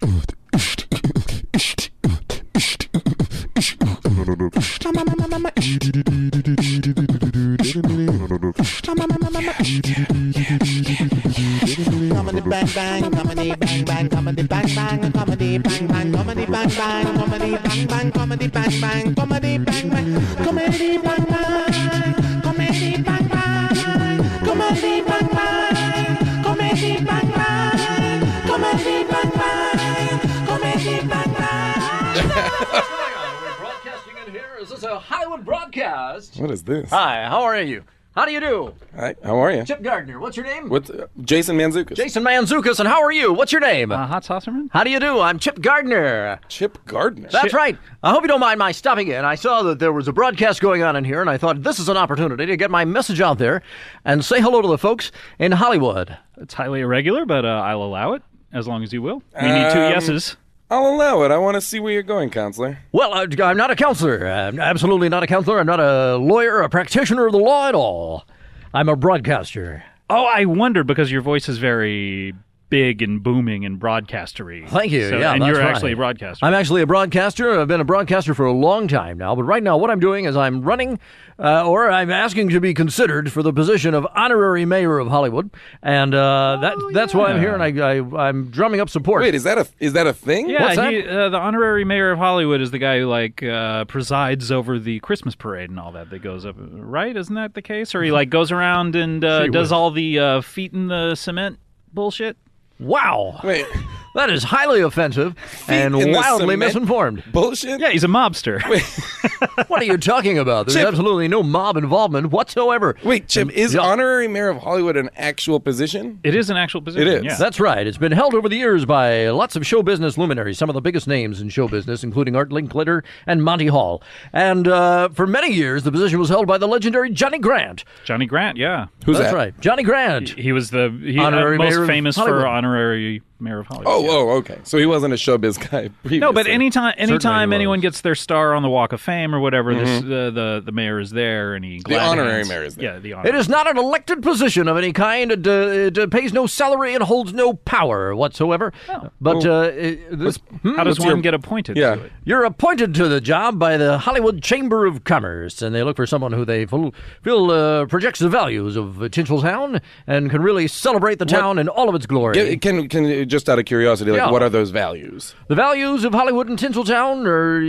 Comedy bang bang, comedy bang bang, comedy bang bang, comedy bang bang, comedy bang bang, comedy bang bang, comedy bang bang, comedy bang bang, comedy bang bang, comedy bang bang, comedy bang bang, comedy bang bang, comedy bang bang, comedy bang bang. We're broadcasting in here. Is this a Hollywood broadcast? What is this? Hi, how are you? How do you do? Hi, how are you? Chip Gardner. What's your name? What's Jason Mantzoukas? Jason Mantzoukas. And how are you? What's your name? Hot Saucerman? How do you do? I'm Chip Gardner. Chip Gardner. That's right. I hope you don't mind my stopping in. I saw that there was a broadcast going on in here, and I thought this is an opportunity to get my message out there and say hello to the folks in Hollywood. It's highly irregular, but I'll allow it, as long as you will. We need 2 yeses. I'll allow it. I want to see where you're going, counselor. Well, I'm not a counselor. I'm absolutely not a counselor. I'm not a lawyer, a practitioner of the law at all. I'm a broadcaster. Oh, I wondered because your voice is very big and booming and broadcastery. Thank you. Yeah, and that's you're right. actually a broadcaster. I'm actually a broadcaster. I've been a broadcaster for a long time now. But right now, what I'm doing is I'm running, or I'm asking to be considered for the position of Honorary Mayor of Hollywood, and that's why I'm here, and I'm drumming up support. Wait, is that a thing? Yeah, What's that? The Honorary Mayor of Hollywood is the guy who presides over the Christmas parade and all that goes up. Right? Isn't that the case? Or he goes around and does all the feet in the cement bullshit? Wow. Wait. That is highly offensive and in the wildly cement misinformed. Bullshit? Yeah, he's a mobster. What are you talking about? There's Chip. absolutely no mob involvement whatsoever. Wait, Chip, is Honorary Mayor of Hollywood an actual position? It is an actual position. It is. Yeah. That's right. It's been held over the years by lots of show business luminaries, some of the biggest names in show business, including Art Linkletter and Monty Hall. And for many years, the position was held by the legendary Johnny Grant. Johnny Grant, yeah. Who's That's that? right. Johnny Grant. He was the Honorary Mayor most of famous Hollywood. for Honorary Mayor of Hollywood. Oh, okay. So he wasn't a showbiz guy previously. No, but anytime Certainly anyone was. gets their star on the Walk of Fame or whatever, the mayor is there and he The honorary mayor is there. Yeah, the honorary. It is not an elected position of any kind. It pays no salary and holds no power whatsoever. Oh. But How does What's one your- get appointed Yeah. to it? you're appointed to the job by the Hollywood Chamber of Commerce, and they look for someone who they feel projects the values of Tinseltown and can really celebrate the town in all of its glory. Can just out of curiosity, Yeah. what are those values? The values of Hollywood and Tinseltown, or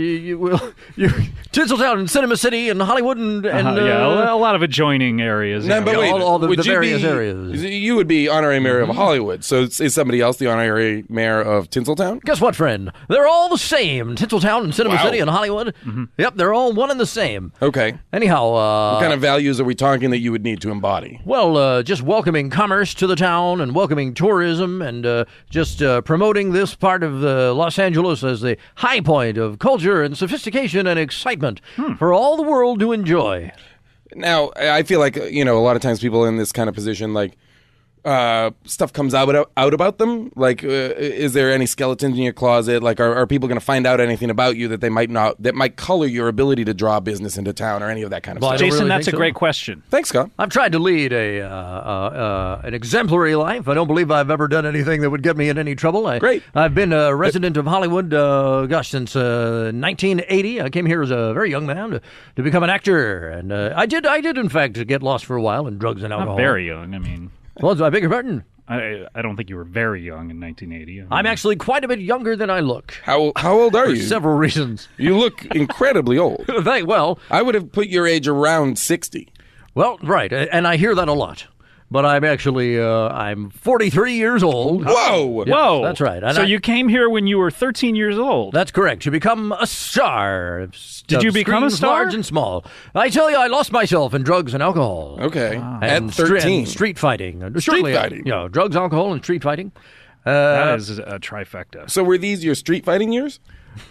Tinseltown and Cinema City and Hollywood and a lot of adjoining areas. No, but wait, all the would you various be, areas. You would be Honorary Mayor of Hollywood, so is somebody else the Honorary Mayor of Tinseltown? Guess what, friend? They're all the same. Tinseltown and Cinema Wow. City and Hollywood. Yep, they're all one and the same. Okay. Anyhow, What kind of values are we talking that you would need to embody? well, just welcoming commerce to the town and welcoming tourism and just promoting this part of Los Angeles as the high point of culture and sophistication and excitement for all the world to enjoy. Now, I feel like, a lot of times people in this kind of position, stuff comes out about them. Is there any skeletons in your closet? Are people going to find out anything about you that that might color your ability to draw business into town or any of that kind of Well, I stuff? don't Jason, really that's a think so. great question. Thanks, Scott. I've tried to lead an exemplary life. I don't believe I've ever done anything that would get me in any trouble. Great. I've been a resident of Hollywood, since 1980. I came here as a very young man to become an actor, and I did in fact get lost for a while in drugs and alcohol. Not very young. I mean, Well, I beg your pardon. I don't think you were very young in 1980. I'm actually quite a bit younger than I look. How old are For you? several reasons. You look incredibly old. Well, I would have put your age around 60. right, and I hear that a lot. But I'm actually, I'm 43 years old. Whoa! Yeah, Whoa, that's right. And So you came here when you were 13 years old. That's correct. To become a star. Did you become a Screens star? large and small. I tell you, I lost myself in drugs and alcohol. Okay. And At 13. street fighting. Street fighting? Drugs, alcohol, and street fighting. That is a trifecta. So were these your street fighting years?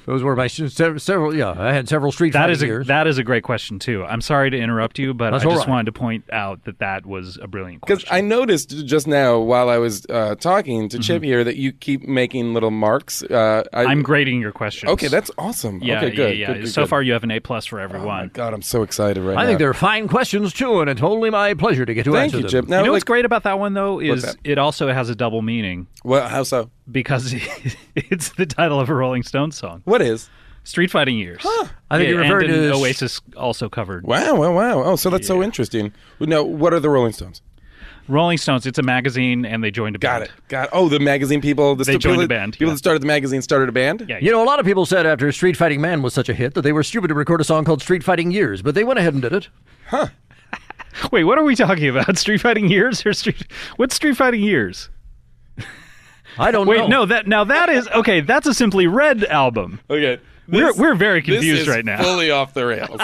Those were my several. Yeah, I had several street fighting years. That is a great question too. I'm sorry to interrupt you, but That's I all just right. wanted to point out that was a brilliant Because question. I noticed just now while I was talking to Chip here that you keep making little marks. I'm grading your questions. Okay, that's awesome. Yeah, okay, good. yeah. Good, So good. far, you have an A+ for Oh my everyone. God, I'm so excited right now. I think they're fine questions too, and it's totally my pleasure to get to Thank answer you, them. Chip. Now, You know what's great about that one though What's is that? it also has a double meaning. Well, how so? because it's the title of a Rolling Stones song. What is? Street Fighting Years. I think you referred to Oasis also covered. Wow. Oh, so that's so interesting. Now, what are the Rolling Stones? Rolling Stones, it's a magazine, and they joined a band. Got it. Oh, the magazine people. They joined a band. People that started the magazine started a band? Yeah. You know, a lot of people said after Street Fighting Man was such a hit that they were stupid to record a song called Street Fighting Years, but they went ahead and did it. Huh. Wait, what are we talking about? Street Fighting Years or what's Street Fighting Years? I don't know. Wait, no, that is okay. That's a Simply Red album. Okay. We're very confused this is right now. Fully off the rails.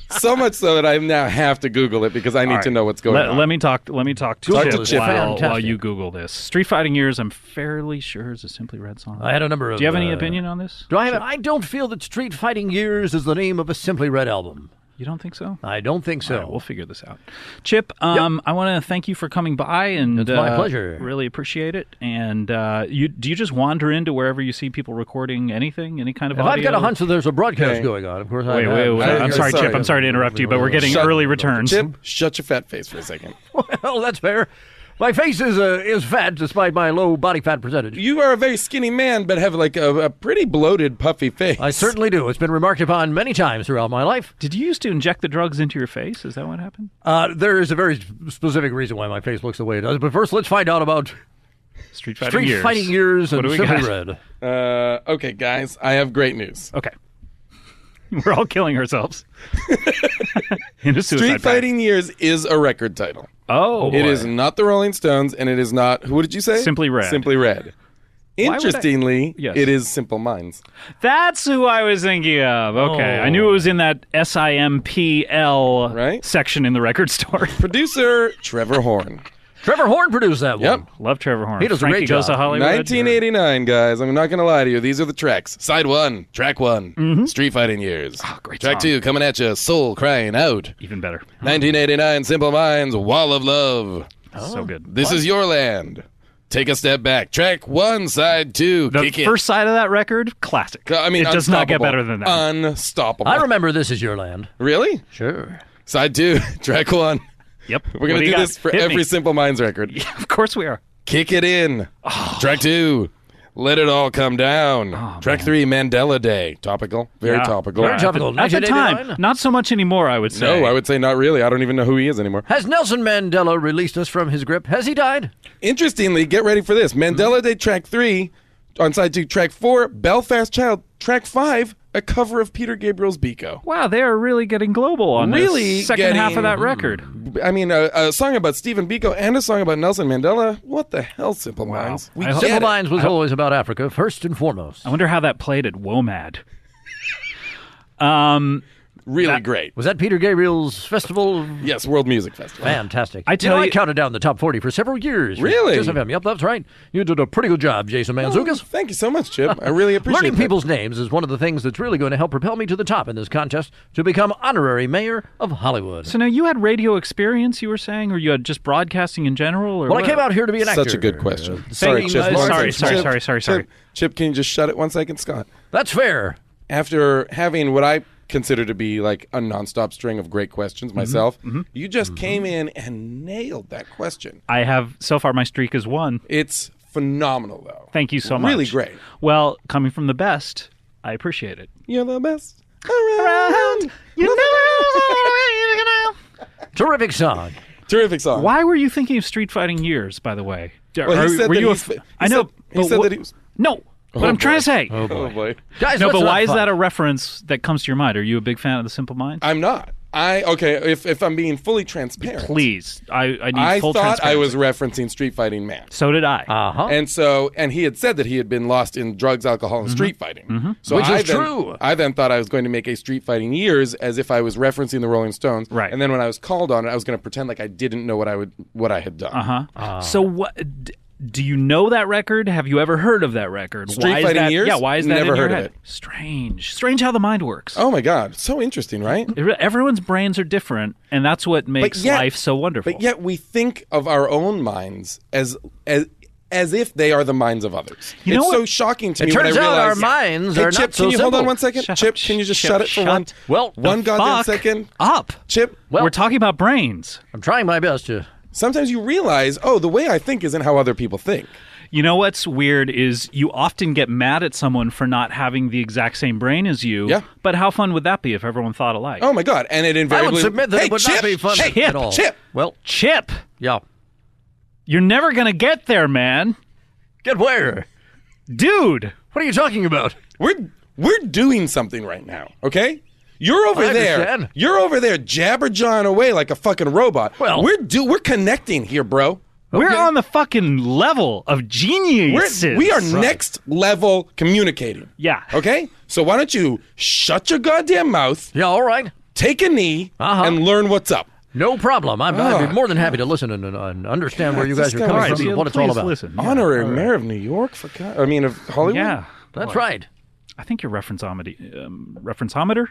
So much so that I now have to Google it because I need to know what's going on. Let me talk to Chip while Fantastic. you Google this. Street Fighting Years, I'm fairly sure is a Simply Red song. I had a number of. Do you have any opinion on this? Do I have? I don't feel that Street Fighting Years is the name of a Simply Red album. You don't think so? I don't think so. All right, we'll figure this out. Chip, I want to thank you for coming by, and it's my pleasure. Really appreciate it. And do you just wander into wherever you see people recording anything, any kind of audio? I've got a hunch that there's a broadcast going on. Of course, wait. I'm sorry, Chip. I'm sorry to interrupt you, but we're getting early returns. Chip, shut your fat face for a second. Well, that's fair. My face is fat despite my low body fat percentage. You are a very skinny man, but have like a pretty bloated, puffy face. I certainly do. It's been remarked upon many times throughout my life. Did you used to inject the drugs into your face? Is that what happened? There is a very specific reason why my face looks the way it does. But first, let's find out about Street Fighting Years and Simply Red. Okay, guys, I have great news. Okay. We're all killing ourselves. In a suicide Street pact. Fighting Years is a record title. Oh, It is not the Rolling Stones, and it is not, what did you say? Simply Red. Simply Red. Interestingly, Yes. it is Simple Minds. That's who I was thinking of. Okay. I knew it was in that SIMPL Right? section in the record store. Producer, Trevor Horn. Trevor Horn produced that one. Yep. Love Trevor Horn. He does a Frankie great Goes job. to Hollywood. 1989, guys. I'm not going to lie to you. These are the tracks. Side 1, track 1, Street Fighting Years. great Track song. 2, coming at you, Soul Crying Out. Even better. 1989, Simple Minds, Wall of Love. So good. This is Your Land. Take a step back. Track 1, side 2, The Kick first side of that record, classic. I mean, it does not get unstoppable. better than that. Unstoppable. I remember This Is Your Land. Really? Sure. Side 2, track 1. Yep. We're going to do this for Hit every me. Simple Minds record. Yeah, of course we are. Kick It In. Track 2, Let It All Come Down. Track 3, Mandela Day. Topical. Very Yeah. topical. Very topical. At the 1989. time, not so much anymore, I would say. No, I would say not really. I don't even know who he is anymore. Has Nelson Mandela released us from his grip? Has he died? Interestingly, get ready for this. Mandela Day, track 3. On side 2, track 4, Belfast Child. Track 5, a cover of Peter Gabriel's Biko. Wow, they are really getting global on Really this second half getting- of that record. I mean, a song about Stephen Biko and a song about Nelson Mandela. What the hell, Simple Minds? We I hope- get Simple it. Minds was always about Africa, first and foremost. I wonder how that played at WOMAD. Really great. Was that Peter Gabriel's festival? Yes, World Music Festival. Fantastic. I tell I you- counted down the top 40 for several years. Really? Just FM. Yep, that's right. You did a pretty good job, Jason Manzoukas. Thank you so much, Chip. I really appreciate Learning that. people's names is one of the things that's really going to help propel me to the top in this contest to become Honorary Mayor of Hollywood. So now you had radio experience, you were saying, or you had just broadcasting in general? Or Well, I what? came out here to be an actor. Such a good question. Sorry, Thank- Chip. uh, One sorry, second. sorry. Chip, Chip, can you just shut it 1 second, Scott? That's fair. After having what I consider to be like a nonstop string of great questions myself, you just came in and nailed that question. I have, so far my streak is 1. It's phenomenal, though. Thank you so much. Really great. Well, coming from the best, I appreciate it. You're the best around. Terrific song. Terrific song. Why were you thinking of Street Fighting Years, by the way? Well, he said were that you he's- he I know. said- he said that he was- No, but I'm trying to say. Oh, Oh, boy. Guys, No, let's but not why is fight. that a reference that comes to your mind? Are you a big fan of the Simple Minds? I'm not. If I'm being fully transparent. Please, I need I full thought I transparency. was referencing Street Fighting Man. So did I. Uh-huh. And he had said that he had been lost in drugs, alcohol, and street fighting. So Which is I then, true. I then thought I was going to make a Street Fighting Years as if I was referencing the Rolling Stones. Right. And then when I was called on it, I was going to pretend like I didn't know what I had done. So what? Do you know that record? Have you ever heard of that record? Street why is Fighting that, Years? Yeah, why is that Never in your heard of head? it. Strange how the mind works. Oh my God, so interesting, right? Everyone's brains are different, and that's what makes yet- life so wonderful. But yet we think of our own minds as if they are the minds of others. You know it's so what? shocking to It me when I turns out realize our minds Hey, are Chip, not so can you hold on simple. 1 second? Shut Chip, up. can you just Chip, shut it for shut. one? Well, one goddamn fuck second. up. Chip, Well, We're talking about brains. I'm trying my best to. sometimes you realize, the way I think isn't how other people think. You know what's weird is you often get mad at someone for not having the exact same brain as you. Yeah. But how fun would that be if everyone thought alike? Oh my God! And it I invariably. would submit that hey, it would Chip, not be fun Chip, at all. Chip. Well, Chip, yeah. you're never going to get there, man. Get where? Dude. What are you talking about? We're doing something right now. Okay. You're over I there. understand. You're over there, jabber-jawing away like a fucking robot. Well- we're connecting here, bro. We're Okay? on the fucking level of geniuses. We are next level communicating. Yeah. Okay? So why don't you shut your goddamn mouth, Yeah, all right. take a knee, Uh-huh. and learn what's up. No problem. I'd be more than happy to listen and understand where you guys are coming from and what it's all about. Listen. Yeah. Honorary Mayor of New York, of Hollywood? Yeah. That's right. I think your referenceometer?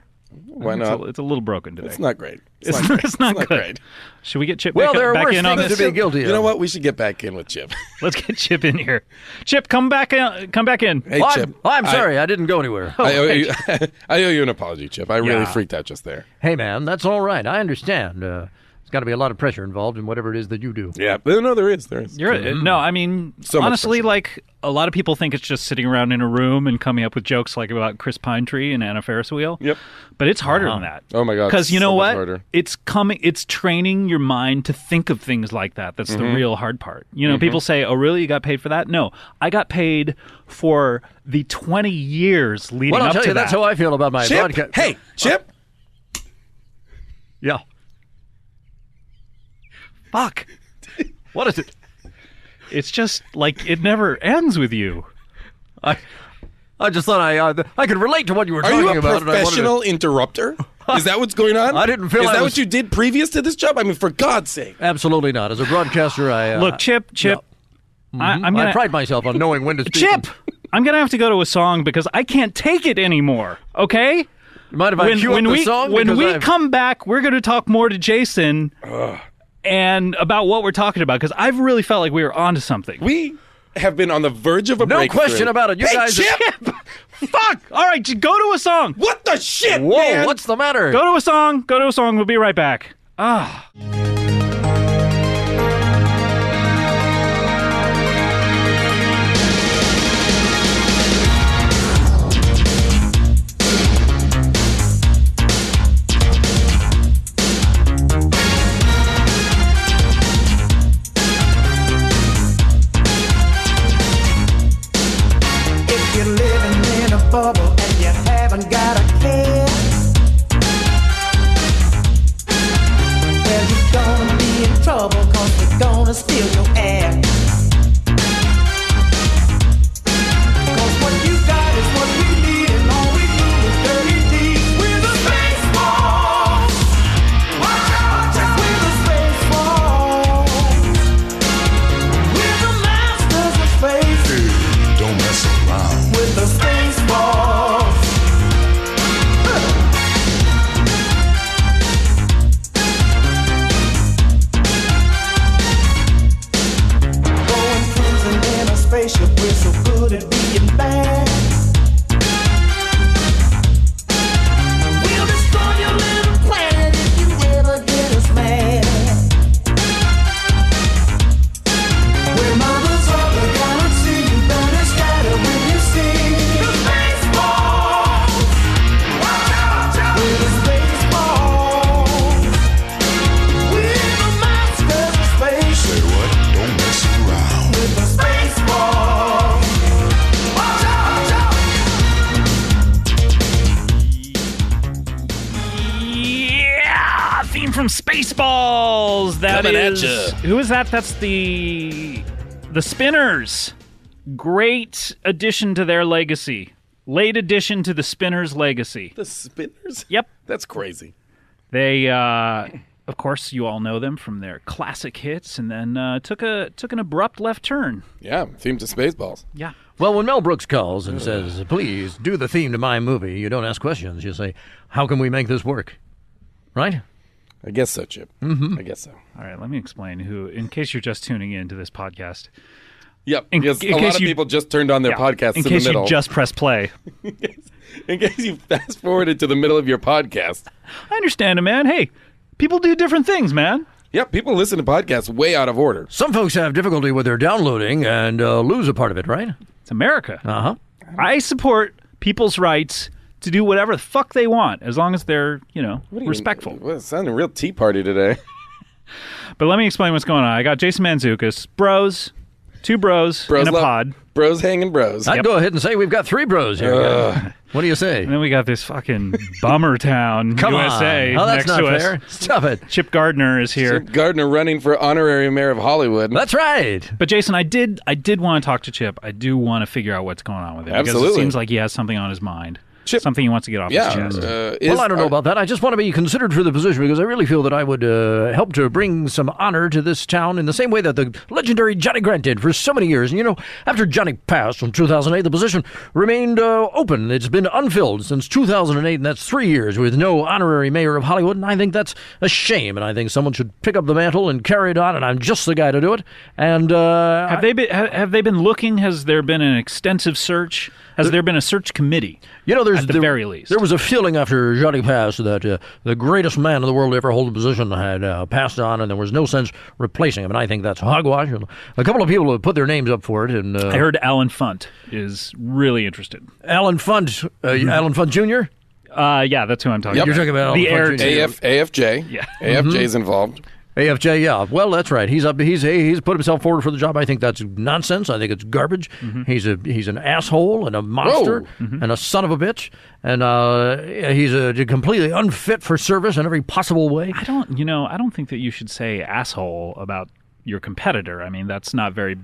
Why not? It's a little broken today. It's not great. It's not good. great. Should we get Chip Well, there are back worse in on things this? to be guilty of. You know what? We should get back in with Chip. Let's get Chip in here. Chip, come back in. Hey, Well, Chip. I'm sorry. I didn't go anywhere. I owe you an apology, Chip. I really Yeah. freaked out just there. Hey, man, that's all right. I understand. There's got to be a lot of pressure involved in whatever it is that you do. Yeah. No, there is. No, I mean, So much honestly, pressure. like, a lot of people think it's just sitting around in a room and coming up with jokes like about Chris Pinetree and Anna Ferris Wheel. Yep. But it's harder than that. Oh my God, Because you so know much what? harder. It's training your mind to think of things like that. That's the real hard part. You know, people say, "Oh, really? You got paid for that?" No, I got paid for the 20 years leading Well, I'll up tell to you, that. that's how I feel about my Chip. broadcast. Hey, Chip. Yeah. Fuck. What is it? It's just like it never ends with you. I just thought I could relate to what you were Are talking you a about. and I wanted to- professional interrupter? Is that what's going on? I didn't feel Is I that was- what you did previous to this job? I mean, for God's sake. Absolutely not. As a broadcaster, I Look, Chip, I'm I gonna pride myself on knowing when to speak. Chip. I'm gonna have to go to a song because I can't take it anymore. Okay. You mind if I cue up the song? When Because we I've- come back, we're going to talk more to Jason and about what we're talking about because I've really felt like we were onto something. We have been on the verge of a No breakthrough. question about it. You hey, guys Chip! Fuck! All right, just go to a song. What the shit, Whoa, man? what's the matter? Go to a song. Go to a song. We'll be right back. If you're living in a bubble and you haven't got a care, well, you're gonna be in trouble 'cause they're gonna steal your air. 'Cause what you got is what we need, and all we do is dirty deeds. We're the space walls. Watch out, we're the space walls. We're the masters of space. Don't mess around. With the space balls. Going cruising in a spaceship, we're so good at being bad. We'll destroy your little planet if you ever get us mad. We're mothers of the galaxy, you better scatter when you see the space balls. Watch out, we're the space balls. We're the masters of space. Say what? Don't mess around. With the space balls. Watch out. Yeah, theme from Spaceballs. That Coming at is. ya. Who is that? That's the Spinners. Great addition to their legacy. Late addition to the Spinners' legacy. The Spinners? Yep. That's crazy. They, of course, you all know them from their classic hits, and then took an abrupt left turn. Yeah, theme to Spaceballs. Yeah. Well, when Mel Brooks calls and says, please do the theme to my movie, you don't ask questions. You say, how can we make this work? Right? I guess so, Chip. I guess so. All right, let me explain who, in case you're just tuning in to this podcast. Yep, In- because in a case lot of you- people just turned on their Yeah, podcasts in the case middle. you just press play. In case you fast forwarded to the middle of your podcast. I understand it, man. Hey, people do different things, man. Yeah, people listen to podcasts way out of order. Some folks have difficulty with their downloading and lose a part of it, right? It's America. Uh-huh. I support people's rights to do whatever the fuck they want, as long as they're, respectful. Well, it's sounding real Tea Party today. But let me explain what's going on. I got Jason Mantzoukas, bros, two bros in a pod. Bros hanging bros. I'd go ahead and say we've got 3 bros here. What do you say? And then we got this fucking bummer town, Come USA, on. Oh, that's next not to fair. us. Stop it. Chip Gardner is here. Chip Gardner running for Honorary Mayor of Hollywood. That's right. But Jason, I did want to talk to Chip. I do want to figure out what's going on with him. Because Absolutely. it seems like he has something on his mind. Chip- Something he wants to get off his chest. Well, I don't know about that. I just want to be considered for the position because I really feel that I would help to bring some honor to this town in the same way that the legendary Johnny Grant did for so many years. And, after Johnny passed in 2008, the position remained open. It's been unfilled since 2008, and that's 3 years with no honorary mayor of Hollywood, and I think that's a shame, and I think someone should pick up the mantle and carry it on, and I'm just the guy to do it. And have they been looking? Has there been an extensive search? Has there been a search committee? At the very least. There was a feeling after Johnny passed that the greatest man in the world to ever hold a position had passed on, and there was no sense replacing him. And I think that's hogwash. And a couple of people have put their names up for it. And I heard Alan Funt is really interested. Alan Funt, Alan Funt Jr.? Yeah, that's who I'm talking about. You're talking about the Alan heir Funt Jr. AFJ. Yeah. AFJ's involved. AFJ, yeah. Well, that's right. He's put himself forward for the job. I think that's nonsense. I think it's garbage. He's an asshole and a monster and a son of a bitch, and he's completely unfit for service in every possible way. I don't think that you should say asshole about your competitor. I mean, that's not very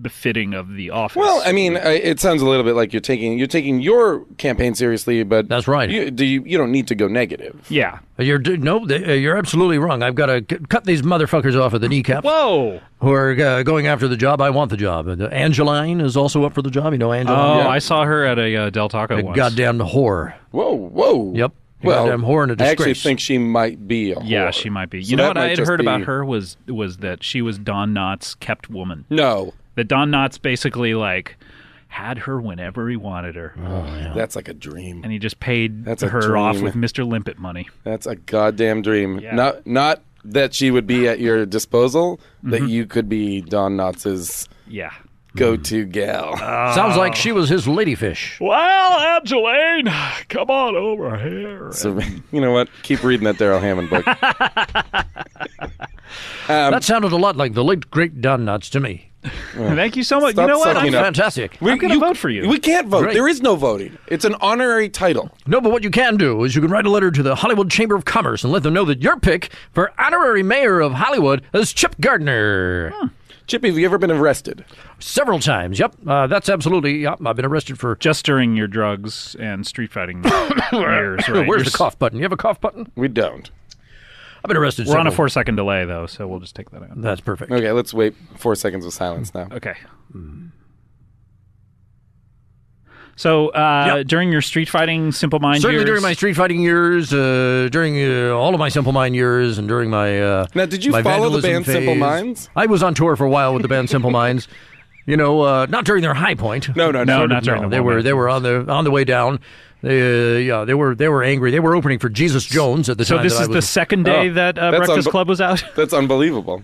befitting of the office. Well, I mean, it sounds a little bit like you're taking your campaign seriously, but that's right. You don't need to go negative. Yeah. You're absolutely wrong. I've got to cut these motherfuckers off at the kneecaps. Whoa! Who are going after the job. I want the job. Angeline is also up for the job. Angeline? Oh, Yeah. I saw her at a Del Taco once. Goddamn whore. Whoa. Yep. Well, goddamn whore and a I disgrace. actually think she might be a whore. Yeah, she might be. So You know that what I might had just heard be- about her was that she was Don Knotts' kept woman. No. That Don Knotts basically had her whenever he wanted her, That's like a dream. and he just paid That's a her off dream. with Mr. Limpet money. That's a goddamn dream. Yeah. Not that she would be at your disposal, that you could be Don Knotts' Yeah. go-to gal. Sounds like she was his ladyfish. Well, Angeline, come on over here. So, you know what? Keep reading that Daryl Hammond book. That sounded a lot like the late, great Don Knotts to me. Thank you so much. Stop You know what? sucking I'm up. Fantastic. I'm gonna vote for you. We can't vote. Great. There is no voting. It's an honorary title. No, but what you can do is you can write a letter to the Hollywood Chamber of Commerce and let them know that your pick for honorary mayor of Hollywood is Chip Gardner. Chippy, have you ever been arrested? Several times, yep. That's absolutely, yep. I've been arrested for... Just during your drugs and street fighting years, right? Where's the cough button? You have a cough button? We don't. I've been arrested We're on a several- 4-second delay, though, so we'll just take that out. That's perfect. Okay, let's wait 4 seconds of silence now. Okay. So, during your street fighting Simple Mind Certainly years... during my street fighting years, during all of my Simple Mind years, and during my Now, did you my follow the vandalism band Simple phase. Minds? I was on tour for a while with the band Simple Minds. Not during their high point. No, not during the They were on the way down. They were angry. They were opening for Jesus Jones at the So time. this that I is the was- second day that Breakfast Club was out? That's unbelievable.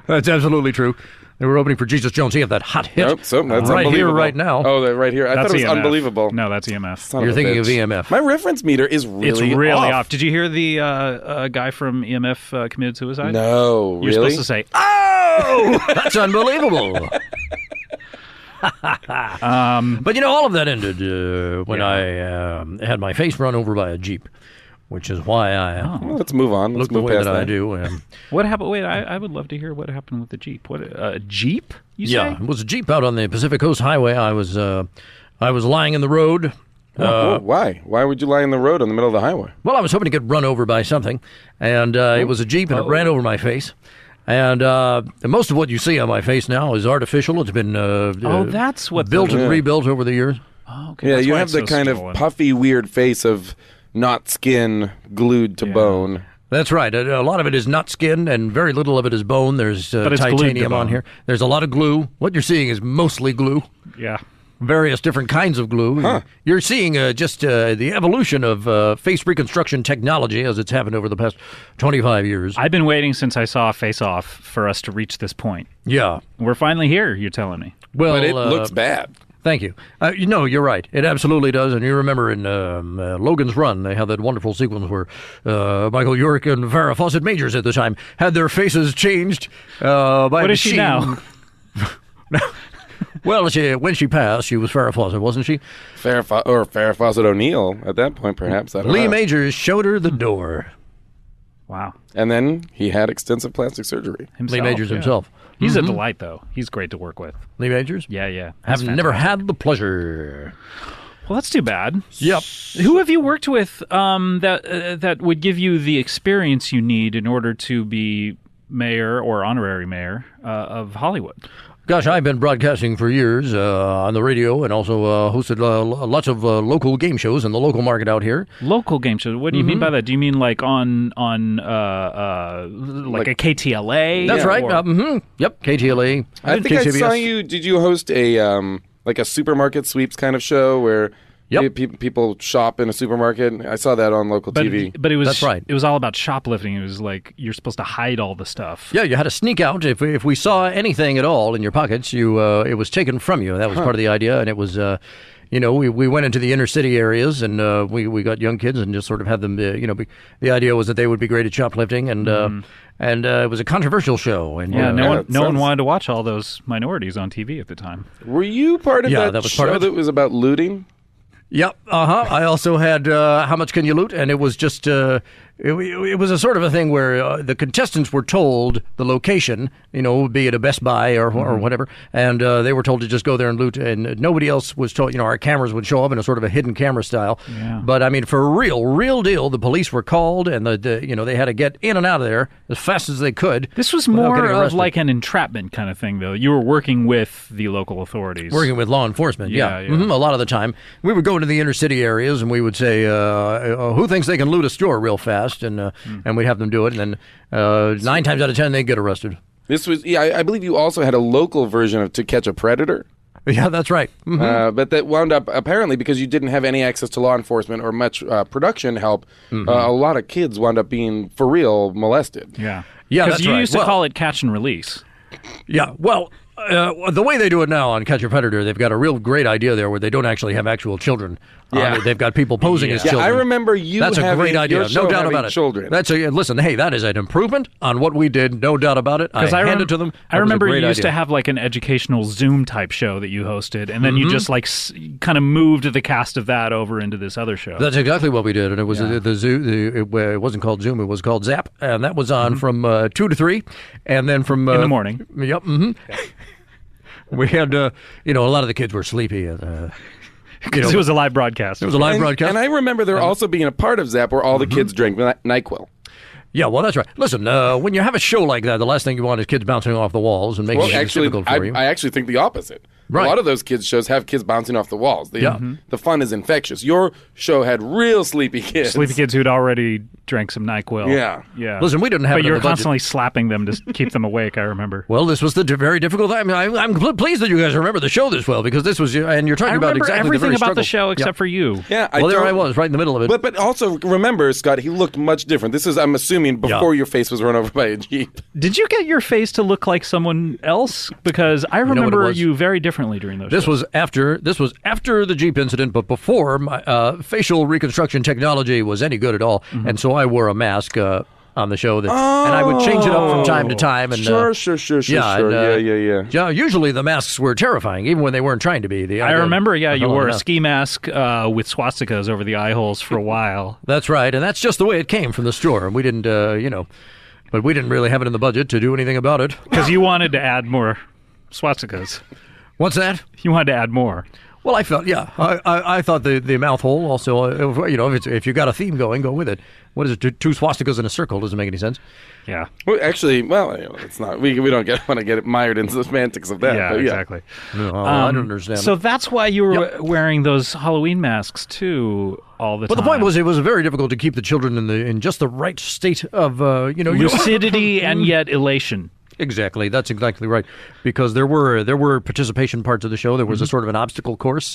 That's absolutely true. They were opening for Jesus Jones. He had that hot hit. Nope, so that's right here, unbelievable. right now. Oh, right here. I thought it was EMF. unbelievable. No, that's EMF. Son You're a thinking of bitch. EMF. My reference meter is really It's really off. off. Did you hear the guy from EMF committed suicide? No, You're really? supposed to say, "Oh!" That's unbelievable. But all of that ended when I had my face run over by a Jeep, which is why I Well, let's move on. Let's look the move way past that I that. do. What happened? Wait, I would love to hear what happened with the Jeep. What a Jeep? You say? Yeah, it was a Jeep out on the Pacific Coast Highway. I was lying in the road. Whoa, why? Why would you lie in the road in the middle of the highway? Well, I was hoping to get run over by something, and it was a Jeep, and it ran over my face. And most of what you see on my face now is artificial. It's been that's what built the- and rebuilt over the years. Oh, okay. Yeah, That's you why have it's the so kind swollen. of puffy, weird face of not skin glued to bone. That's right. A lot of it is not skin, and very little of it is bone. There's But it's glued to titanium on bone. here. There's a lot of glue. What you're seeing is mostly glue. Yeah. various different kinds of glue. You're seeing just the evolution of face reconstruction technology as it's happened over the past 25 years. I've been waiting since I saw Face Off for us to reach this point. Yeah. We're finally here, you're telling me. Well, But it looks bad. Thank you. You're right. It absolutely does. And you remember in Logan's Run, they had that wonderful sequence where Michael York and Farrah Fawcett Majors at the time had their faces changed by What a is she machine. now? Well, when she passed, she was Farrah Fawcett, wasn't she? Farrah Fawcett O'Neill at that point, perhaps. I don't Lee know. Majors showed her the door. Wow. And then he had extensive plastic surgery. Himself, Lee Majors yeah. himself. He's a delight, though. He's great to work with. Lee Majors? Yeah. I've He's never fantastic. had the pleasure. Well, that's too bad. Yep. Who have you worked with that would give you the experience you need in order to be mayor or honorary mayor of Hollywood? Gosh, I've been broadcasting for years on the radio and also hosted lots of local game shows in the local market out here. Local game shows. What do you mean by that? Do you mean like on like a KTLA? That's right. or- Yep, KTLA. I think I KCBS. saw you. Did you host a like a supermarket sweeps kind of show where Yep. people shop in a supermarket? I saw that on local TV. But it was That's right. It was all about shoplifting. It was like you're supposed to hide all the stuff. Yeah, you had to sneak out. If we saw anything at all in your pockets, it was taken from you. That was part of the idea, and it was, we went into the inner city areas, and we got young kids and just sort of had them, the idea was that they would be great at shoplifting, and it was a controversial show. And Yeah, no one sounds- wanted to watch all those minorities on TV at the time. Were you part of Yeah, that that was show part of it. that was about looting? Yep. I also had How Much Can You Loot? And it was just it was a sort of a thing where the contestants were told the location, be it a Best Buy or whatever, and they were told to just go there and loot, and nobody else was told. Our cameras would show up in a sort of a hidden camera style. Yeah. But I mean, for real deal, the police were called, and they had to get in and out of there as fast as they could. This was without more getting of arrested. like an entrapment kind of thing, though. You were working with the local authorities. Working with law enforcement, Yeah. A lot of the time. We would go into the inner city areas and we would say, who thinks they can loot a store real fast? And we'd have them do it. And then 9 times out of 10, they'd get arrested. This was, I believe you also had a local version of To Catch a Predator. Yeah, that's right. But that wound up, apparently, because you didn't have any access to law enforcement or much production help, a lot of kids wound up being, for real, molested. Yeah. Yeah, Because that's you right. used to Well- call it catch and release. Yeah, well, the way they do it now on Catch a Predator, they've got a real great idea there where they don't actually have actual children. Yeah. They've got people posing as Yeah, children. I remember you That's a having great idea. your show No doubt having about it. children. Listen, hey, that is an improvement on what we did. No doubt about it. I hand it to them. I That was a remember great you used idea. to have like an educational Zoom type show that you hosted, and then you just like kind of moved the cast of that over into this other show. That's exactly what we did, and it was the zoo. It wasn't called Zoom; it was called Zap, and that was on from 2 to 3, and then from in the morning. Yep. We had, a lot of the kids were sleepy. Because it was a live broadcast. It was a live broadcast. And I remember there also being a part of Zap where all the kids drank NyQuil. Yeah, well, that's right. Listen, when you have a show like that, the last thing you want is kids bouncing off the walls and making Well, it actually, difficult for you. I actually think the opposite. Right. A lot of those kids' shows have kids bouncing off the walls. The fun is infectious. Your show had real sleepy kids. Sleepy kids who'd already drank some NyQuil. Yeah. Yeah. Listen, we didn't have But it you in were the budget. constantly slapping them to keep them awake, I remember. Well, this was the very difficult. I mean, I'm pleased that you guys remember the show this well because this was, and you're talking I about remember exactly everything the very about the struggle. show except for you. Yeah, Well, there don't- I was, right in the middle of it. But also remember, Scott, he looked much different. This is, I'm assuming, before your face was run over by a Jeep. Did you get your face to look like someone else? Because I know what it remember was? you very differently during those This shows. was after the Jeep incident, but before my facial reconstruction technology was any good at all, and so I wore a mask on the show, and I would change it up from time to time. And Sure. yeah, and, Yeah. yeah. Usually the masks were terrifying, even when they weren't trying to be. I remember, you hell wore of a mask. ski mask with swastikas over the eye holes for a while. That's right, and that's just the way it came from the store. And we didn't, but we didn't really have it in the budget to do anything about it. Because you wanted to add more swastikas. What's that? You wanted to add more. Well, I felt, I thought the mouth hole also, if you got a theme going, go with it. What is it? Two swastikas in a circle doesn't make any sense. Yeah. Well, actually, it's not. We don't want to get mired into the semantics of that. Yeah, but exactly. No, I don't understand. So that's why you were wearing those Halloween masks, too, all the But time. the point was, it was very difficult to keep the children in just the right state of, lucidity and yet elation. Exactly. That's exactly right. Because there were participation parts of the show. There was a sort of an obstacle course,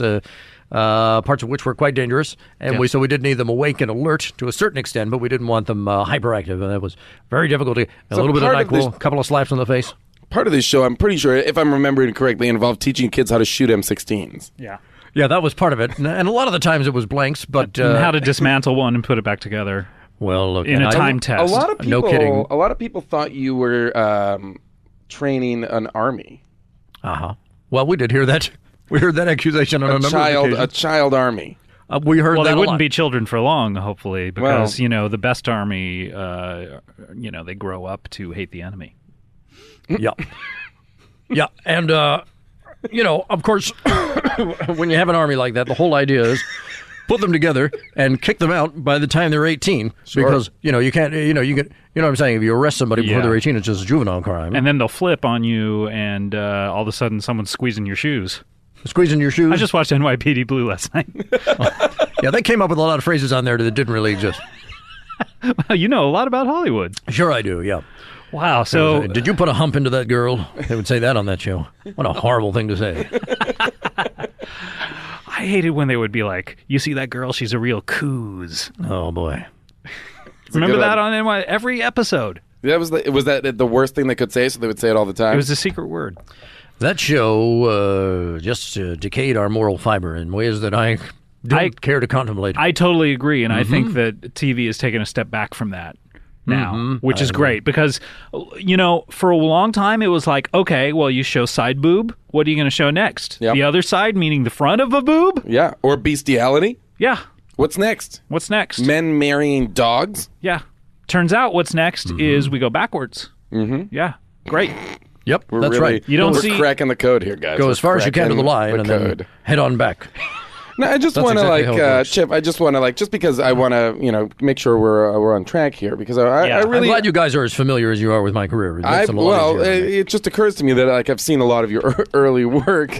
parts of which were quite dangerous, and we did need them awake and alert to a certain extent, but we didn't want them hyperactive, and that was very difficult. A little bit of NyQuil, a couple of slaps on the face. Part of this show, I'm pretty sure, if I'm remembering correctly, involved teaching kids how to shoot M16s. Yeah. Yeah, that was part of it, and a lot of the times it was blanks, but And how to dismantle one and put it back together. Well, look, in a time test. A lot of people, No kidding. A lot of people thought you were training an army. Well, we did hear that. We heard that accusation on a number of occasions. A child army. We heard Well, that they a wouldn't lot. be children for long, hopefully, because the best army, they grow up to hate the enemy. Yeah. Yeah, and, of course, when you have an army like that, the whole idea is put them together and kick them out by the time they're 18. Sure. Because, you can't, you get, what I'm saying? If you arrest somebody before they're 18, it's just a juvenile crime. And then they'll flip on you, and all of a sudden someone's squeezing your shoes. Squeezing your shoes. I just watched NYPD Blue last night. Yeah, they came up with a lot of phrases on there that didn't really exist. Well, you know a lot about Hollywood. Sure I do, yeah. Wow, so... Did you put a hump into that girl? They would say that on that show. What a horrible thing to say. I hated when they would be like, you see that girl, she's a real coos. Oh, boy. Remember good that one. on every episode? Was that the worst thing they could say, so they would say it all the time? It was a secret word. That show just decayed our moral fiber in ways that I don't care to contemplate. I totally agree, and I think that TV has taken a step back from that now, which is great because, for a long time it was like, okay, well, you show side boob. What are you going to show next? Yep. The other side, meaning the front of a boob? Yeah, or bestiality. Yeah. What's next? What's next? Men marrying dogs. Yeah. Turns out what's next is we go backwards. Mm-hmm. Yeah. Great. Yep, We're that's really, right. You don't we're see- cracking the code here, guys. Go We're as far as you can to the line cracking and the then code. head on back. No, I just That's want to exactly how it works. Chip. I just want to just because I want to make sure we're on track here because I I'm really I'm glad you guys are as familiar as you are with my career. It makes it a lot easier on me. it just occurs to me that I've seen a lot of your early work.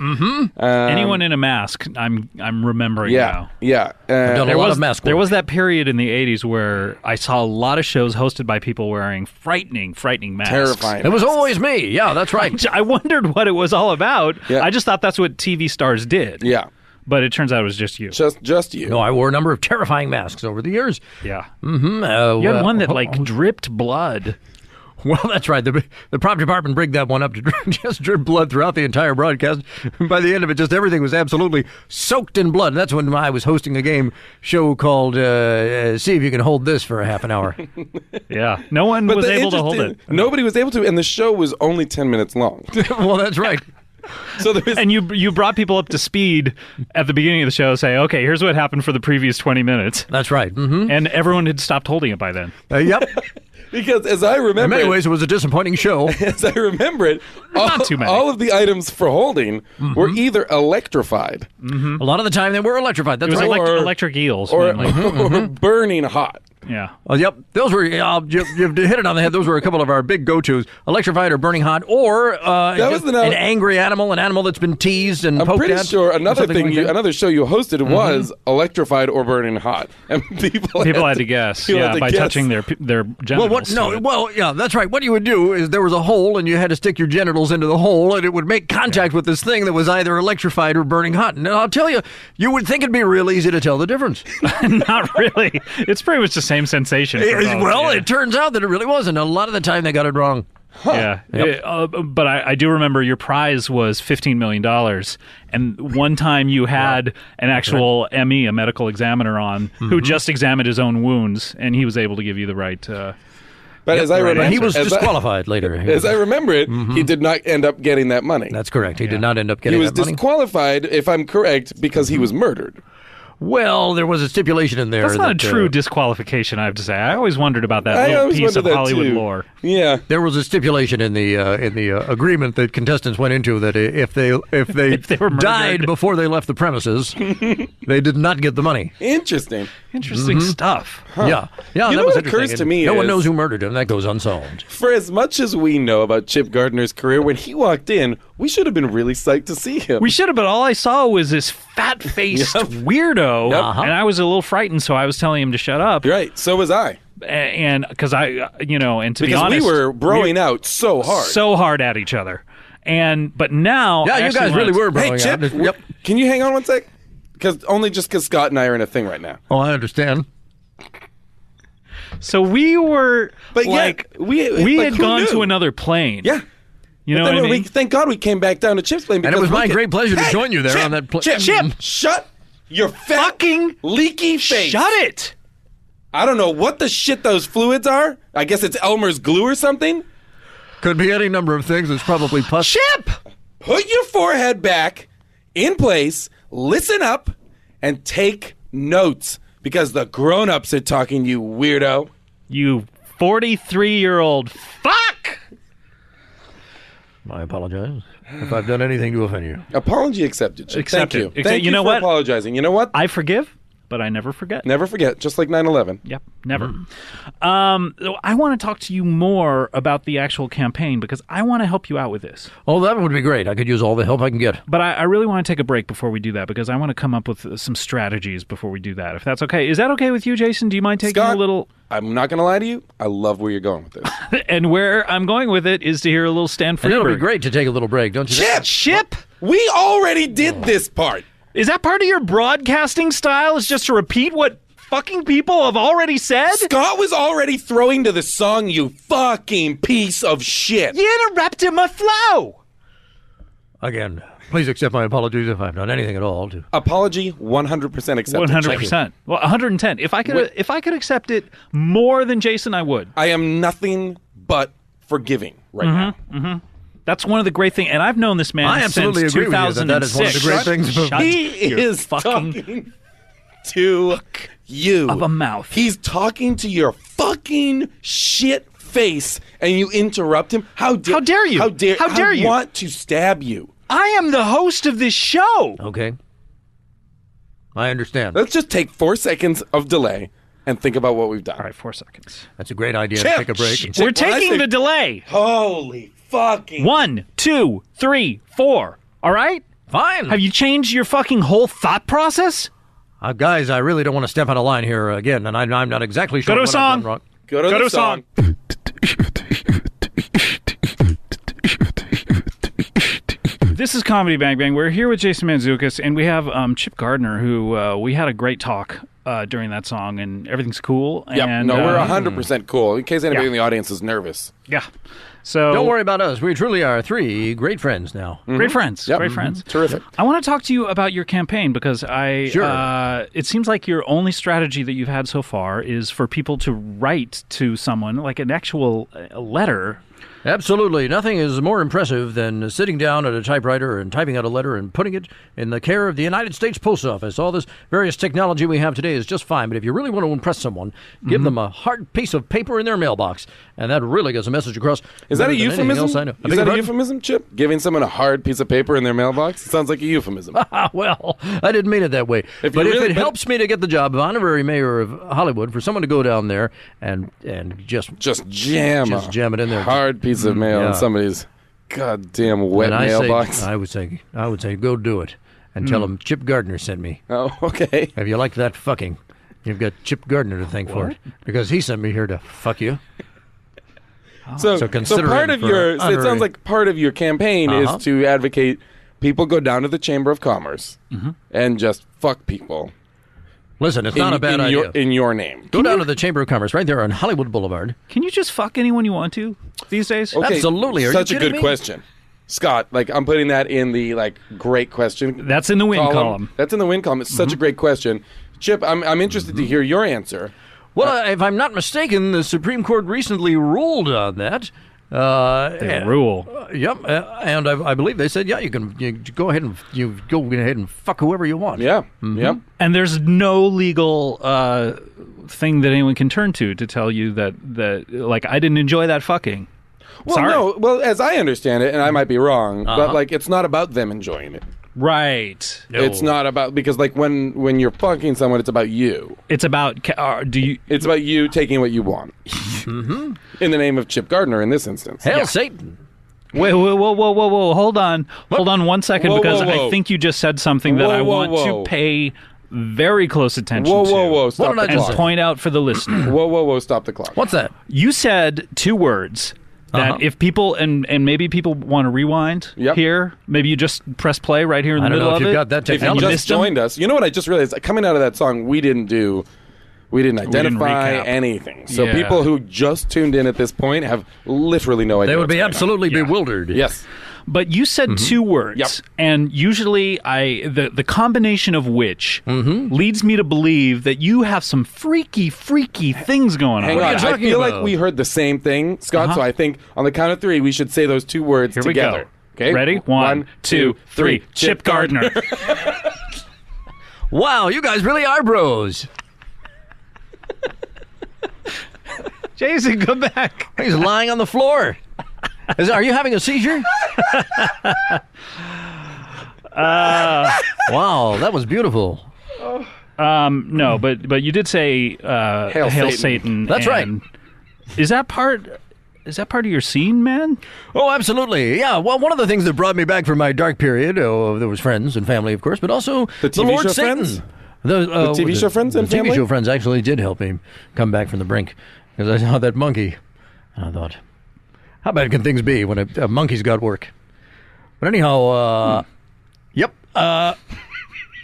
Anyone in a mask, I'm remembering now. Yeah. done a lot of mask There work. was that period in the 80s where I saw a lot of shows hosted by people wearing frightening masks. terrifying. It was always me. Yeah, that's right. I wondered what it was all about. Yeah. I just thought that's what TV stars did. Yeah, But it turns out it was just you. just you. No, I wore a number of terrifying masks over the years. Yeah. Mm-hmm. You had one that dripped blood. Well, that's right. The prop department rigged that one up to just drip blood throughout the entire broadcast. By the end of it, just everything was absolutely soaked in blood. And that's when I was hosting a game show called See If You Can Hold This for a half an hour. Yeah. No one But was the able to hold it. interesting- Nobody was able to, and the show was only 10 minutes long. Well, that's right. So there was And you brought people up to speed at the beginning of the show, say, okay, here's what happened for the previous 20 minutes. That's right. Mm-hmm. And everyone had stopped holding it by then. Yep. because as I remember, In many ways, it was a disappointing show. as I remember it, Not too many. all of the items for holding were either electrified A lot of the time, they were electrified. That's It was right. electric eels. or, mainly. or burning hot. Yeah. Well, yep, those were you've hit it on the head. Those were a couple of our big go-tos: electrified or burning hot, or was the an angry animal, an animal that's been teased and I'm poked pretty at. sure or another something thing, like that. another show you hosted was electrified or burning hot, and people Had to guess, people had to by guess. touching their genitals. Well, to it. well, yeah, that's right. What you would do is there was a hole, and you had to stick your genitals into the hole, and it would make contact with this thing that was either electrified or burning hot. And I'll tell you, you would think it'd be real easy to tell the difference. Not really. It's pretty much the same sensation. for both, Well, yeah. it turns out that it really wasn't. A lot of the time, they got it wrong. Yeah. But I do remember your prize was $15 million. And one time you had an actual ME, a medical examiner on, who just examined his own wounds, and he was able to give you the right... But as I remember, But he was as disqualified later. As I remember it, he did not end up getting that money. That's correct. He did not end up He getting was that money. disqualified, if I'm correct, because he was murdered. Well, there was a stipulation in there. That's not a that, true disqualification, I have to say. I always wondered about that I little always piece of wondered that Hollywood too. lore. Yeah. There was a stipulation in the agreement that contestants went into that if they they were murdered. died before they left the premises, they did not get the money. Interesting. Interesting stuff. Yeah, yeah. You that know was what occurs interesting. to me no one is- knows who murdered him. That goes unsolved. For as much as we know about Chip Gardner's career, when he walked in, we should have been really psyched to see him. We should have, but all I saw was this fat-faced weirdo, Yep. and I was a little frightened, so I was telling him to shut up. Right. So was I. and because and to Because be honest, we were broing out so hard. at each other. But now, Yeah, you guys really were, bro. Hey, Chip, can you hang on one sec? Because Scott and I are in a thing right now. Oh, I understand. So we were, But we had who gone knew? to another plane. Yeah. You know But what I then mean? thank God we came back down to Chip's plane. And it because was my look at- great pleasure to Hey, join you there Chip, on that plane. Chip, shut your fat, Fucking leaky face. Shut it! I don't know what the shit those fluids are. I guess it's Elmer's glue or something. Could be any number of things. It's probably pus. Chip! Put your forehead back in place, listen up, and take notes. Because the grown-ups are talking, you weirdo. You 43-year-old fuck! I apologize if I've done anything to offend you. Apology accepted. Chip. Accepted. Thank you. Accept- Thank you know for what? apologizing. You know what? I forgive, but I never forget. Never forget, just like 9/11. Yep, never. I want to talk to you more about the actual campaign because I want to help you out with this. Oh, that would be great. I could use all the help I can get. But I really want to take a break before we do that because I want to come up with some strategies before we do that, if that's okay. Is that okay with you, Jason? Do you mind taking Scott, a little... I'm not going to lie to you. I love where you're going with this. And where I'm going with it is to hear a little Stan And it'll be Freeberg. great to take a little break, don't you think? Chip! We already did this part. Is that part of your broadcasting style? Is just to repeat what fucking people have already said? Scott was already throwing to the song, you fucking piece of shit. You interrupted my flow! Again, please accept my apologies if I've done anything at all to... Apology 100% accepted. 100%. Well, 110. If I could accept it more than Jason, I would. I am nothing but forgiving right now. That's one of the great things, and I've known this man I absolutely since agree with you 2006. that is one of the great things about- He your is fucking talking to you. of a mouth. He's talking to your fucking shit face, and you interrupt him. How dare you? How dare you? I want to stab you. I am the host of this show. Okay. I understand. Let's just take 4 seconds of delay and think about what we've done. All right, 4 seconds. That's a great idea Chip, to take a break. shit. We're When I taking say- the delay. Holy fucking... 1, 2, 3, 4. All right? Fine. Have you changed your fucking whole thought process? Guys, I really don't want to step out of line here again, and I'm not exactly sure Go to a what I've song. done wrong. Go to the song. This is Comedy Bang Bang. We're here with Jason Mantzoukas, and we have Chip Gardner, who we had a great talk during that song, and everything's cool. Yep. And, No, we're 100% cool. In case anybody yeah. in the audience is nervous. Yeah. So Don't worry about us. We truly are 3 great friends now. Great friends. Yep. Great friends. Terrific. I want to talk to you about your campaign because Sure. it seems like your only strategy that you've had so far is for people to write to someone, like an actual letter. Absolutely. Nothing is more impressive than sitting down at a typewriter and typing out a letter and putting it in the care of the United States Post Office. All this various technology we have today is just fine, but if you really want to impress someone, give them a hard piece of paper in their mailbox, and that really gets a message across. Is that a better than anything euphemism? else I know. Is that a euphemism, Chip? Giving someone a hard piece of paper in their mailbox? It sounds like a euphemism. Well, I didn't mean it that way. If But you if really- it helps me to get the job of Honorary Mayor of Hollywood, for someone to go down there and just Just jam it in there. hard piece of mail yeah. in somebody's goddamn wet and I mailbox. I would say, go do it, and tell them Chip Gardner sent me. Oh, okay. Have you liked that fucking? You've got Chip Gardner to thank for it because he sent me here to fuck you. So consider part him of for your it honorary- sounds like part of your campaign is to advocate people go down to the Chamber of Commerce and just fuck people. Listen, it's not a bad idea. In your name. Go down to the Chamber of Commerce right there on Hollywood Boulevard. Can you just fuck anyone you want to these days? Okay, Absolutely. Are you such a kidding good me? question. Scott, I'm putting that in the great question. That's in the win column. That's in the win column. It's such a great question. Chip, I'm interested to hear your answer. Well, if I'm not mistaken, the Supreme Court recently ruled on that. Rule. Yep, and I believe they said, yeah, you go ahead and fuck whoever you want. Yeah. Yep. And there's no legal thing that anyone can turn to tell you that I didn't enjoy that fucking. Well, Sorry. no. Well, as I understand it, and I might be wrong, but it's not about them enjoying it. Right. No. It's not about because when you're fucking someone, it's about you. It's about It's about you taking what you want. In the name of Chip Gardner, in this instance. Hail Satan. Wait, whoa. Hold on 1 second Whoa, because whoa, whoa. I think you just said something that Whoa, I whoa, want whoa. to pay very close attention Whoa, to. whoa, whoa! Stop did I the just clock. say? Point out for the listener. Whoa, whoa, whoa! Stop the clock. What's that? You said 2 words that if people, and maybe people want to rewind here, maybe you just press play right here in the I don't middle know of if you've it. got that If you technology. just missed them? joined us, you know what I just realized? Coming out of that song, we didn't identify recap. anything. So Yeah. people who just tuned in at this point have literally no idea. They would what's be going on. absolutely bewildered. Yes. But you said 2 words, Yep. and usually the combination of which leads me to believe that you have some freaky things going on. Hang What are on. you I talking feel about? like we heard the same thing, Scott. So I think on the count of 3, we should say those 2 words Here together. we go. Okay. Ready? 1, 2, 3. Chip Gardner. Wow, you guys really are bros. Jason, come back. He's lying on the floor. Are you having a seizure? Wow, that was beautiful. No, but you did say Hail Satan. Satan. That's right. and Is that part of your scene, man? Oh, absolutely. Yeah. Well, one of the things that brought me back from my dark period, there was friends and family, of course, but also The TV Lord show Satan. Friends? The TV show Friends and the TV family? show Friends actually did help me come back from the brink because I saw that monkey, and I thought, how bad can things be when a monkey's got work? But anyhow, yep.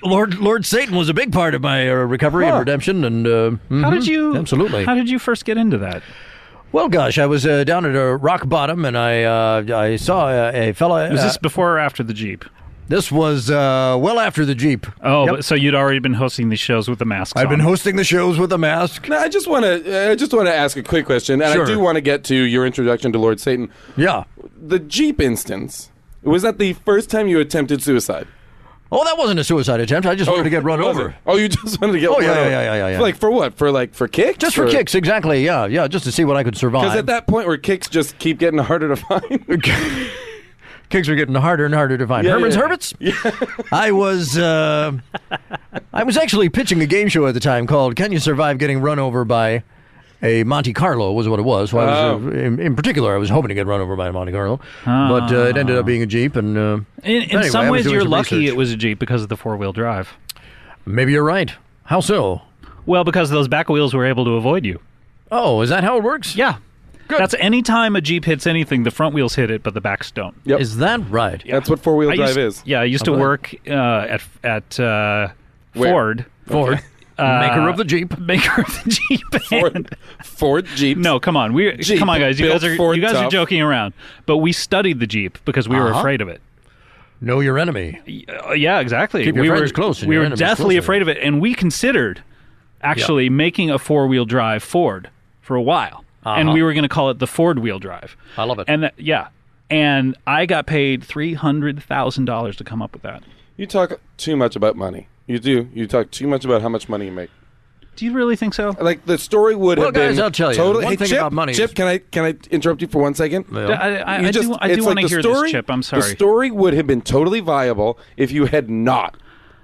Lord Satan was a big part of my recovery and redemption, and How did you? absolutely. How did you first get into that? Well, gosh, I was down at a rock bottom, and I saw a fella. Was this before or after the Jeep? This was well after the Jeep. Oh, Yep. but so you'd already been hosting these shows with the masks I've on. been hosting the shows with a mask. Now, I just want to ask a quick question, and Sure. I do want to get to your introduction to Lord Satan. Yeah. The Jeep instance, was that the first time you attempted suicide? Oh, that wasn't a suicide attempt. I just wanted to get run was over. it? Oh, you just wanted to get Oh, run yeah, over. yeah. Like for what? For kicks? Just for kicks, exactly. Yeah, just to see what I could survive. Because at that point where kicks just keep getting harder to find. Kicks are getting harder and harder to find. Yeah, Herman's yeah. Hermits? Yeah. I was actually pitching a game show at the time called Can You Survive Getting Run Over by a Monte Carlo was what it was. So I was, in particular, I was hoping to get run over by a Monte Carlo. But it ended up being a Jeep. And In anyway, some I was ways, doing you're some lucky research. it was a Jeep because of the 4-wheel drive. Maybe you're right. How so? Well, because those back wheels were able to avoid you. Oh, is that how it works? Yeah. Good. That's any time a Jeep hits anything, the front wheels hit it, but the backs don't. Yep. Is that right? That's what four-wheel I drive used, is. Yeah, I used to Okay. work at Ford. Ford. Maker of the Jeep. Maker of the Jeep. And- Ford Jeep. No, come on. Jeep, Come on, guys. You built guys are Ford are tough. joking around. But we studied the Jeep because we were afraid of it. Know your enemy. Yeah, exactly. Keep your we friends were close and we your were enemies deathly closer. afraid of it, and we considered actually making a 4-wheel drive Ford for a while, and we were going to call it the Ford wheel drive. I love it. And and I got paid $300,000 to come up with that. You talk too much about money. You do. You talk too much about how much money you make. Do you really think so? Like the story would Well, have been guys, I'll tell you, totally. one Hey, thing Chip, about money Chip, is- can I interrupt you for 1 second? Yeah. I You do it's want like to the hear story- this, Chip. I'm The sorry. story would have been totally viable if you had not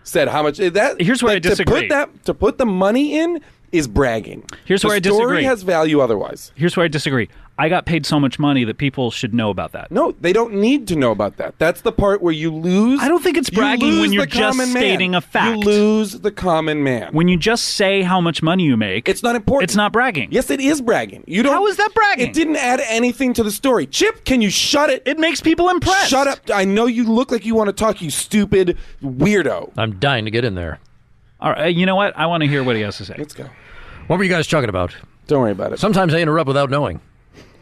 said how much that. Here's where I disagree. To put the money in is bragging. Here's where I The story disagree. has value otherwise. Here's where I disagree. I got paid so much money that people should know about that. No, they don't need to know about that. That's the part where you lose. I don't think it's you bragging lose when you're the just common man. stating a fact. You lose the common man. When you just say how much money you make, It's not important. It's not bragging. Yes, it is bragging. You don't. How is that bragging? It didn't add anything to the story. Chip, can you shut it? It makes people impressed. Shut up. I know you look like you want to talk, you stupid weirdo. I'm dying to get in there. All right, you know what? I want to hear what he has to say. Let's go. What were you guys talking about? Don't worry about it. Sometimes I interrupt without knowing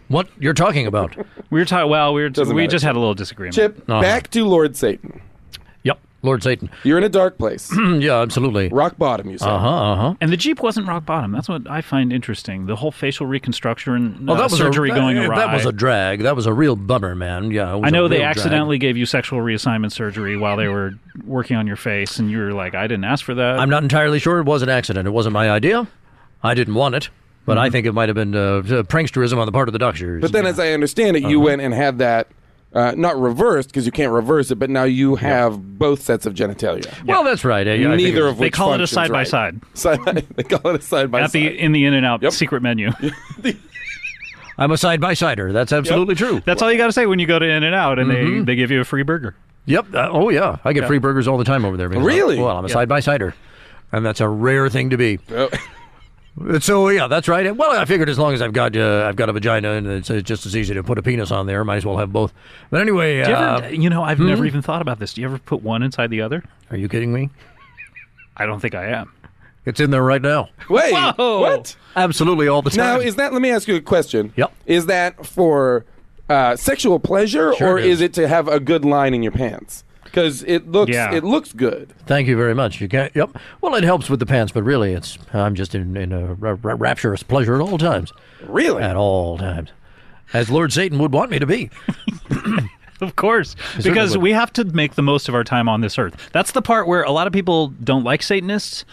what you're talking about. We were talking. Well, we Doesn't we matter. just had a little disagreement. Chip, back to Lord Satan. Yep, Lord Satan. You're in a dark place. Yeah, absolutely. Rock bottom, you said. And the Jeep wasn't rock bottom. That's what I find interesting. The whole facial reconstruction, Well, that was surgery going awry. That was a drag. That was a real bummer, man. Yeah, it was I know a they real accidentally gave you sexual reassignment surgery while they were working on your face, and you were like, "I didn't ask for that." drag. I'm not entirely sure. It was an accident. It wasn't my idea. I didn't want it. But I think it might have been pranksterism on the part of the doctors. But then, as I understand it, you went and had that not reversed because you can't reverse it, but now you have both sets of genitalia. Well, that's right. I think Neither it- of They which call it a functions side-by-side. right. They call it a side by At side. in the In-N-Out Yep. secret menu. I'm a side-by-sider. That's absolutely true. That's all you got to say when you go to In-N-Out, and they give you a free burger. Yep. Oh, yeah. I get free burgers all the time over there. because Really? I'm a side-by-sider. and that's a rare thing to be. Oh. So yeah, that's right. Well, I figured as long as I've got a vagina and it's just as easy to put a penis on there, might as well have both. But anyway, Do you ever, I've never even thought about this. Do you ever put one inside the other? are you kidding me? I don't think I am. It's in there right now. Wait, Whoa. what? Absolutely all the time. Now, let me ask you a question. Yep. Is that for sexual pleasure, Sure or it is. is it to have a good line in your pants? Because it looks good. Thank you very much. You can't. Yep. Well, it helps with the pants, but really, I'm just in a rapturous pleasure at all times. Really? At all times, as Lord Satan would want me to be. Of course, certainly because would. we have to make the most of our time on this earth. That's the part where a lot of people don't like Satanists,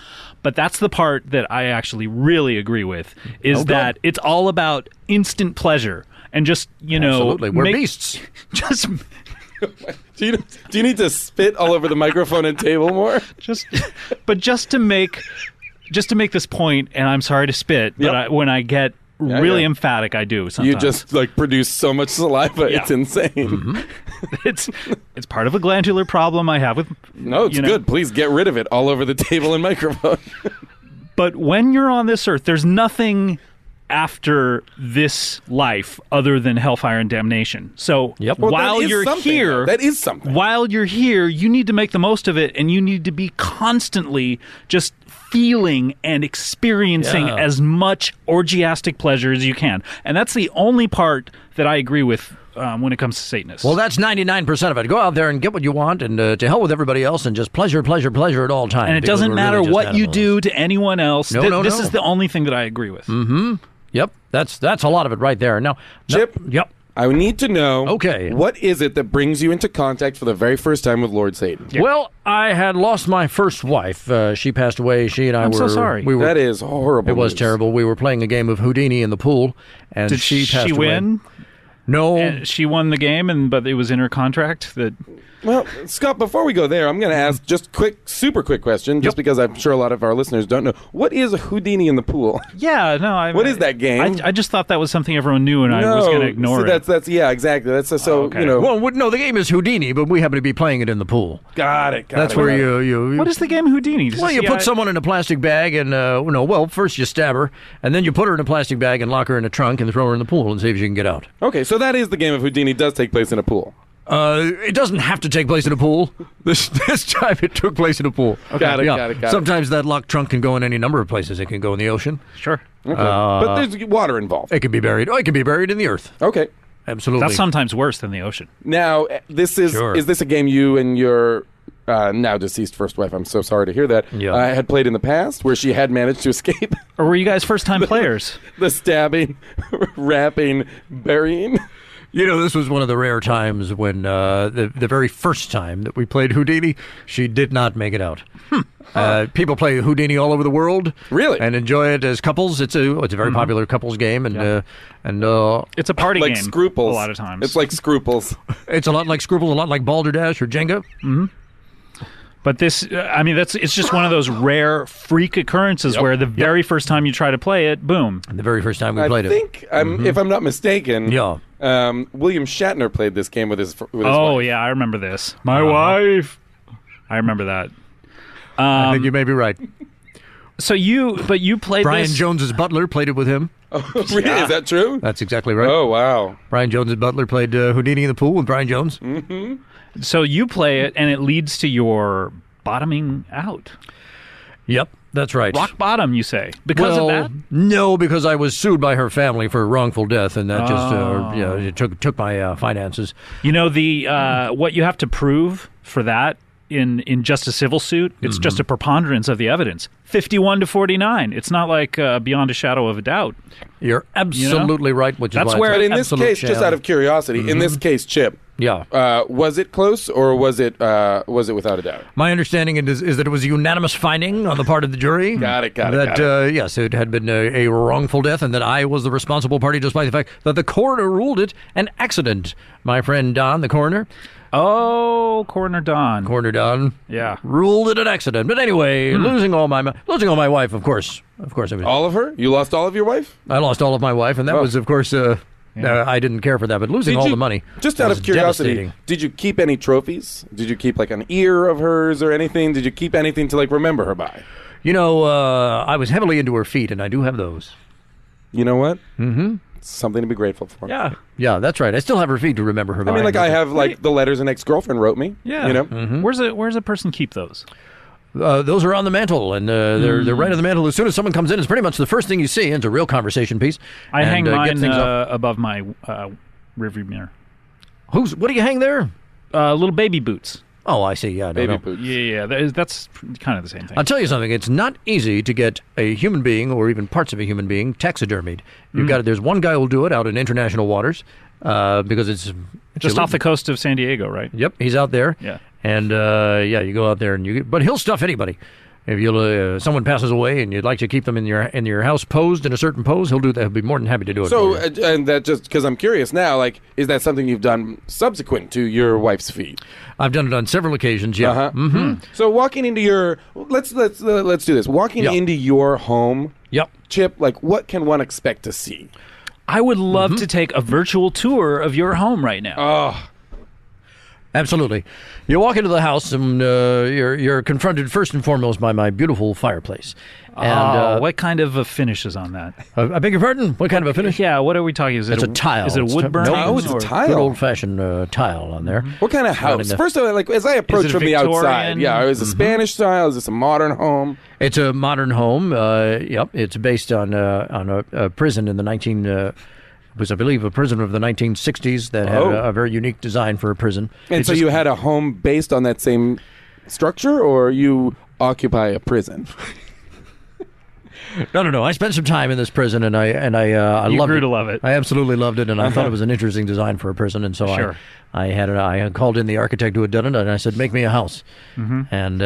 but that's the part that I actually really agree with, is that it's all about instant pleasure and just, Absolutely, we're beasts. Just Do you need to spit all over the microphone and table more? just to make this point, and I'm sorry to spit, but when I get really emphatic, I do sometimes. You just produce so much saliva, Yeah. it's insane. Mm-hmm. it's part of a glandular problem I have with. No, it's good. Please get rid of it all over the table and microphone. But when you're on this earth, there's nothing after this life other than hellfire and damnation. So Yep. Well, while that is you're something, here, though. That is something. While you're here, you need to make the most of it, and you need to be constantly just feeling and experiencing Yeah. as much orgiastic pleasure as you can. And that's the only part that I agree with when it comes to Satanists. Well, that's 99% of it. Go out there and get what you want, and to hell with everybody else, and just pleasure, pleasure, pleasure at all times. and it because doesn't we're matter really just what you animals. do to anyone else. No, This no. is the only thing that I agree with. Yep, that's a lot of it right there. Now, Chip? Yep. I need to know, Okay. what is it that brings you into contact for the very first time with Lord Satan? Well, I had lost my first wife. She passed away. She and I I'm were. so sorry. We were. That is horrible. It was news. terrible. We were playing a game of Houdini in the pool, and Did she passed she away. win? No. And she won the game, but it was in her contract that. Well, Scott, before we go there, I'm going to ask just super quick question, just because I'm sure a lot of our listeners don't know. What is a Houdini in the pool? Yeah, no. What is that game? I just thought that was something everyone knew, and I was going to ignore it. That's yeah, exactly. That's okay. Well, no, the game is Houdini, but we happen to be playing it in the pool. got it. That's where you. What is the game Houdini? Well, you put someone in a plastic bag, and first you stab her, and then you put her in a plastic bag and lock her in a trunk and throw her in the pool and see if she can get out. Okay, so that is the game of Houdini. Does take place in a pool. It doesn't have to take place in a pool. This time it took place in a pool. Got it, Yeah. got it. Sometimes that locked trunk can go in any number of places. It can go in the ocean. Sure. Okay. But there's water involved. It can be buried. Oh, it can be buried in the earth. Okay. Absolutely. That's sometimes worse than the ocean. Now, is this a game you and your now deceased first wife, I'm so sorry to hear that, had played in the past, where she had managed to escape? Or were you guys first-time players? The stabbing, wrapping, burying? This was one of the rare times when the very first time that we played Houdini, she did not make it out. People play Houdini all over the world, really, and enjoy it as couples. It's a very popular couples game, and it's a party like game. Scruples. A lot of times, it's like Scruples. It's a lot like Scruples, a lot like Balderdash or Jenga. Mm-hmm. But this, it's just one of those rare freak occurrences where the very first time you try to play it, boom. And the very first time we played I think, if I'm not mistaken, William Shatner played this game with his wife. Oh, yeah, I remember this. My wife. I remember that. I think you may be right. So you played Brian this? Jones's butler played it with him. Oh, really? Is that true? That's exactly right. Oh, wow. Brian Jones's butler played Houdini in the pool with Brian Jones. Mm-hmm. So you play it, and it leads to your bottoming out. Yep, that's right. Rock bottom, you say, because of that? No, because I was sued by her family for wrongful death, and that it took my finances. The what you have to prove for that in just a civil suit, it's just a preponderance of the evidence. 51-49. It's not like beyond a shadow of a doubt. You're absolutely right. Which That's is where. But in this case, just out of curiosity, in this case, Chip. Yeah. Was it close, or was it without a doubt? My understanding is that it was a unanimous finding on the part of the jury. Got it. Yes, it had been a wrongful death, and that I was the responsible party, despite the fact that the coroner ruled it an accident. My friend Don, the coroner. Oh, Coroner Don. Coroner Don. Yeah. Ruled it an accident. But anyway, losing all my wife, of course. Of course, I was. All of her? You lost all of your wife? I lost all of my wife, and that was, of course. I didn't care for that, but losing all the money. Just out of curiosity, did you keep any trophies? Did you keep like an ear of hers or anything? Did you keep anything to remember her by? I was heavily into her feet, and I do have those. You know what? Mm-hmm. Something to be grateful for. Yeah, that's right. I still have her feet to remember her by. I mean, like I have like the letters an ex-girlfriend wrote me. Yeah. You know? Where's a person keep those? Those are on the mantle, and they're right on the mantle. As soon as someone comes in, it's pretty much the first thing you see. And it's a real conversation piece. I hang get mine things off. above my rearview mirror. What do you hang there? Little baby boots. Oh, I see. Yeah, I don't Baby know. boots. Yeah, that's kind of the same thing. I'll tell you something. It's not easy to get a human being, or even parts of a human being, taxidermied. You've got. There's one guy who'll do it out in international waters, because it's Just off the coast of San Diego, right? Yep, he's out there. Yeah. And you go out there and but he'll stuff anybody. If someone passes away and you'd like to keep them in your house posed in a certain pose, he'll do that. He'll be more than happy to do it. So, for you. and that just because I'm curious now, like, is that something you've done subsequent to your wife's feet? I've done it on several occasions. Yeah. Uh-huh. Mm-hmm. So, walking into your let's do this. Walking into your home, Yep. Chip, like, what can one expect to see? I would love to take a virtual tour of your home right now. Oh, Absolutely. You walk into the house and you're confronted first and foremost by my beautiful fireplace. And what kind of a finish is on that? I beg your pardon? What kind of a finish? Yeah, what are we talking? Is it It's a tile. Is it a It's wood burn? No, it's a tile. Good old-fashioned tile on there. what kind of house? the- First of all, like, as I approach it a from the outside, Victorian? yeah, is it a Spanish style? Is this a modern home? It's a modern home. Yep. It's based on a prison in the was, I believe, a prison of the 1960s that had a very unique design for a prison. And so you had a home based on that same structure, or you occupy a prison? No. I spent some time in this prison, and I You loved grew it. to love it. I absolutely loved it, and I thought it was an interesting design for a prison. And so Sure. I called in the architect who had done it, and I said, "Make me a house." And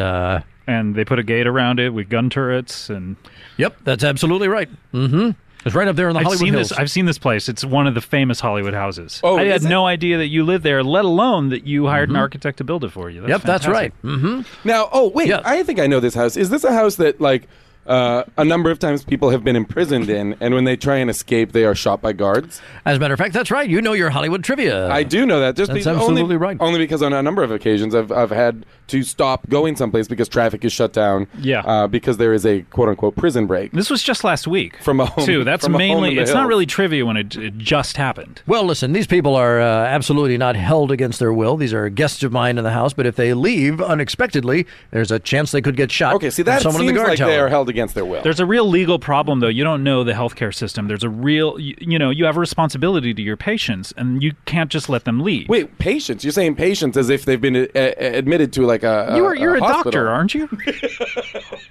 And they put a gate around it with gun turrets and. yep, that's absolutely right. Mm-hmm. It's right up there in the Hollywood Hills. I've seen this place. It's one of the famous Hollywood houses. Oh, I is had it? no idea that you lived there, let alone that you hired an architect to build it for you. Yep, that's right. Mm-hmm. Now, oh wait, Yeah. I think I know this house. Is this a house that like a number of times people have been imprisoned in, and when they try and escape, they are shot by guards? As a matter of fact, that's right. You know your Hollywood trivia. I do know that. Just That's only, absolutely right. Only because on a number of occasions I've had to stop going someplace because traffic is shut down. Yeah. Because there is a quote unquote prison break. This was just last week. From a home- too. That's from a home mainly. in the It's not hills. really trivia when it just happened. Well, listen, these people are absolutely not held against their will. These are guests of mine in the house, but if they leave unexpectedly, there's a chance they could get shot. Okay, see from that someone seems in the guard like tower. they are held against their will. There's a real legal problem, though. You don't know the healthcare system. There's a real, you have a responsibility to your patients, and you can't just let them leave. Wait, patients? You're saying patients as if they've been admitted to like a you're a hospital. doctor, aren't you?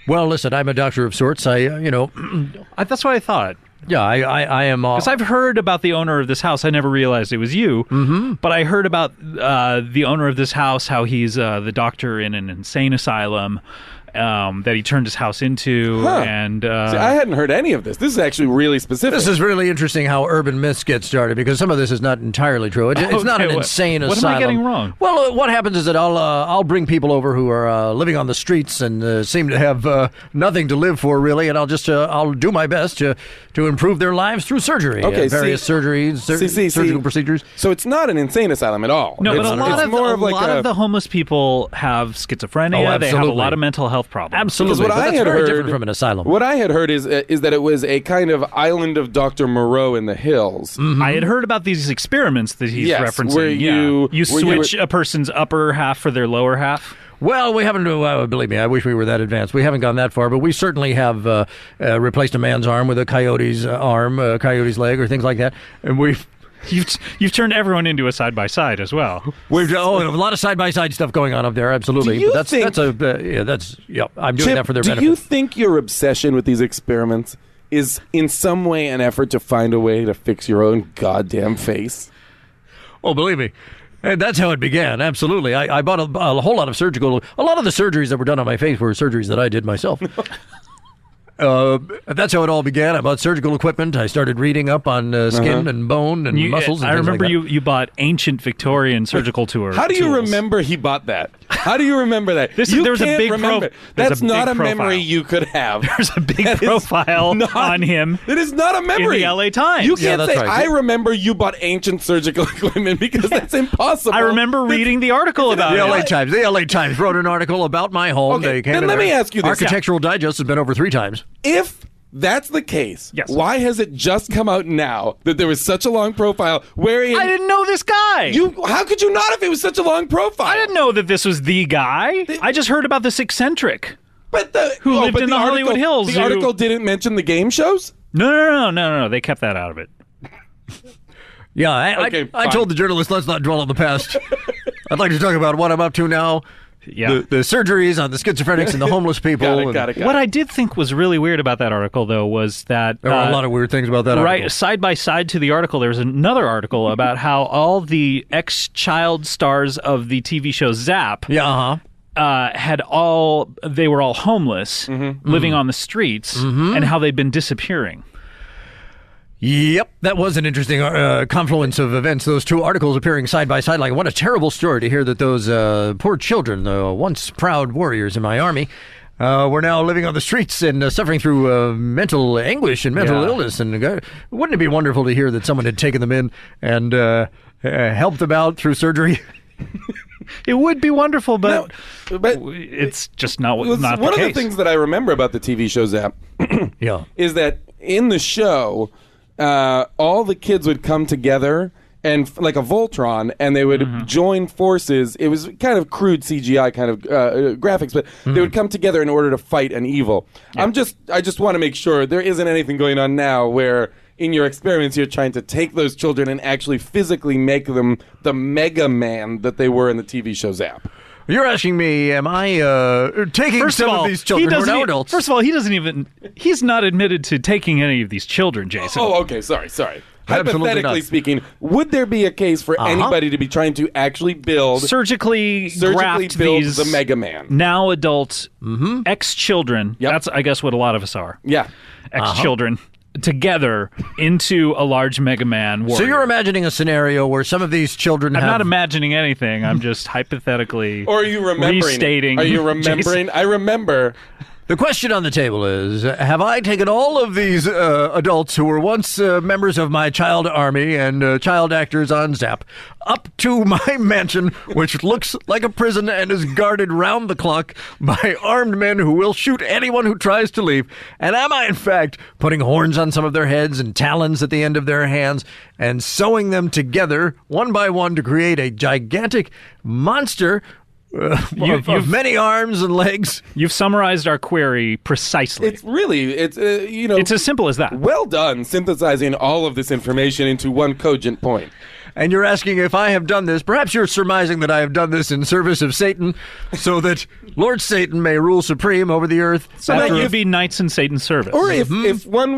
Well, listen, I'm a doctor of sorts. That's what I thought. Yeah, I am. Because I've heard about the owner of this house. I never realized it was you. Mm-hmm. But I heard about the owner of this house, how he's the doctor in an insane asylum that he turned his house into. Huh. And See, I hadn't heard any of this. This is actually really specific. This is really interesting how urban myths get started, because some of this is not entirely true. It's not an Okay, insane what asylum. am I getting wrong? Well, what happens is that I'll bring people over who are living on the streets and seem to have nothing to live for, really, and I'll just I'll do my best to improve their lives through surgery. Okay, various surgeries, surgical procedures. So it's not an insane asylum at all. No, it's, but it's more of like a lot of the homeless people have schizophrenia. Oh, They have a absolutely. lot of mental health problems. Absolutely, Because what but I that's had very heard- different from an asylum. What I had heard is that it was a kind of island of Dr. Moreau in the hills. I had heard about these experiments that he's Yes, referencing. where yeah. you- you where you switch a person's upper half for their lower half. Well, we haven't. Believe me, I wish we were that advanced. We haven't gone that far, but we certainly have replaced a man's arm with a coyote's arm, a coyote's leg, or things like that. And You've turned everyone into a side by side as well. we've a lot of side by side stuff going on up there. Absolutely, Do you but think- I'm doing Chip, that for their do benefit. you think your obsession with these experiments is in some way an effort to find a way to fix your own goddamn face? Oh, believe me. And that's how it began. Absolutely. I bought a whole lot of a lot of the surgeries that were done on my face were surgeries that I did myself. that's how it all began. I bought surgical equipment. I started reading up on skin and bone and muscles. And I things remember like that. you bought ancient Victorian surgical tour. How do you tools. remember he bought that? How do you remember that? There You was a can't big remember. there's That's a big not a profile. memory you could have. There's a big That is profile not- on him. It is not a memory. In the LA Times. You Yeah, can't that's say, right. I remember you bought ancient surgical equipment because that's impossible. I remember reading the article about The it. LA Times wrote an article about my home. Okay, They came then in let there. me ask you this. Architectural Digest has been over 3 times. If that's the case, Yes. why has it just come out now that there was such a long profile wherein I didn't know this guy. how could you not if it was such a long profile? I didn't know that this was the guy. I just heard about this eccentric. But Who lived but in the Hollywood article- Hills, The who- article didn't mention the game shows? No. They kept that out of it. Yeah, I Okay, I fine. told the journalist, let's not dwell on the past. I'd like to talk about what I'm up to now. Yeah. The surgeries on the schizophrenics and the homeless people. Got it. What I did think was really weird about that article, though, was that There were a lot of weird things about that right article. side by side to the article, there was another article about how all the ex-child stars of the TV show Zap Yeah, they were all homeless, living on the streets, and how they'd been disappearing. Yep, that was an interesting confluence of events. Those 2 articles appearing side by side. Like, what a terrible story to hear that those poor children, the once proud warriors in my army, were now living on the streets and suffering through mental anguish and mental Yeah. illness. And wouldn't it be wonderful to hear that someone had taken them in and helped them out through surgery? It would be wonderful, but But it's just not one the of case. the things that I remember about the TV show Zap Yeah. is that in the show, all the kids would come together and like a Voltron, and they would join forces. It was kind of crude CGI kind of graphics, but they would come together in order to fight an evil. I just want to make sure there isn't anything going on now where in your experiments you're trying to take those children and actually physically make them the Mega Man that they were in the TV show Zap. You're asking me, am I taking some of these children who are now adults? First of all, he's not admitted to taking any of these children, Jason. Oh, okay. Sorry. Absolutely Hypothetically not. speaking, would there be a case for anybody to be trying to actually build Surgically graft build these the Mega Man? now adult ex-children. Yep. That's, I guess, what a lot of us are. Yeah. Ex-children together into a large Mega Man warrior. So you're imagining a scenario where some of these children I'm have... not imagining anything. I'm just hypothetically Or are you remembering? restating. Are you remembering? Jason. I remember. The question on the table is, have I taken all of these adults who were once members of my child army and child actors on Zap up to my mansion, which looks like a prison and is guarded round the clock by armed men who will shoot anyone who tries to leave? And am I, in fact, putting horns on some of their heads and talons at the end of their hands and sewing them together one by one to create a gigantic monster of many arms and legs? You've summarized our query precisely. It's really it's It's as simple as that. well done synthesizing all of this information into one cogent point. And you're asking if I have done this. Perhaps you're surmising that I have done this in service of Satan, so that Lord Satan may rule supreme over the earth. So that after- you'd be knights in Satan's service. Or if one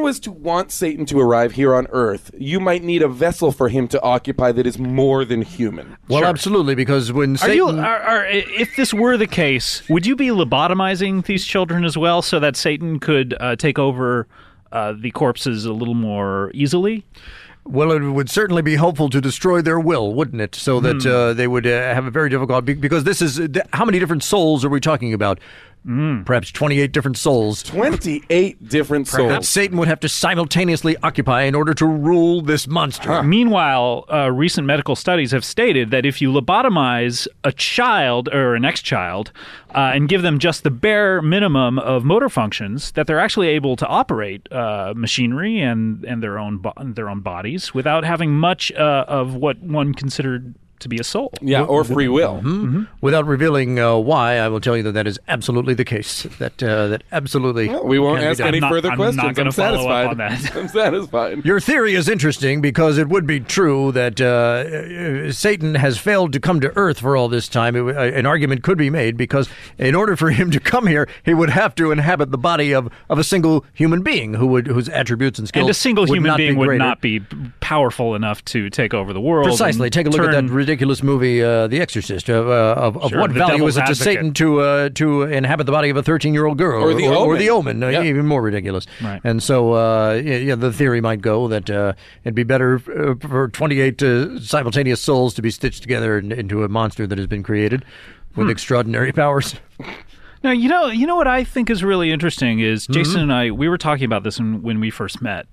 was to want Satan to arrive here on Earth, you might need a vessel for him to occupy that is more than human. Well, absolutely, because when Are Satan... you, if this were the case, would you be lobotomizing these children as well so that Satan could take over the corpses a little more easily? Well, it would certainly be helpful to destroy their will, wouldn't it? So that they would have a very difficult... Because this is... how many different souls are we talking about? Perhaps 28 different souls 28 different that souls. Satan would have to simultaneously occupy in order to rule this monster. Meanwhile, recent medical studies have stated that if you lobotomize a child or an ex-child and give them just the bare minimum of motor functions, that they're actually able to operate machinery and their own bodies without having much of what one considered to be a soul. Yeah, or free will. Without revealing why, I will tell you that that is absolutely the case. That absolutely... We won't can be ask done. any further I'm not questions. gonna I'm follow up satisfied. on that. I'm satisfied. Your theory is interesting because it would be true that Satan has failed to come to Earth for all this time. An argument could be made because in order for him to come here, he would have to inhabit the body of a single human being whose attributes and skills And a single would human not being be would greater. not be powerful enough to take over the world. Precisely. and Take a look at turn- that ridiculous movie, The Exorcist. Of Sure, what the value devil's is it to advocate. Satan to inhabit the body of a 13-year-old girl? Or the or Omen. the Omen. Yeah. Even more ridiculous. Right. And so, the theory might go that it'd be better for 28 simultaneous souls to be stitched together into a monster that has been created with extraordinary powers. Now, you know what I think is really interesting is Jason and I, we were talking about this when we first met,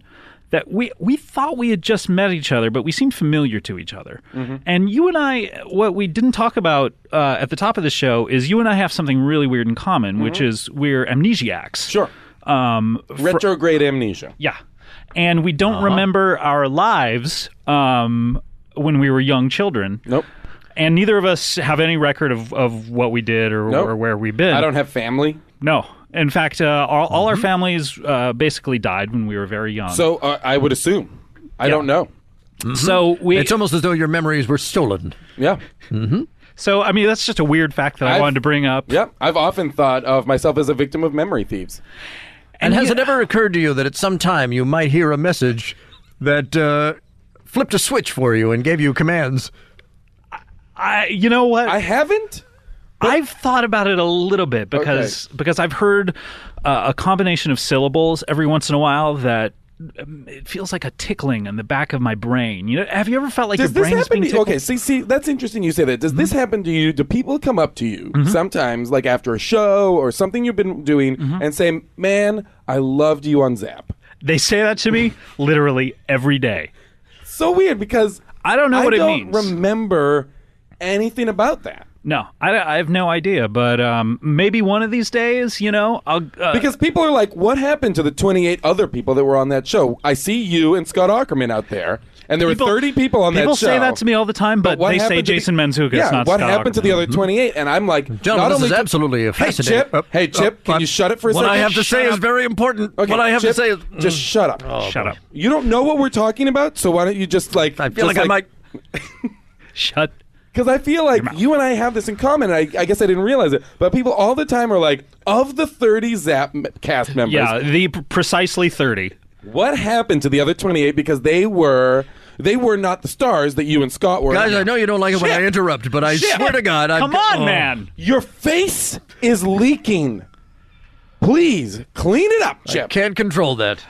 that we thought we had just met each other, but we seemed familiar to each other. And you and I, what we didn't talk about at the top of the show is you and I have something really weird in common, which is we're amnesiacs. Sure. Retrograde amnesia. Yeah. And we don't remember our lives when we were young children. Nope. And neither of us have any record of what we did or, Nope. or where we've been. I don't have family. No. In fact, all our families basically died when we were very young. So I would assume. I don't know. So It's almost as though your memories were stolen. Yeah. So, I mean, that's just a weird fact that I wanted to bring up. Yeah. I've often thought of myself as a victim of memory thieves. And has it ever occurred to you that at some time you might hear a message that flipped a switch for you and gave you commands? You know what? I haven't. I've thought about it a little bit because I've heard a combination of syllables every once in a while that it feels like a tickling in the back of my brain. You know, have you ever felt like Does your this brain is happen being to you? tickled? Okay, see, that's interesting you say that. Does this happen to you? Do people come up to you sometimes, like after a show or something you've been doing, and say, man, I loved you on Zap? They say that to me literally every day. So weird because I don't know what it means. I don't remember anything about that. No, I have no idea, but maybe one of these days, you know, I'll... Because people are like, what happened to the 28 other people that were on that show? I see you and Scott Ackerman out there, and there were 30 people on that show. People say that to me all the time, but what they say happened to Jason the- Mantzoukas, Yeah, not what Scott happened to the Ackerman. other 28? And I'm like, Gentlemen, not this only is absolutely fascinating. Hey, Chip, can you shut it for a What second? I have to say is very important. Okay, What I have Chip, to say is... just shut up. Shut up. You don't know what we're talking about, so why don't you just like... I feel like I might... Shut. Because I feel like you and I have this in common, and I guess I didn't realize it, but people all the time are like, of the 30 Zap cast members, Yeah, the precisely 30. what happened to the other 28? Because they were not the stars that you and Scott were. Guys, I know you don't like it when I interrupt, but I swear to God... Come on, man. Your face is leaking. Please, clean it up, I Chip. can't control that.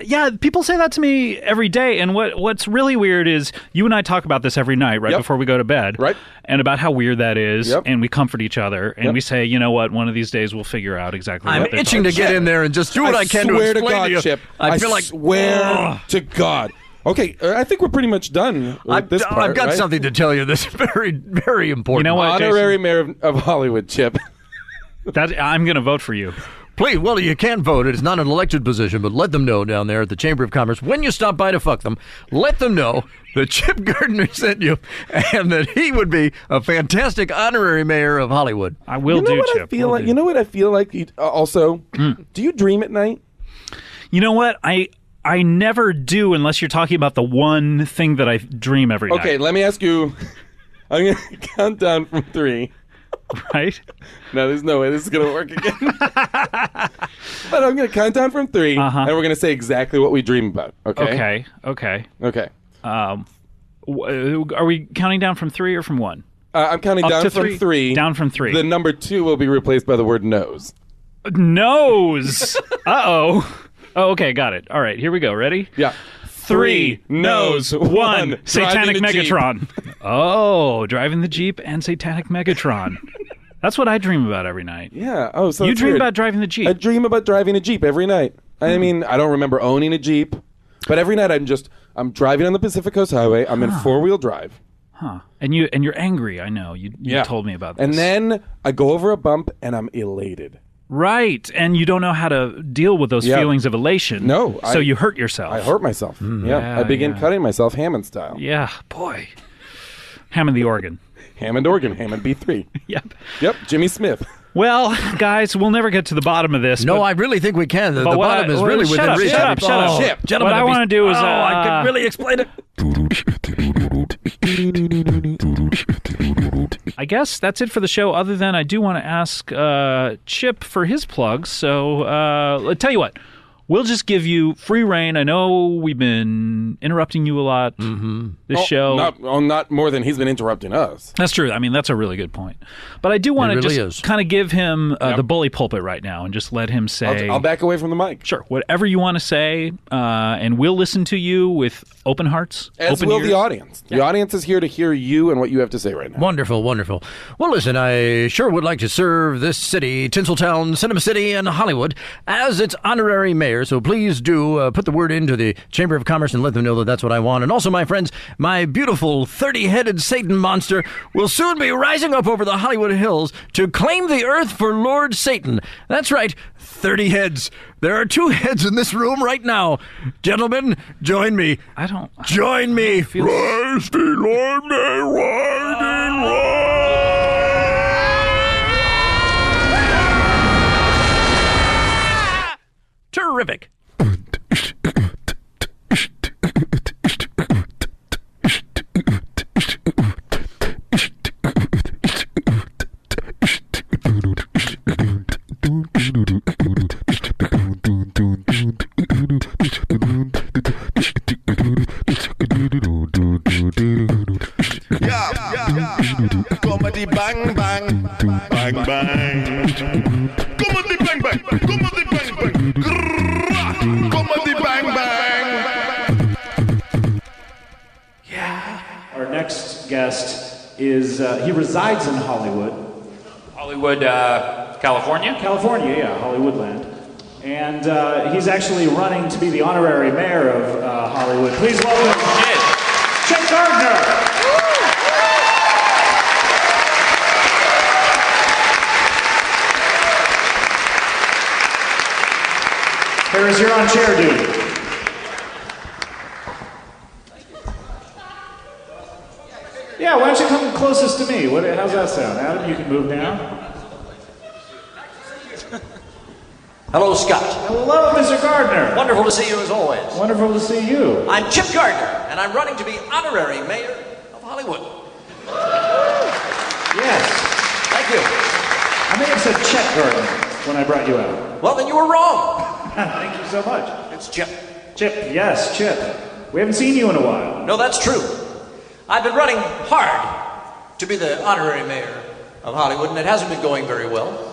Yeah, people say that to me every day, and what's really weird is you and I talk about this every night, right, Yep. before we go to bed, Right. and about how weird that is, Yep. and we comfort each other, and Yep. we say, you know what, one of these days we'll figure out exactly I'm what they're itching to talking get in there and just do what I can to swear explain God, to you. Chip. I feel like... swear to God. Okay, I think we're pretty much done with this part, I've got right? something to tell you that's very, very important. You know what, Honorary Mayor of Hollywood, Chip. That I'm going to vote for you. Please, well, you can vote. It's not an elected position, but let them know down there at the Chamber of Commerce, when you stop by to fuck them, let them know that Chip Gardner sent you and that he would be a fantastic honorary mayor of Hollywood. I will You know do, what Chip. I feel Will like? do. You know what I feel like? Also, do you dream at night? You know what? I never do unless you're talking about the one thing that I dream every Okay, night. let me ask you. I'm going to count down from 3. Right? No, there's no way this is going to work again. But I'm going to count down from 3, Uh-huh. and we're going to say exactly what we dream about. Okay? Okay. Okay. Are we counting down from 3 or from 1? I'm counting Up down to from 3. 3. Down from 3. The number 2 will be replaced by the word nose. Nose. Uh-oh. Oh, okay, got it. All right, here we go. Ready? Yeah. 3, nose, 1, Satanic driving the Jeep. Megatron. Oh, driving the Jeep and Satanic Megatron. That's what I dream about every night. Yeah. Oh, so You that's dream weird. about driving the Jeep. I dream about driving a Jeep every night. I mean, I don't remember owning a Jeep, but every night I'm driving on the Pacific Coast Highway. I'm in 4-wheel drive. Huh. And you're angry, I know. You told me about this. And then I go over a bump and I'm elated. Right, and you don't know how to deal with those Yeah. feelings of elation. No, so you hurt yourself. I hurt myself. yeah, I begin yeah. cutting myself Hammond style. Yeah, boy. Hammond the organ. Hammond organ, Hammond B3. Yep. Yep, Jimmy Smith. Well, guys, we'll never get to the bottom of this. No, but I really think we can. The But what bottom I- is well, really shut within up, reach. shut up, shut up. Chip. Gentlemen, What I wanna do is, I could really explain it. I guess that's it for the show, other than I do want to ask Chip for his plugs. So, tell you what. we'll just give you free reign. I know we've been interrupting you a lot. This show. Not more than he's been interrupting us. That's true. I mean, that's a really good point. But I do want to really just kind of give him the bully pulpit right now and just let him say... I'll back away from the mic. Sure. Whatever you want to say, and we'll listen to you with open hearts, As open will ears. the audience. The audience is here to hear you and what you have to say right now. Wonderful, wonderful. Well, listen, I sure would like to serve this city, Tinseltown, Cinema City, and Hollywood as its honorary mayor, so please do put the word into the Chamber of Commerce and let them know that that's what I want. And also, my friends, my beautiful 30-headed Satan monster will soon be rising up over the Hollywood Hills to claim the earth for Lord Satan. That's right, 30 heads. There are 2 heads in this room right now. Gentlemen, join me. Join me. Rise, the Lord may ride and ride. Terrific. Comedy bang bang, bang bang. Comedy bang bang, comedy bang bang. Grrrr, comedy bang bang. Our next guest is, he resides in Hollywood. Hollywood, California? California, yeah, Hollywoodland. And he's actually running to be the honorary mayor of Hollywood. Please welcome Chet Gardner. Harris, you're on chair duty. Yeah, why don't you come closest to me? How's that sound? Adam, you can move down. Hello, Scott. Hello, Mr. Gardner. Wonderful to see you as always. Wonderful to see you. I'm Chip Gardner, and I'm running to be honorary mayor of Hollywood. Yes. Thank you. I may have said Chet Gardner when I brought you out. Well, then you were wrong. Thank you so much. It's Chip. Chip, yes, Chip. We haven't seen you in a while. No, that's true. I've been running hard to be the honorary mayor of Hollywood, and it hasn't been going very well.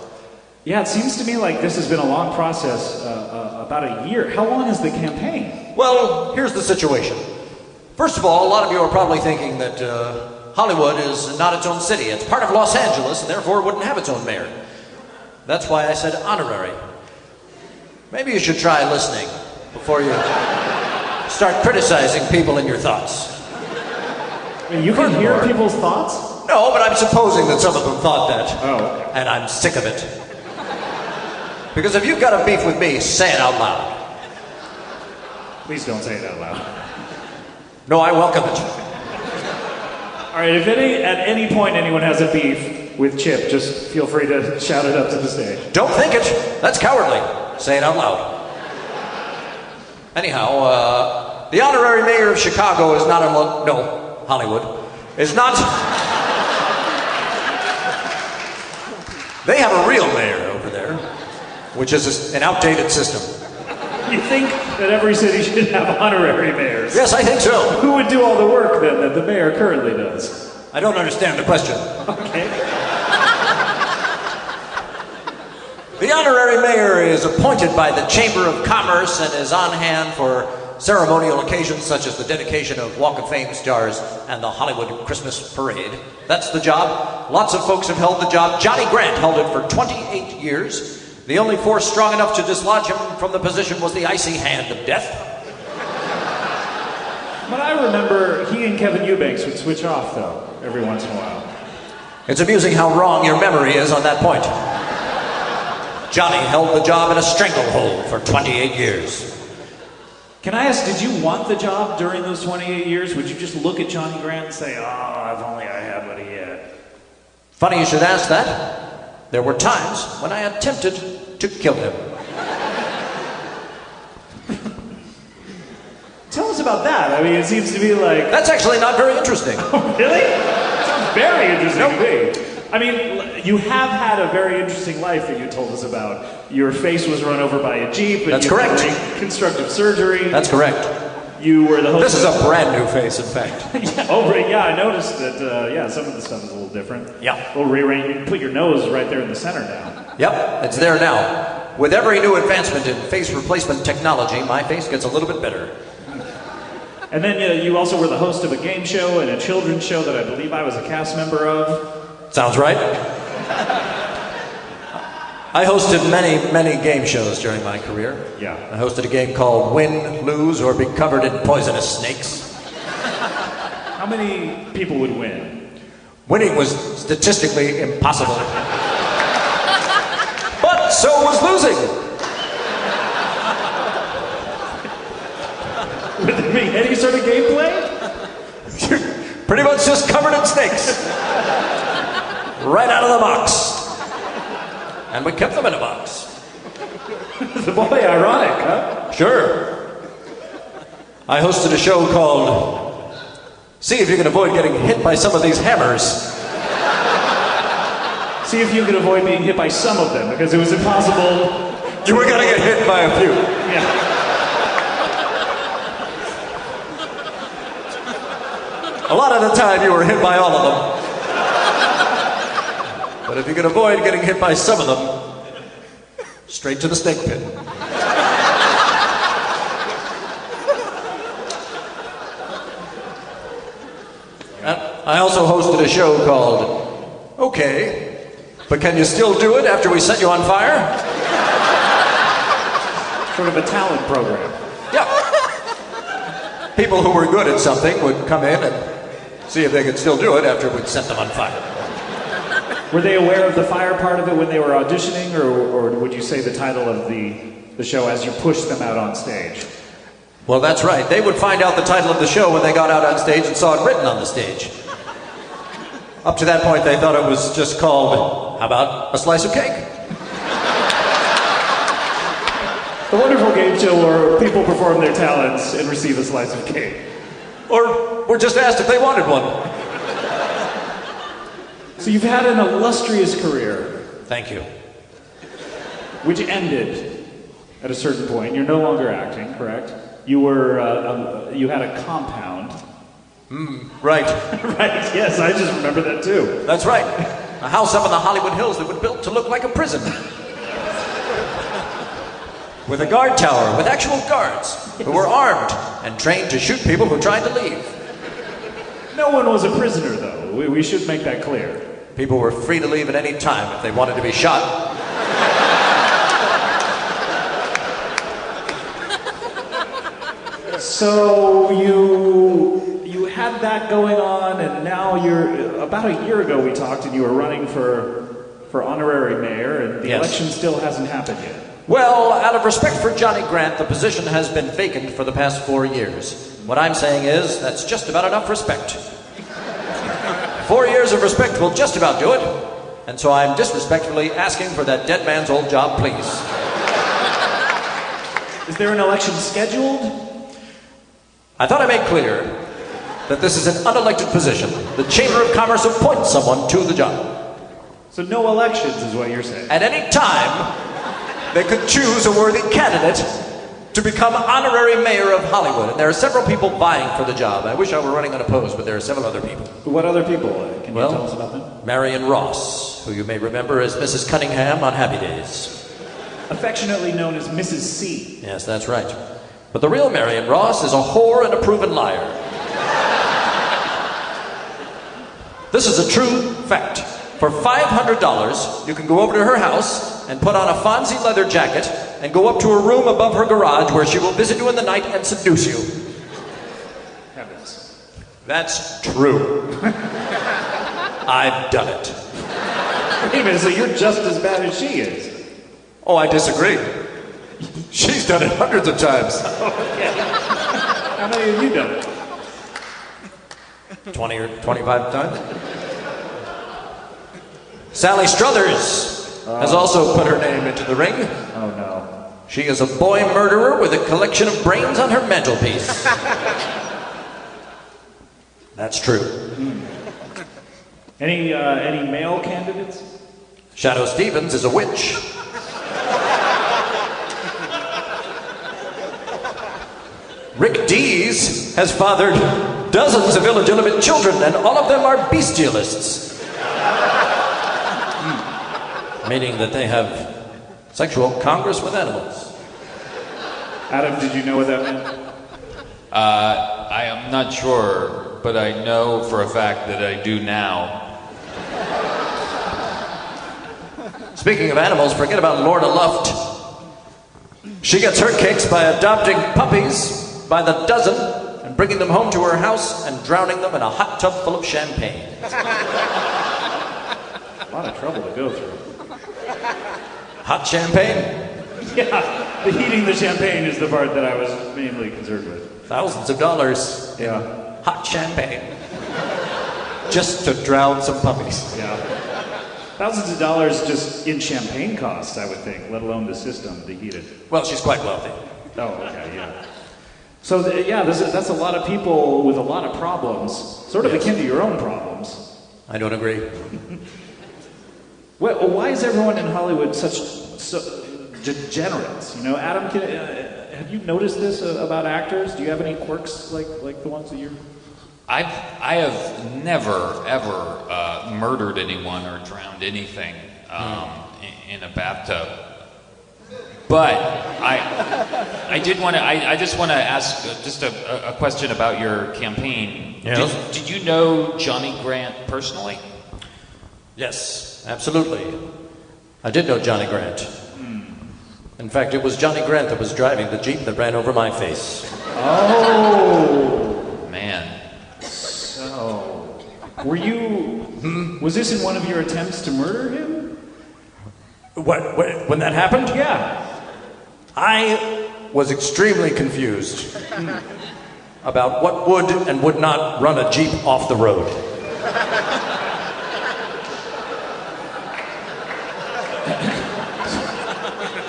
Yeah, it seems to me like this has been a long process, about a year. How long is the campaign? Well, here's the situation. First of all, a lot of you are probably thinking that Hollywood is not its own city. It's part of Los Angeles, and therefore it wouldn't have its own mayor. That's why I said honorary. Maybe you should try listening before you start criticizing people in your thoughts. I mean, you can hear people's thoughts? No, but I'm supposing that some of them thought that. Oh, okay. And I'm sick of it. Because if you've got a beef with me, say it out loud. Please don't say it out loud. No, I welcome it. All right, if at any point anyone has a beef with Chip, just feel free to shout it up to the stage. Don't think it. That's cowardly. Say it out loud. Anyhow, the honorary mayor of Chicago is not Hollywood, is not... They have a real mayor over there, which is an outdated system. You think that every city should have honorary mayors? Yes, I think so. Who would do all the work then that the mayor currently does? I don't understand the question. Okay. The honorary mayor is appointed by the Chamber of Commerce and is on hand for ceremonial occasions such as the dedication of Walk of Fame stars and the Hollywood Christmas Parade. That's the job. Lots of folks have held the job. Johnny Grant held it for 28 years. The only force strong enough to dislodge him from the position was the icy hand of death. But I remember he and Kevin Eubanks would switch off, though, every once in a while. It's amusing how wrong your memory is on that point. Johnny held the job in a stranglehold for 28 years. Can I ask, did you want the job during those 28 years? Would you just look at Johnny Grant and say, oh, if only I had what he had? Funny you should ask that. There were times when I attempted to kill him. Tell us about that. I mean, it seems to be like... That's actually not very interesting. Oh, really? It sounds very interesting to me. I mean, you have had a very interesting life that you told us about. Your face was run over by a Jeep, and That's you correct. had reconstructive surgery. That's correct. You were the host. This is a brand new face, in fact. Yeah, oh, right, yeah, I noticed that, yeah, some of the stuff is a little different. Yeah. A little rearranged. You can put your nose right there in the center now. Yep, it's there now. With every new advancement in face replacement technology, my face gets a little bit better. And then you also were the host of a game show and a children's show that I believe I was a cast member of. Sounds right. I hosted many, many game shows during my career. Yeah. I hosted a game called Win, Lose, or Be Covered in Poisonous Snakes. How many people would win? Winning was statistically impossible. But so was losing. Would there be any sort of gameplay? Pretty much just covered in snakes. Right out of the box. And we kept them in a box. Boy, ironic, huh? Sure. I hosted a show called See If You Can Avoid Getting Hit by Some of These Hammers. See if you could avoid being hit by some of them, because it was impossible. You were going to get hit by a few. Yeah. A lot of the time you were hit by all of them. But if you can avoid getting hit by some of them, straight to the snake pit. And I also hosted a show called Okay, but can you still do it after we set you on fire? Sort of a talent program. Yeah. People who were good at something would come in and see if they could still do it after we'd set them on fire. Were they aware of the fire part of it when they were auditioning, or would you say the title of the show as you pushed them out on stage? Well, that's right. They would find out the title of the show when they got out on stage and saw it written on the stage. Up to that point, they thought it was just called, how about a slice of cake? The wonderful game show where people perform their talents and receive a slice of cake. Or were just asked if they wanted one. So you've had an illustrious career. Thank you. Which ended at a certain point. You're no longer acting, correct? You were, you had a compound. Right. Right, yes, I just remember that too. That's right. A house up in the Hollywood Hills that was built to look like a prison. With a guard tower, with actual guards who were armed and trained to shoot people who tried to leave. No one was a prisoner, though. We should make that clear. People were free to leave at any time if they wanted to be shot. So you had that going on, and now you're about a year ago we talked, and you were running for honorary mayor, and the Yes. election still hasn't happened yet. Well, out of respect for Johnny Grant, the position has been vacant for the past 4 years. What I'm saying is, that's just about enough respect. 4 years of respect will just about do it. And so I'm disrespectfully asking for that dead man's old job, please. Is there an election scheduled? I thought I made clear that this is an unelected position. The Chamber of Commerce appoints someone to the job. So no elections is what you're saying. At any time, they could choose a worthy candidate to become honorary mayor of Hollywood. And there are several people vying for the job. I wish I were running unopposed, but there are several other people. What other people? Can you tell us about them? Marion Ross, who you may remember as Mrs. Cunningham on Happy Days. Affectionately known as Mrs. C. Yes, that's right. But the real Marion Ross is a whore and a proven liar. This is a true fact. For $500, you can go over to her house and put on a Fonzie leather jacket and go up to a room above her garage where she will visit you in the night and seduce you. Heavens. That's true. I've done it. Wait a minute, so you're just as bad as she is. Oh, I disagree. She's done it hundreds of times. How many have you done? 20 or 25 times. Sally Struthers has also put her name into the ring. Oh, no. She is a boy murderer with a collection of brains on her mantelpiece. That's true. Any male candidates? Shadow Stevens is a witch. Rick Dees has fathered dozens of illegitimate children, and all of them are bestialists. Meaning that they have sexual congress with animals. Adam, did you know what that meant? I am not sure, but I know for a fact that I do now. Speaking of animals, forget about Lorna Luft. She gets her kicks by adopting puppies by the dozen and bringing them home to her house and drowning them in a hot tub full of champagne. A lot of trouble to go through. Hot champagne? Yeah, the heating the champagne is the part that I was mainly concerned with. Thousands of dollars in Yeah. hot champagne. Just to drown some puppies. Yeah. Thousands of dollars just in champagne costs, I would think, let alone the system to heat it. Well, she's quite wealthy. Oh, okay, yeah. So, that's a lot of people with a lot of problems, sort of akin to your own problems. I don't agree. Well, why is everyone in Hollywood so degenerates? You know, Adam, have you noticed this about actors? Do you have any quirks like the ones that you're... I have never ever murdered anyone or drowned anything in a bathtub. But I did want to. I just want to ask just a question about your campaign. Yeah. Did you know Johnny Grant personally? Yes, absolutely. I did know Johnny Grant. In fact, it was Johnny Grant that was driving the Jeep that ran over my face. Oh, man. So, were you... Was this in one of your attempts to murder him? What, when that happened? Yeah. I was extremely confused about what would and would not run a Jeep off the road.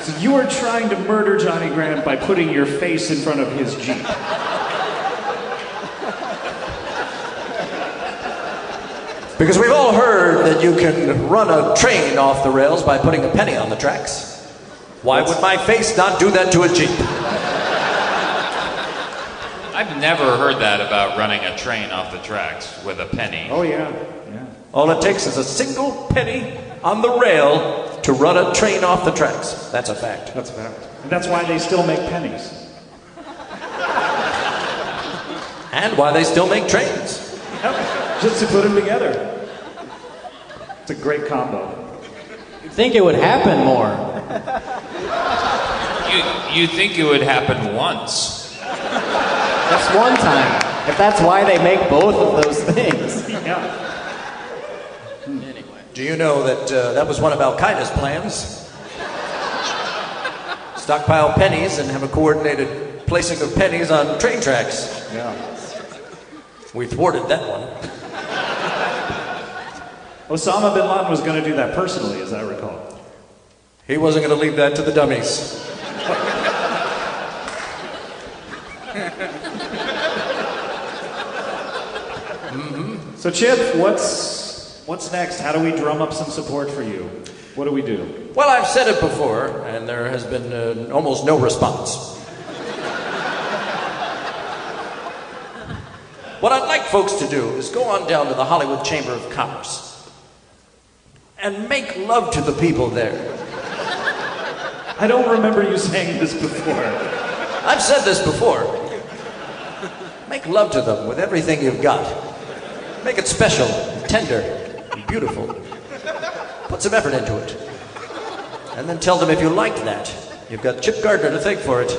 So you were trying to murder Johnny Grant by putting your face in front of his Jeep. Because we've all heard that you can run a train off the rails by putting a penny on the tracks. Why would my face not do that to a Jeep? I've never heard that about running a train off the tracks with a penny. Oh, yeah. All it takes is a single penny on the rail to run a train off the tracks. That's a fact. That's a fact. And that's why they still make pennies. And why they still make trains. Yep. Just to put them together. It's a great combo. You'd think it would happen more. You think it would happen once? That's one time. If that's why they make both of those things. Yeah. Anyway, do you know that that was one of Al-Qaeda's plans? Stockpile pennies and have a coordinated placing of pennies on train tracks. Yeah. We thwarted that one. Osama bin Laden was going to do that personally, as I recall. He wasn't going to leave that to the dummies. So Chip, what's next? How do we drum up some support for you? What do we do? Well, I've said it before, and there has been almost no response. What I'd like folks to do is go on down to the Hollywood Chamber of Commerce and make love to the people there. I don't remember you saying this before. I've said this before. Make love to them with everything you've got. Make it special, and tender, and beautiful. Put some effort into it. And then tell them if you liked that, you've got Chip Gardner to thank for it.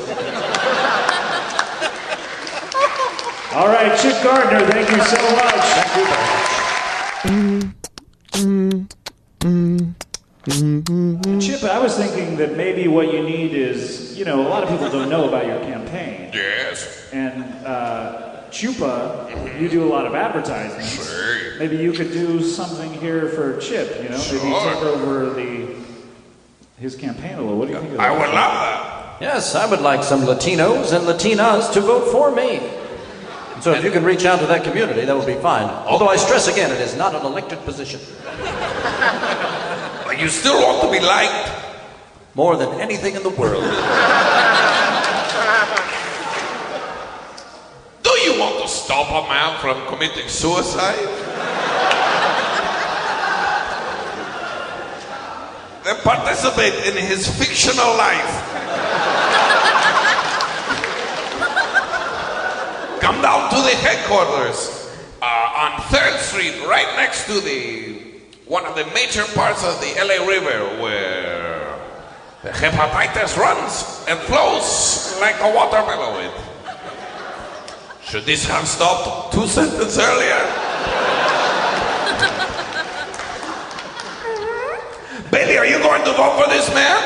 All right, Chip Gardner, thank you so much. Thank you very much. Chip, I was thinking that maybe what you need is, a lot of people don't know about your campaign. Yes. And Chupa, you do a lot of advertisements. Sure. Maybe you could do something here for Chip, maybe take over his campaign a little. What do you think of that? I would love that. Yes, I would like some Latinos and Latinas to vote for me. So if you can reach out to that community, that would be fine. Although I stress again, it is not an elected position. But you still want to be liked. More than anything in the world. Do you want to stop a man from committing suicide? Then participate in his fictional life. Come down to the headquarters on 3rd Street, right next to one of the major parts of the LA River where the hepatitis runs and flows like a watermelon. Should this have stopped 2 sentences earlier? Baby, are you going to vote for this man?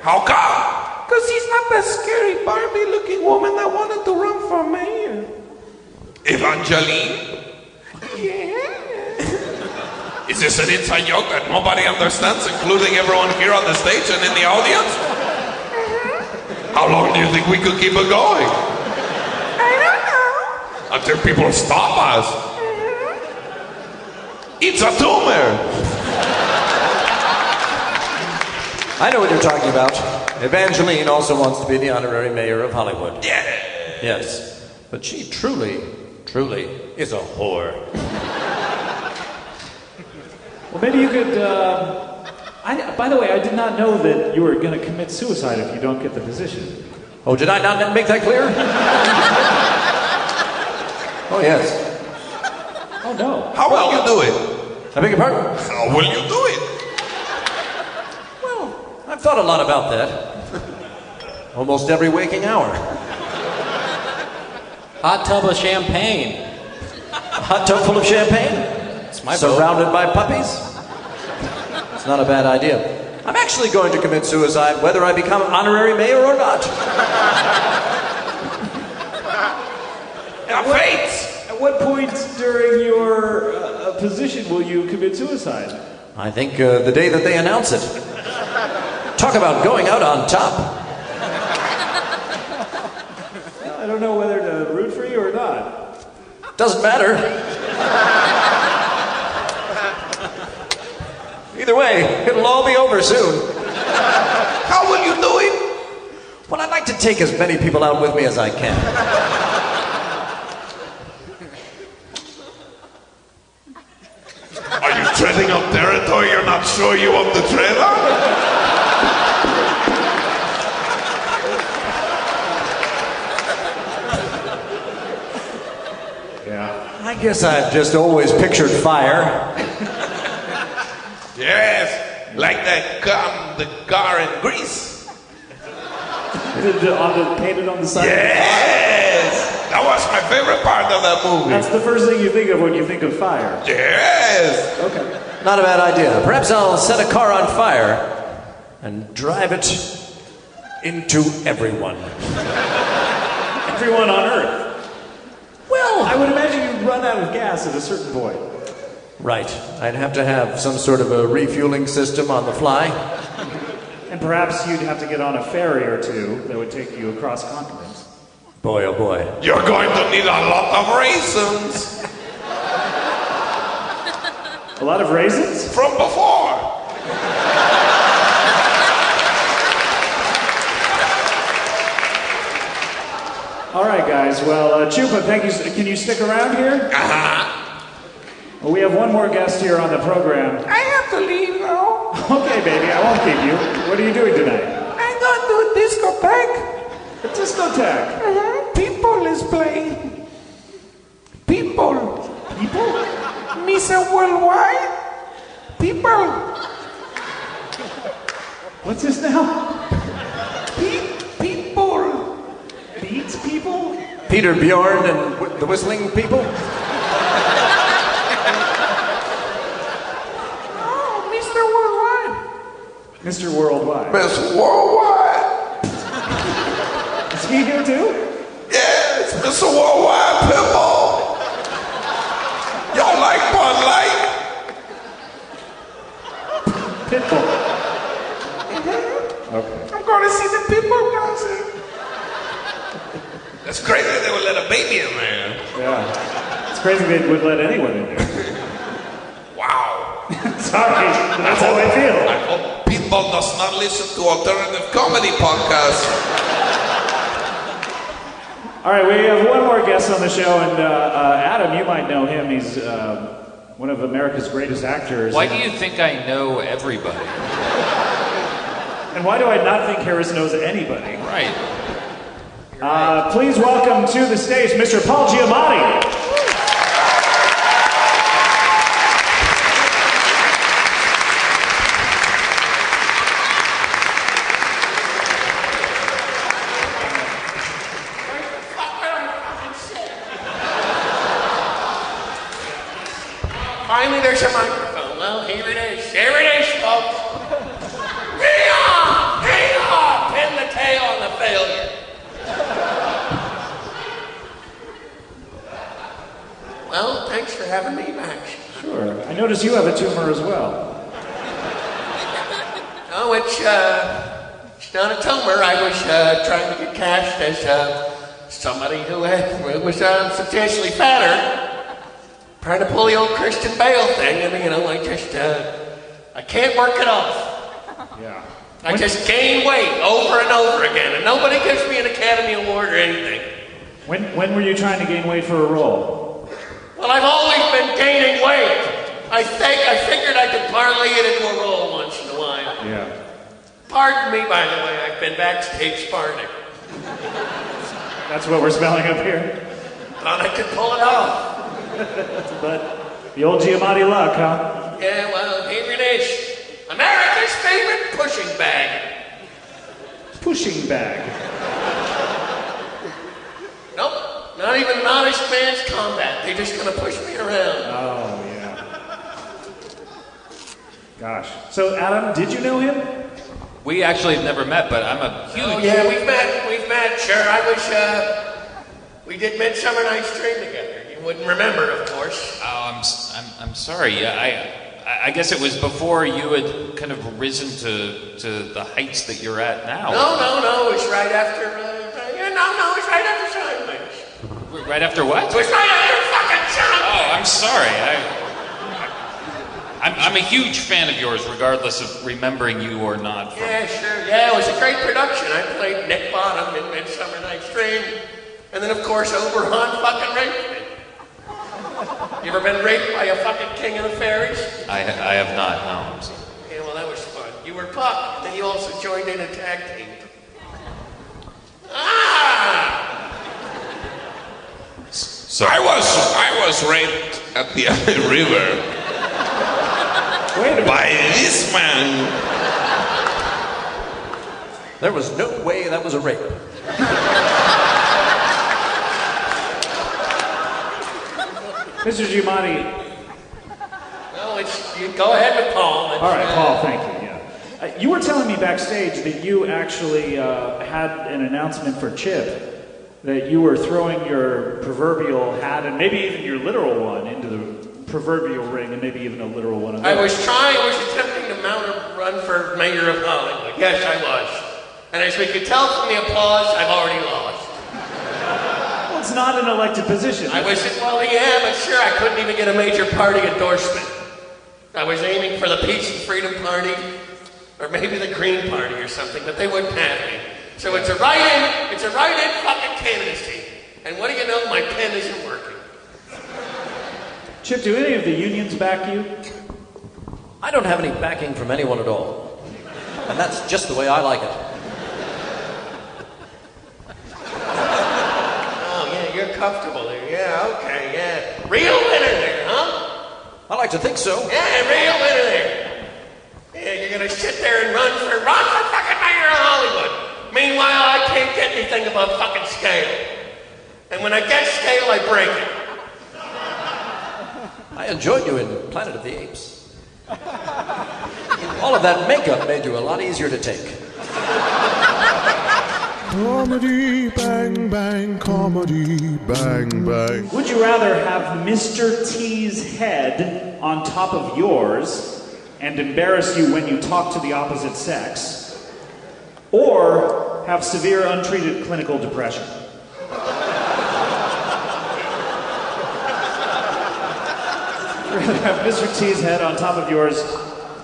How come? Because he's not that scary Barbie-looking woman that wanted to run for mayor. Evangeline? Yeah. Is this an inside joke that nobody understands, including everyone here on the stage and in the audience? How long do you think we could keep it going? I don't know. Until people stop us. It's a tumor. I know what you're talking about. Evangeline also wants to be the honorary mayor of Hollywood. Yeah. Yes. But she truly is a whore. Well, maybe you could. By the way, I did not know that you were going to commit suicide if you don't get the position. Oh, did I not make that clear? Oh, yes. Oh, no. How will you do it? I beg your pardon? How will you do it? I've thought a lot about that. Almost every waking hour. Hot tub of champagne. A hot tub full of champagne? It's my Surrounded by puppies? It's not a bad idea. I'm actually going to commit suicide whether I become honorary mayor or not. At what point during your position will you commit suicide? I think the day that they announce it. Talk about going out on top. I don't know whether to root for you or not. Doesn't matter. Either way, it'll all be over soon. How will you do it? Well, I'd like to take as many people out with me as I can. Are you treading on territory you're not sure you want to tread on? I guess I've just always pictured fire. Yes, like that the car in Greece. Painted on the side? Yes! That was my favorite part of that movie. That's the first thing you think of when you think of fire. Yes! Okay. Not a bad idea. Perhaps I'll set a car on fire and drive it into everyone. Everyone on Earth. Well, I would imagine you'd run out of gas at a certain point. right. I'd have to have some sort of a refueling system on the fly. And perhaps you'd have to get on a ferry or two that would take you across continents. Boy, oh boy. You're going to need a lot of raisins A lot of raisins? from before. All right, guys. Well, Chupa, thank you. Can you stick around here? Uh-huh. Well, we have one more guest here on the program. I have to leave now. Okay, baby, I won't keep you. What are you doing tonight? I'm going to a discotheque. A discotheque. People is playing. People. People? Mr. Worldwide. People. What's this now? People. Beats people? Peter Bjorn and the Whistling People? Oh, Mr. Worldwide. Mr. Worldwide. Miss Worldwide. Is he here too? Yes, Mr. Worldwide Pitbull. Y'all like Bud Light? Pitbull. Okay. I'm going to see the people concert. That's crazy they would let a baby in there. Yeah. It's crazy they would let anyone in there. Wow. Sorry, but that's how I feel. I hope people does not listen to alternative comedy podcasts. All right, we have one more guest on the show, and Adam, you might know him. He's one of America's greatest actors. Why do you think I know everybody? And why do I not think Harris knows anybody? Right. Please welcome to the stage Mr. Paul Giamatti. Finally, there's a microphone. Well, here it is. Here it is, folks. Hee-haw! Hee-haw! Pin the tail on the failure. Well, thanks for having me back. Sure. I notice you have a tumor as well. No, it's not a tumor. I was trying to get cast as somebody who was substantially fatter. Trying to pull the old Christian Bale thing, and I just, I can't work it off. Yeah. I just gain weight over and over again, and nobody gives me an Academy Award or anything. When were you trying to gain weight for a role? Well, I've always been gaining weight. I figured I could parlay it into a role once in a while. Yeah. Pardon me, by the way, I've been backstage farting. That's what we're smelling up here? Thought I could pull it off. But the old Giamatti luck, huh? Yeah, well, here it is. America's favorite pushing bag. Pushing bag. Nope, not even an honest man's combat. They're just gonna push me around. Oh, yeah. Gosh. So, Adam, did you know him? We actually have never met, but I'm a huge... Oh, yeah, we've met, sure. I wish, we did Midsummer Night's Dream together. You wouldn't remember, of course. Oh, I'm sorry. Yeah, I guess it was before you had kind of risen to the heights that you're at now. No, it was right after, it was right after Sideways. Right after what? It was right after fucking Sideways. Oh, I'm sorry. I'm a huge fan of yours, regardless of remembering you or not. Yeah, sure. Yeah, it was a great production. I played Nick Bottom in Midsummer Night's Dream. And then, of course, Oberhan fucking raped me. You ever been raped by a fucking king of the fairies? I have not, no. Yeah, well, that was fun. You were Puck, and then you also joined in a tag team. Ah! So I was raped at the river by this man. There was no way that was a rape. Mr. Giamatti. No, you go ahead with Paul. All right, Paul, thank you. Yeah. You were telling me backstage that you actually had an announcement for Chip, that you were throwing your proverbial hat and maybe even your literal one into the proverbial ring, and maybe even a literal one. I was attempting to mount a run for mayor of Hollywood. Yes, I was. And as we could tell from the applause, I've already lost. Well, it's not an elected position. Yeah, but sure, I couldn't even get a major party endorsement. I was aiming for the Peace and Freedom Party, or maybe the Green Party or something, but they wouldn't have me. So it's a write-in fucking candidacy. And what do you know, my pen isn't working. Chip, do any of the unions back you? I don't have any backing from anyone at all. And that's just the way I like it. Oh, yeah, you're comfortable there. Yeah, okay, yeah. Real winner there, huh? I like to think so. Yeah, real winner there. Yeah, you're gonna sit there and run for fucking mayor of Hollywood. Meanwhile, I can't get anything above fucking scale. And when I get scale, I break it. I enjoyed you in Planet of the Apes. All of that makeup made you a lot easier to take. Comedy, bang, bang, comedy, bang, bang. Would you rather have Mr. T's head on top of yours and embarrass you when you talk to the opposite sex, or have severe untreated clinical depression? have Mr. T's head on top of yours,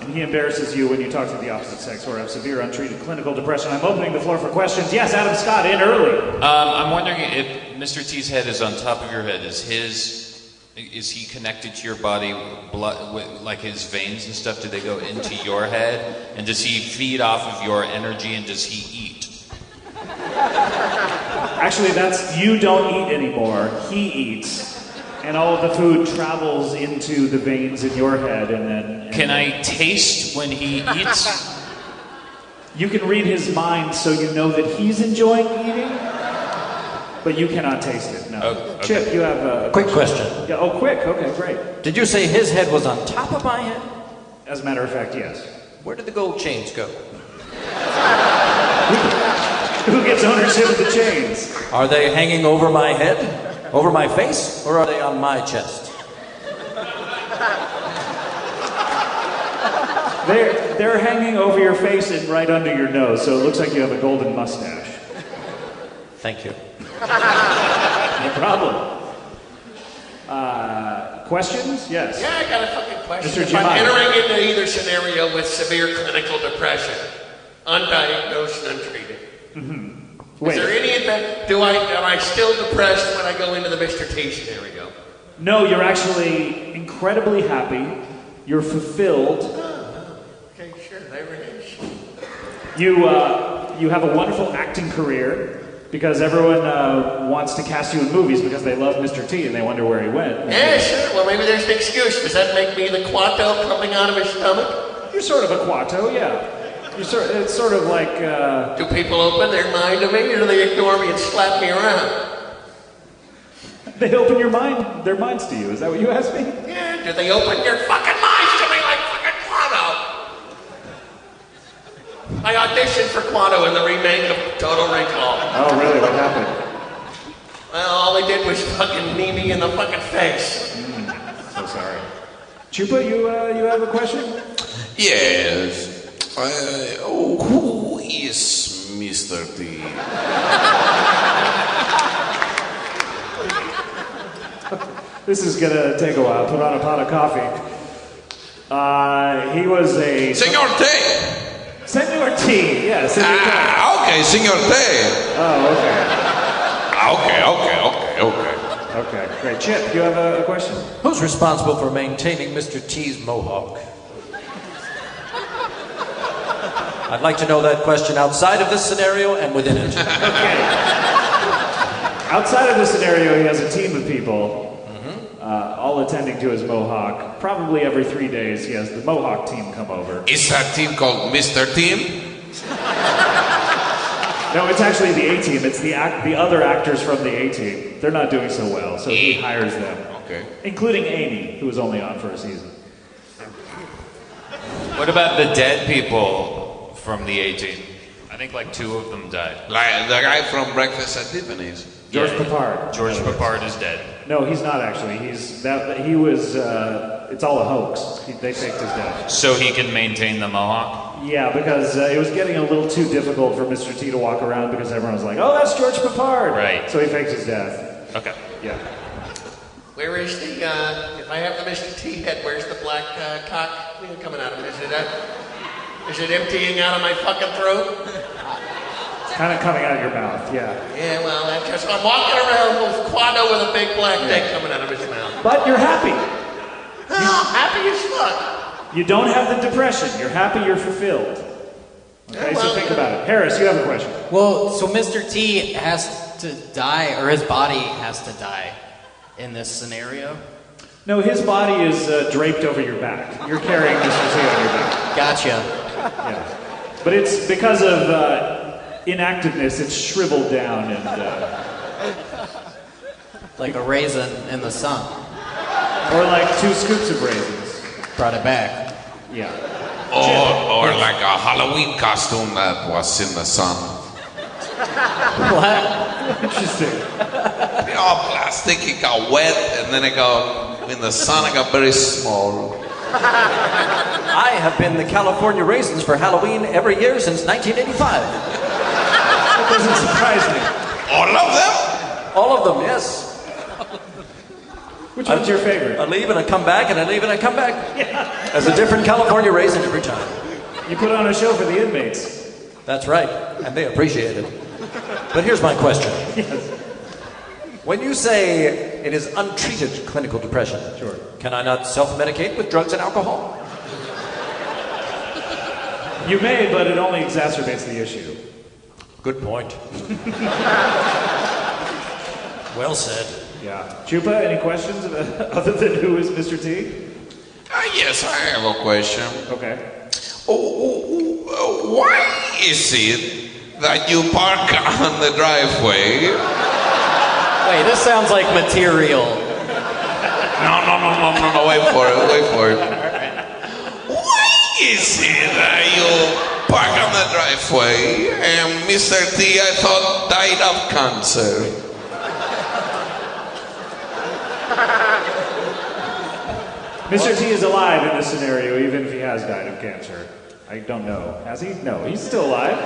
and he embarrasses you when you talk to the opposite sex or have severe untreated clinical depression. I'm opening the floor for questions. Yes, Adam Scott, in early. I'm wondering if Mr. T's head is on top of your head. Is he connected to your body, blood, like his veins and stuff? Do they go into your head? And does he feed off of your energy? And does he eat? Actually, that's you don't eat anymore. He eats. And all of the food travels into the veins in your head, and then... Can I taste when he eats? You can read his mind so you know that he's enjoying eating, but you cannot taste it, no. Okay. Chip, you have a... Quick question. Yeah, oh, quick. Okay, great. Did you say his head was on top of my head? As a matter of fact, yes. Where did the gold chains go? Who gets ownership of the chains? Are they hanging over my head? Over my face? Or are they on my chest? They're hanging over your face and right under your nose, so it looks like you have a golden mustache. Thank you. No problem. Questions? Yes. Yeah, I got a fucking question. Mr. If I'm Giamatti. entering into either scenario with severe clinical depression, undiagnosed and untreated, Wait. is there any effect? Am I still depressed when I go into the Mr. T scenario? No, you're actually incredibly happy. You're fulfilled. Okay, sure, there it is. You have a wonderful acting career because everyone wants to cast you in movies because they love Mr. T and they wonder where he went. Yeah, sure. Well, maybe there's an excuse. Does that make me the Quato coming out of his stomach? You're sort of a Quato, yeah. It's sort of like... Do people open their mind to me, or do they ignore me and slap me around? They open their minds to you. Is that what you asked me? Yeah, do they open their fucking minds to me like fucking Quato? I auditioned for Quato in the remake of Total Recall. Oh, really? What happened? Well, all they did was fucking knee me in the fucking face. So sorry. Chupa, you have a question? Yes. Who is Mr. T? This is gonna take a while. Put on a pot of coffee. He was a... Senor T. Senor T, yeah, Senor T. Okay, Senor T. Oh, okay. Okay, great. Chip, you have a question? Who's responsible for maintaining Mr. T's mohawk? I'd like to know that question outside of this scenario and within it. Okay. Outside of this scenario, he has a team of people, all attending to his mohawk. Probably every 3 days, he has the mohawk team come over. Is that team called Mr. Team? No, it's actually the A-team. It's the other actors from the A-team. They're not doing so well, so he hires them. Okay. Including Amy, who was only on for a season. What about the dead people from the A-team? I think like 2 of them died. Like the guy from Breakfast at Tiffany's. George Papard. George Papard is dead. No, he's not actually. He was. It's all a hoax. They faked his death. So he can maintain the mohawk? Yeah, because it was getting a little too difficult for Mr. T to walk around because everyone was like, "Oh, that's George Papard." Right. So he faked his death. Okay. Yeah. Where is the, if I have the Mr. T head, where's the black cock coming out of it? Is it emptying out of my fucking throat? It's kind of coming out of your mouth, yeah. Yeah, well, that's just, I'm walking around with Quato with a big black dick coming out of his mouth. But you're happy. Oh, happy as fuck. You don't have the depression. You're happy, you're fulfilled. Okay, so think about it. Harris, you have a question. Well, so Mr. T has to die, or his body has to die in this scenario? No, his body is draped over your back. You're carrying Mr. T on your back. Gotcha. Yeah. But it's because of inactiveness, it's shriveled down and... Like a raisin in the sun. Or like 2 scoops of raisins. Brought it back. Yeah. Or like a Halloween costume that was in the sun. What? Interesting. You know, plastic, it got wet, and then it got, in the sun, it got very small. I have been the California Raisins for Halloween every year since 1985. That doesn't surprise me. All of them? All of them, yes. Which one's your favorite? I leave and I come back, and I leave and I come back. As a different California raisin every time. You put on a show for the inmates. That's right, and they appreciate it. But here's my question. When you say it is untreated clinical depression, sure, can I not self-medicate with drugs and alcohol? You may, but it only exacerbates the issue. Good point. Well said. Yeah. Chupa, any questions other than who is Mr. T? Yes, I have a question. Okay. Why is it that you park on the driveway? Wait, this sounds like material. No, wait for it. Why is it that you park on the driveway and Mr. T, I thought, died of cancer? Mr. T is alive in this scenario, even if he has died of cancer. I don't know. Has he? No, he's still alive.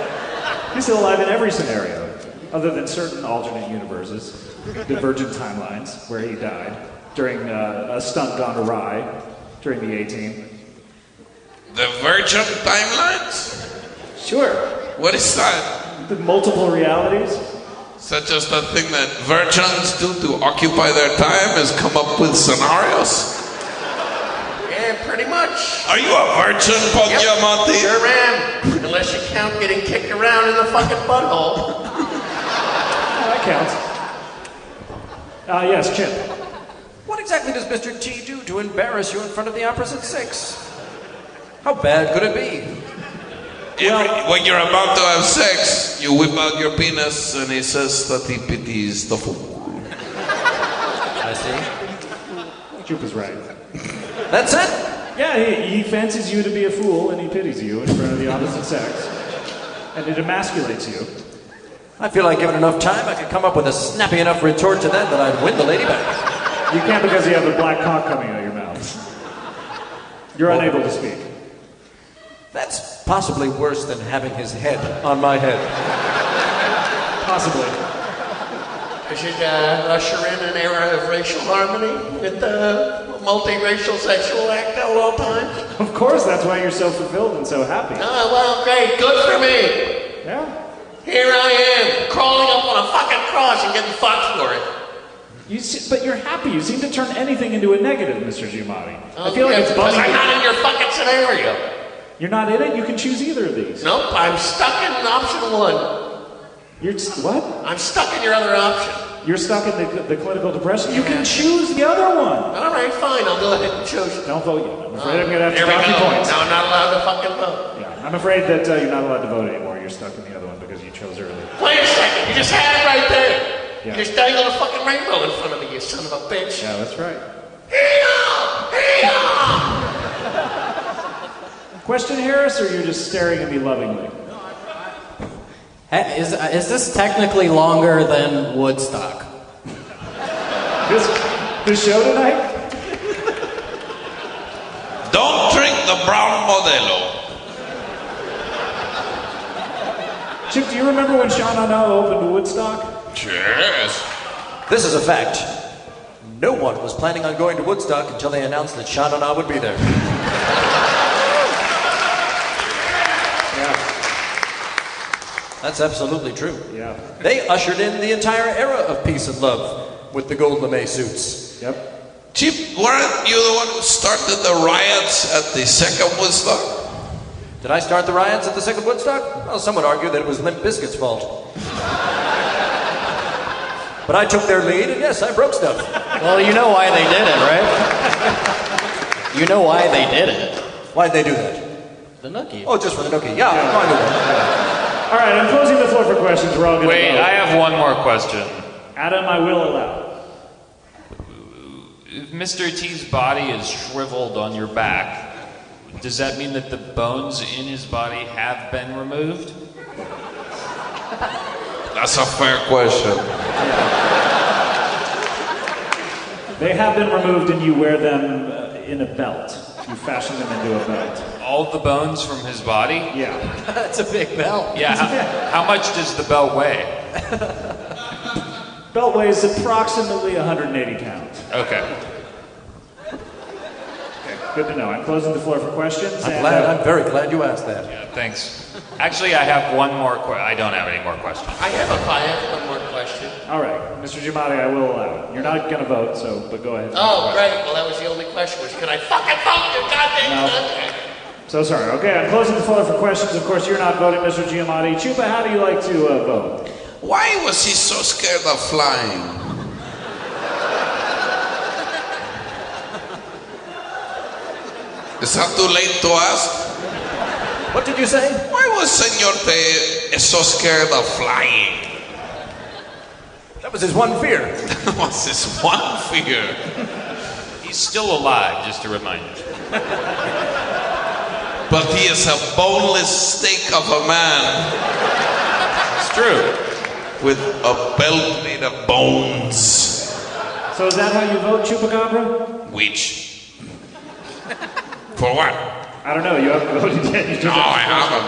He's still alive in every scenario, other than certain alternate universes, divergent timelines, where he died during a stunt gone awry during the A-Team. Divergent timelines? Sure. What is that? The multiple realities? Such as the thing that virgins do to occupy their time is come up with scenarios? Yeah, pretty much. Are you a virgin, Poggiamati? Yep, sure am. Unless you count getting kicked around in the fucking butthole. That counts. Yes, Chip. What exactly does Mr. T do to embarrass you in front of the opposite sex? How bad could it be? When you're about to have sex, you whip out your penis and he says that he pities the fool. I see. Chip is right. That's it? Yeah, he fancies you to be a fool and he pities you in front of the opposite sex. And it emasculates you. I feel like given enough time, I could come up with a snappy enough retort to that I'd win the lady back. You can't because you have a black cock coming out of your mouth. You're unable to speak. That's possibly worse than having his head on my head. Possibly. We should usher in an era of racial harmony with the multiracial sexual act at all times. Of course, that's why you're so fulfilled and so happy. Oh, well, great. Good for me. Yeah. Here I am, crawling up on a fucking cross and getting fucked for it. But you're happy. You seem to turn anything into a negative, Mr. Giamatti. I feel like it's because bumming. I'm not in your fucking scenario. You're not in it? You can choose either of these. Nope, I'm stuck in option one. What? I'm stuck in your other option. You're stuck in the clinical depression? You can choose the other one. All right, fine. I'll go ahead and choose it. Don't vote yet. I'm afraid I'm going to have to Here we count your go. points. Now I'm not allowed to fucking vote. Yeah, I'm afraid that you're not allowed to vote anymore. You're stuck in the other one because you chose early. Wait a second. You just had it right there. Yeah. You just dangled a fucking rainbow in front of me, you son of a bitch. Yeah, that's right. Question, Harris, or you're just staring at me lovingly? Is this technically longer than Woodstock? This show tonight? Don't drink the brown Modelo. Chip, do you remember when Sean O'Neill opened Woodstock? Yes. This is a fact. No one was planning on going to Woodstock until they announced that Sean and I would be there. Yeah. That's absolutely true. Yeah. They ushered in the entire era of peace and love with the gold lame suits. Yep. Chip, weren't you the one who started the riots at the second Woodstock? Did I start the riots at the second Woodstock? Well, some would argue that it was Limp Bizkit's fault. But I took their lead, and yes, I broke stuff. Well, you know why they did it, right? You know why they did it. Why'd they do that? The nookie. Oh, just for the nookie. Yeah, I'm fine with that. All right, I'm closing the floor for questions. We're all going to Wait, vote. I have one more question. Adam, I will allow. If Mr. T's body is shriveled on your back, does that mean that the bones in his body have been removed? That's a fair question. They have been removed and you wear them in a belt. You fashion them into a belt. All the bones from his body? Yeah. That's a big belt. Yeah, how much does the belt weigh? Belt weighs approximately 180 pounds. Okay. Good to know. I'm closing the floor for questions. I'm very glad you asked that. Yeah, thanks. Actually, I have one more I don't have any more questions. I have one more question. All right, Mr. Giamatti, I will allow it. You're not going to vote, but go ahead. Oh, great. Well, that was the only question. Was can I fucking vote? You goddamn country. So sorry. Okay, I'm closing the floor for questions. Of course, you're not voting, Mr. Giamatti. Chupa, how do you like to vote? Why was he so scared of flying? Is that too late to ask? What did you say? Why was Senor T so scared of flying? That was his one fear. That was his one fear. He's still alive, just to remind you. But he is a boneless steak of a man. It's true. With a belt made of bones. So is that how you vote, Chupacabra? Which? For what? I don't know. You haven't voted yet. You just No, I haven't.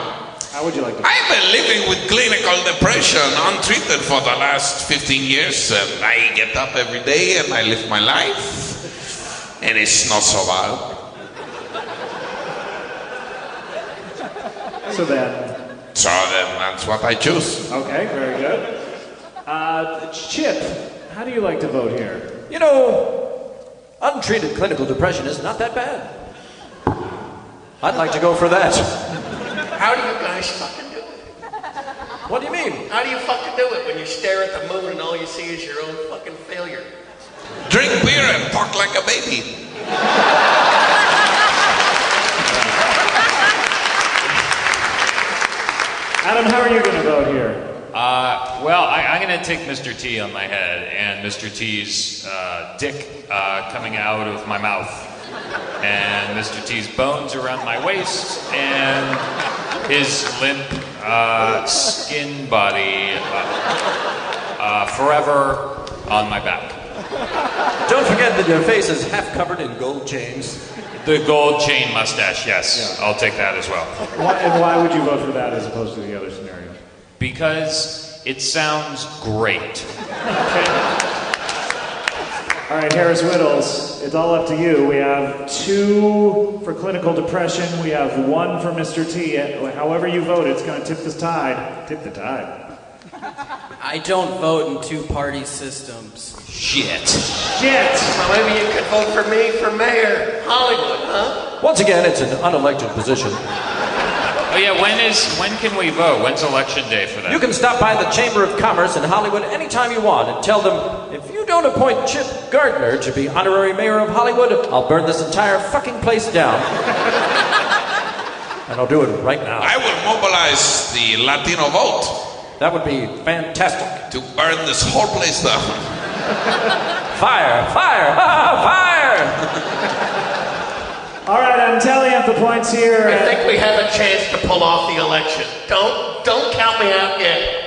How would you like to? I've been living with clinical depression untreated for the last 15 years, and I get up every day and I live my life, and it's not so bad. So then that's what I choose. Okay, very good. Chip, how do you like to vote here? You know, untreated clinical depression is not that bad. I'd like to go for that. How do you guys fucking do it? What do you mean? How do you fucking do it when you stare at the moon and all you see is your own fucking failure? Drink beer and talk like a baby. Adam, how are you going to vote here? Well, I'm going to take Mr. T on my head and Mr. T's dick coming out of my mouth. And Mr. T's bones around my waist, and his limp skin body forever on my back. Don't forget that your face is half covered in gold chains. The gold chain mustache, yes. Yeah. I'll take that as well. Why would you vote for that as opposed to the other scenario? Because it sounds great. All right, Harris Whittles, it's all up to you. We have 2 for clinical depression. We have 1 for Mr. T. However you vote, it's going to tip the tide. Tip the tide. I don't vote in 2-party systems. Shit. Well, maybe you could vote for me for mayor. Hollywood, huh? Once again, it's an unelected position. Oh yeah, when can we vote? When's election day for that? You can stop by the Chamber of Commerce in Hollywood anytime you want and tell them, if you don't appoint Chip Gardner to be Honorary Mayor of Hollywood, I'll burn this entire fucking place down. And I'll do it right now. I will mobilize the Latino vote. That would be fantastic. To burn this whole place down. Fire! Fire! Fire! All right, I'm tallying up the points here. I think we have a chance to pull off the election. Don't count me out yet.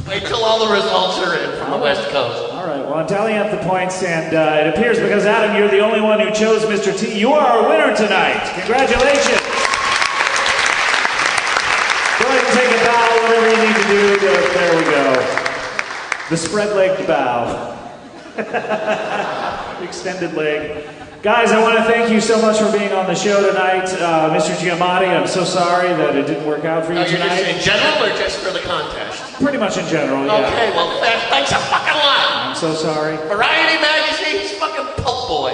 Wait till all the results are in from the West Coast. All right, well, I'm tallying up the points, and it appears because, Adam, you're the only one who chose Mr. T. You are our winner tonight. Congratulations. Go ahead and take a bow, whatever you need to do. There we go. The spread-legged bow. Extended leg. Guys, I want to thank you so much for being on the show tonight. Mr. Giamatti, I'm so sorry that it didn't work out for you tonight. Just in general or just for the contest? Pretty much in general, yeah. Okay, well, thanks a fucking lot. I'm so sorry. Variety Magazine's fucking pulp boy.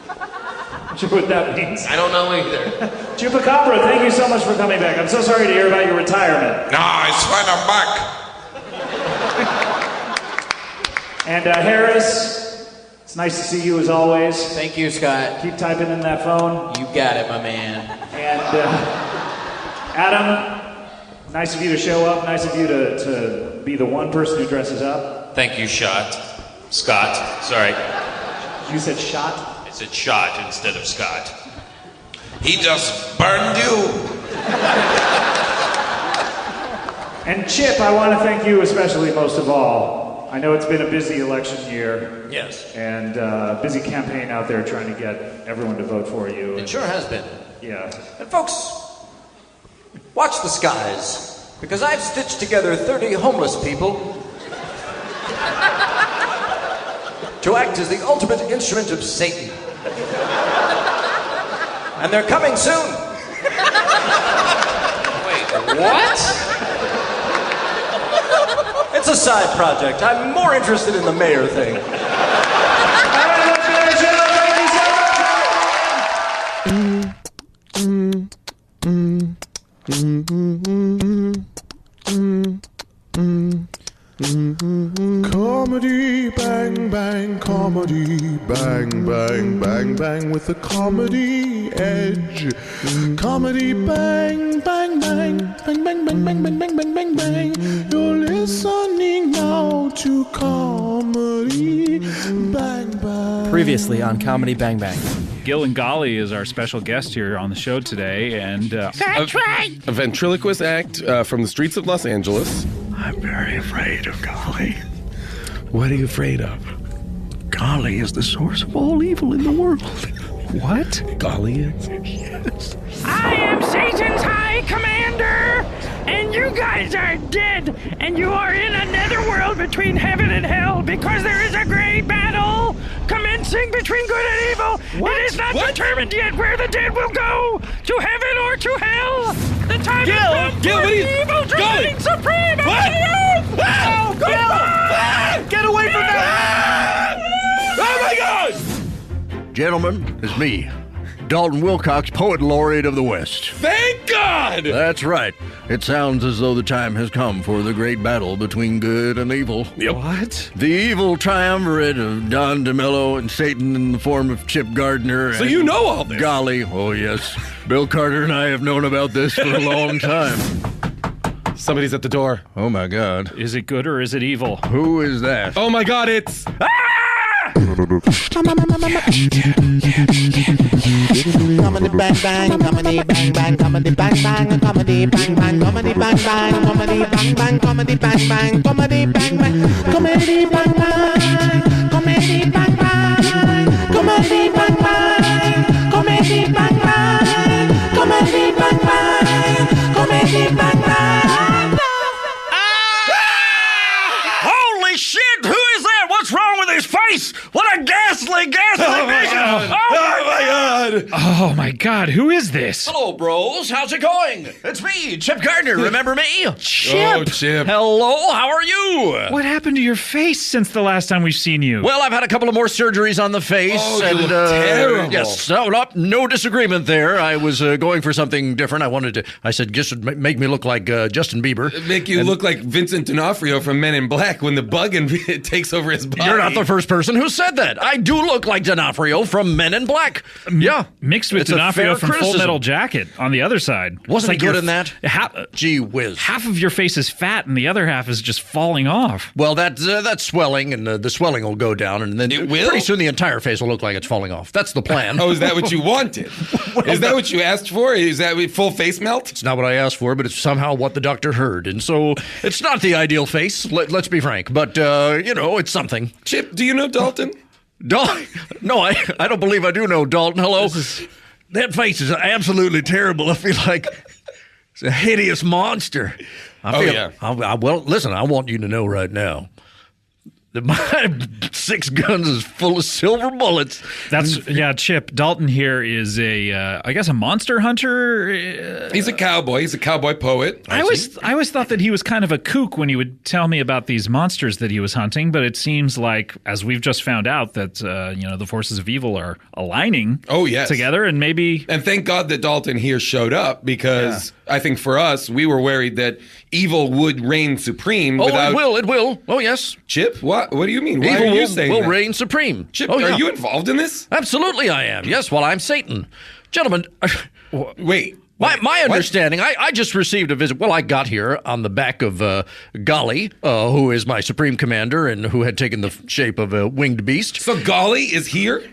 Not sure what that means. I don't know either. Chupacabra, thank you so much for coming back. I'm so sorry to hear about your retirement. No, it's fine, I'm back. And Harris, it's nice to see you as always. Thank you, Scott. Keep typing in that phone. You got it, my man. And Adam, nice of you to show up. Nice of you to be the one person who dresses up. Thank you, Scott. Sorry. You said shot? I said shot instead of Scott. He just burned you. And Chip, I want to thank you especially most of all. I know it's been a busy election year. Yes. And busy campaign out there trying to get everyone to vote for you. It sure has been. Yeah. And folks, watch the skies, because I've stitched together 30 homeless people to act as the ultimate instrument of Satan. and they're coming soon. Wait, what? It's a side project. I'm more interested in the mayor thing. Comedy, bang, bang, comedy, bang, bang, bang, bang, with a comedy edge. Comedy, bang, bang, bang, bang, bang, bang, bang, bang, bang, bang, bang, bang. You're listening now to comedy, bang, bang. Previously on Comedy Bang Bang. Gil and Golly is our special guest here on the show today, and That's right. A ventriloquist act from the streets of Los Angeles. I'm very afraid of Golly. What are you afraid of? Golly is the source of all evil in the world. What? Golly is? Yes. I am Satan's High Commander, and you guys are dead, and you are in a netherworld between heaven and hell because there is a great battle commencing between good and evil. What? It is not What? determined yet where the dead will go, to heaven or to hell. The time has come Gil, for what are you- evil to Golly. reign supreme on What? the earth. Ah! Oh, goodbye. Get away from that! Oh my God! Gentlemen, it's me, Dalton Wilcox, Poet Laureate of the West. Thank God! That's right. It sounds as though the time has come for the great battle between good and evil. Yep. What? The evil triumvirate of Don DeMello and Satan in the form of Chip Gardner. So and you know all this? Golly. Oh, yes. Bill Carter and I have known about this for a long time. Somebody's at the door. Oh, my God. Is it good or is it evil? Who is that? Oh my God, it's... Comedy bang bang, comedy bang bang, comedy bang bang, comedy bang bang, comedy bang bang, comedy bang bang, comedy bang bang, comedy bang bang, comedy bang bang, comedy bang bang, comedy bang bang, comedy bang bang, comedy bang bang, comedy bang bang. Holy shit! Who is that? What's wrong with his face? What a ghastly vision! Oh my God! Oh my God! Who is this? Hello, bros. How's it going? It's me, Chip Gardner. Remember me? Chip. Oh, Chip. Hello, how are you? What happened to your face since the last time we've seen you? Well, I've had a couple of more surgeries on the face. Oh, and you look terrible. Yes, no disagreement there. I was going for something different. I wanted to. I said, just make me look like Justin Bieber. Make you look like Vincent D'Onofrio from Men in Black when the bug takes over his body. You're not the first person who said that. I do look like D'Onofrio from Men in Black. Yeah, mixed with it's a D'Onofrio fair from Full criticism. Metal Jacket on the other side. Wasn't It's he good your- in that? Gee whiz. Half of your face is fat and the other half is just falling off. Well, that's swelling, and the swelling will go down, and then It will? pretty soon the entire face will look like it's falling off. That's the plan. Oh, is that what you wanted? Is that what you asked for? Is that full face melt? It's not what I asked for, but it's somehow what the doctor heard, and so it's not the ideal face. Let's be frank, but it's something. Chip, do you know Dalton? Dalton? No, I don't believe I do know Dalton. Hello. That face is absolutely terrible. I feel like it's a hideous monster. Well, listen, I want you to know right now that my 6 guns is full of silver bullets. Chip. Dalton here is I guess a monster hunter. He's a cowboy. He's a cowboy poet. I always thought that he was kind of a kook when he would tell me about these monsters that he was hunting, but it seems like, as we've just found out, that the forces of evil are aligning together, and maybe... And thank God that Dalton here showed up, because I think for us, we were worried that evil would reign supreme without... It will. Oh, yes. Chip, what do you mean? Why Evil are you saying will that? reign supreme. Chip, Oh, yeah. are you involved in this? Absolutely I am. Yes, well, I'm Satan. Gentlemen... Wait. My understanding, I just received a visit. Well, I got here on the back of Golly, who is my supreme commander and who had taken the shape of a winged beast. So Golly is here?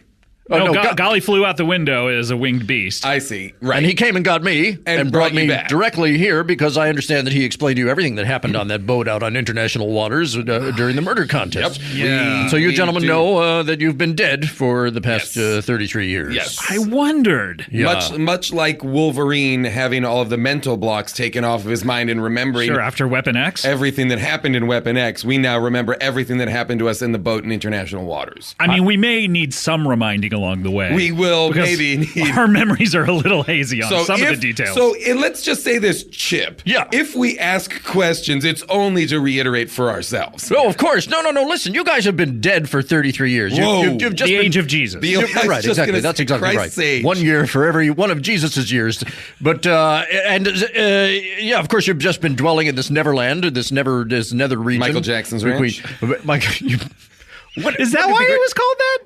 Golly flew out the window as a winged beast. I see. Right. And he came and got me and brought me back directly here because I understand that he explained to you everything that happened on that boat out on international waters during the murder contest. Yep. Yeah. So you We gentlemen do. know that you've been dead for the past 33 years. Yes. I wondered. Yeah. Much like Wolverine having all of the mental blocks taken off of his mind and remembering after Weapon X, everything that happened in Weapon X, we now remember everything that happened to us in the boat in international waters. I mean, we may need some reminding along the way. We will because maybe need... Our memories are a little hazy on some of the details. So let's just say this, Chip. Yeah. If we ask questions, it's only to reiterate for ourselves. Oh, of course. No. Listen, you guys have been dead for 33 years. Whoa. You've just the been, age of Jesus. You're right, exactly. That's exactly Christ's right. age. 1 year for every one of Jesus's years. But yeah, of course, you've just been dwelling in this Neverland, this nether region. Michael Jackson's ranch. What Is that why it was called that?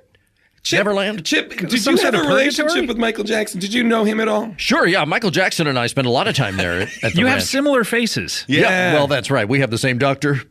Chip, Neverland? Chip, did Some you have sort a of relationship purgatory? with Michael Jackson? Did you know him at all? Sure, yeah. Michael Jackson and I spent a lot of time there at the You have ranch. similar faces. Yeah. Well, that's right. We have the same doctor.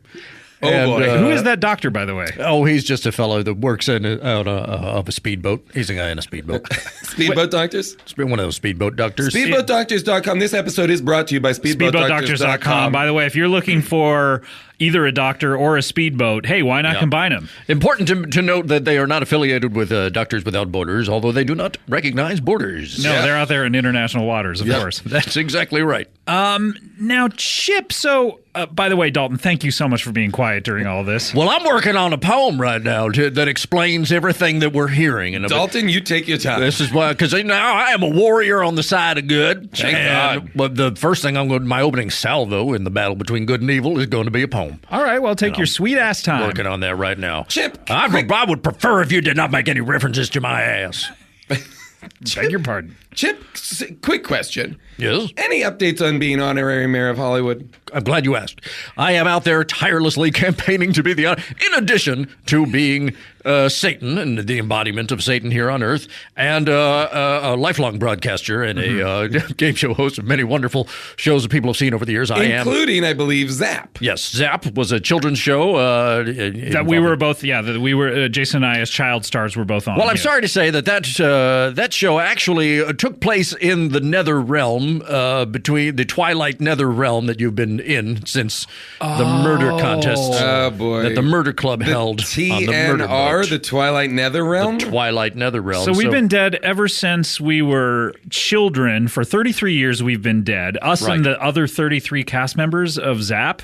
Oh, boy. Who is that doctor, by the way? Oh, he's just a fellow that works out of a speedboat. He's a guy in a speedboat. Speedboat Doctors? It's been one of those speedboat doctors. SpeedboatDoctors.com. This episode is brought to you by SpeedboatDoctors.com. By the way, if you're looking for either a doctor or a speedboat, hey, why not combine them? Important to note that they are not affiliated with Doctors Without Borders, although they do not recognize borders. No, they're out there in international waters, of course. That's exactly right. Now, Chip, so, by the way, Dalton, thank you so much for being quiet during all this. Well, I'm working on a poem right now that explains everything that we're hearing. And Dalton, you take your time. This is why, because now I am a warrior on the side of good. Thank God. But the first thing my opening salvo in the battle between good and evil is going to be a poem. All right, well, take your sweet ass time. Working on that right now. Chip, I would prefer if you did not make any references to my ass. Beg your pardon. Chip, quick question. Yes? Any updates on being honorary mayor of Hollywood? I'm glad you asked. I am out there tirelessly campaigning to be in addition to being Satan and the embodiment of Satan here on Earth, and a lifelong broadcaster and a game show host of many wonderful shows that people have seen over the years. Including, I believe, Zap. Yes, Zap was a children's show. That we were both, Jason and I as child stars were both on. Well, I'm sorry to say that show actually took place in the nether realm, between the Twilight nether realm that you've been in since the murder contest that the Murder Club held on the murder boat. The Twilight nether realm? The Twilight nether realm. So we've been dead ever since we were children. For 33 years we've been dead. Us and the other 33 cast members of Zap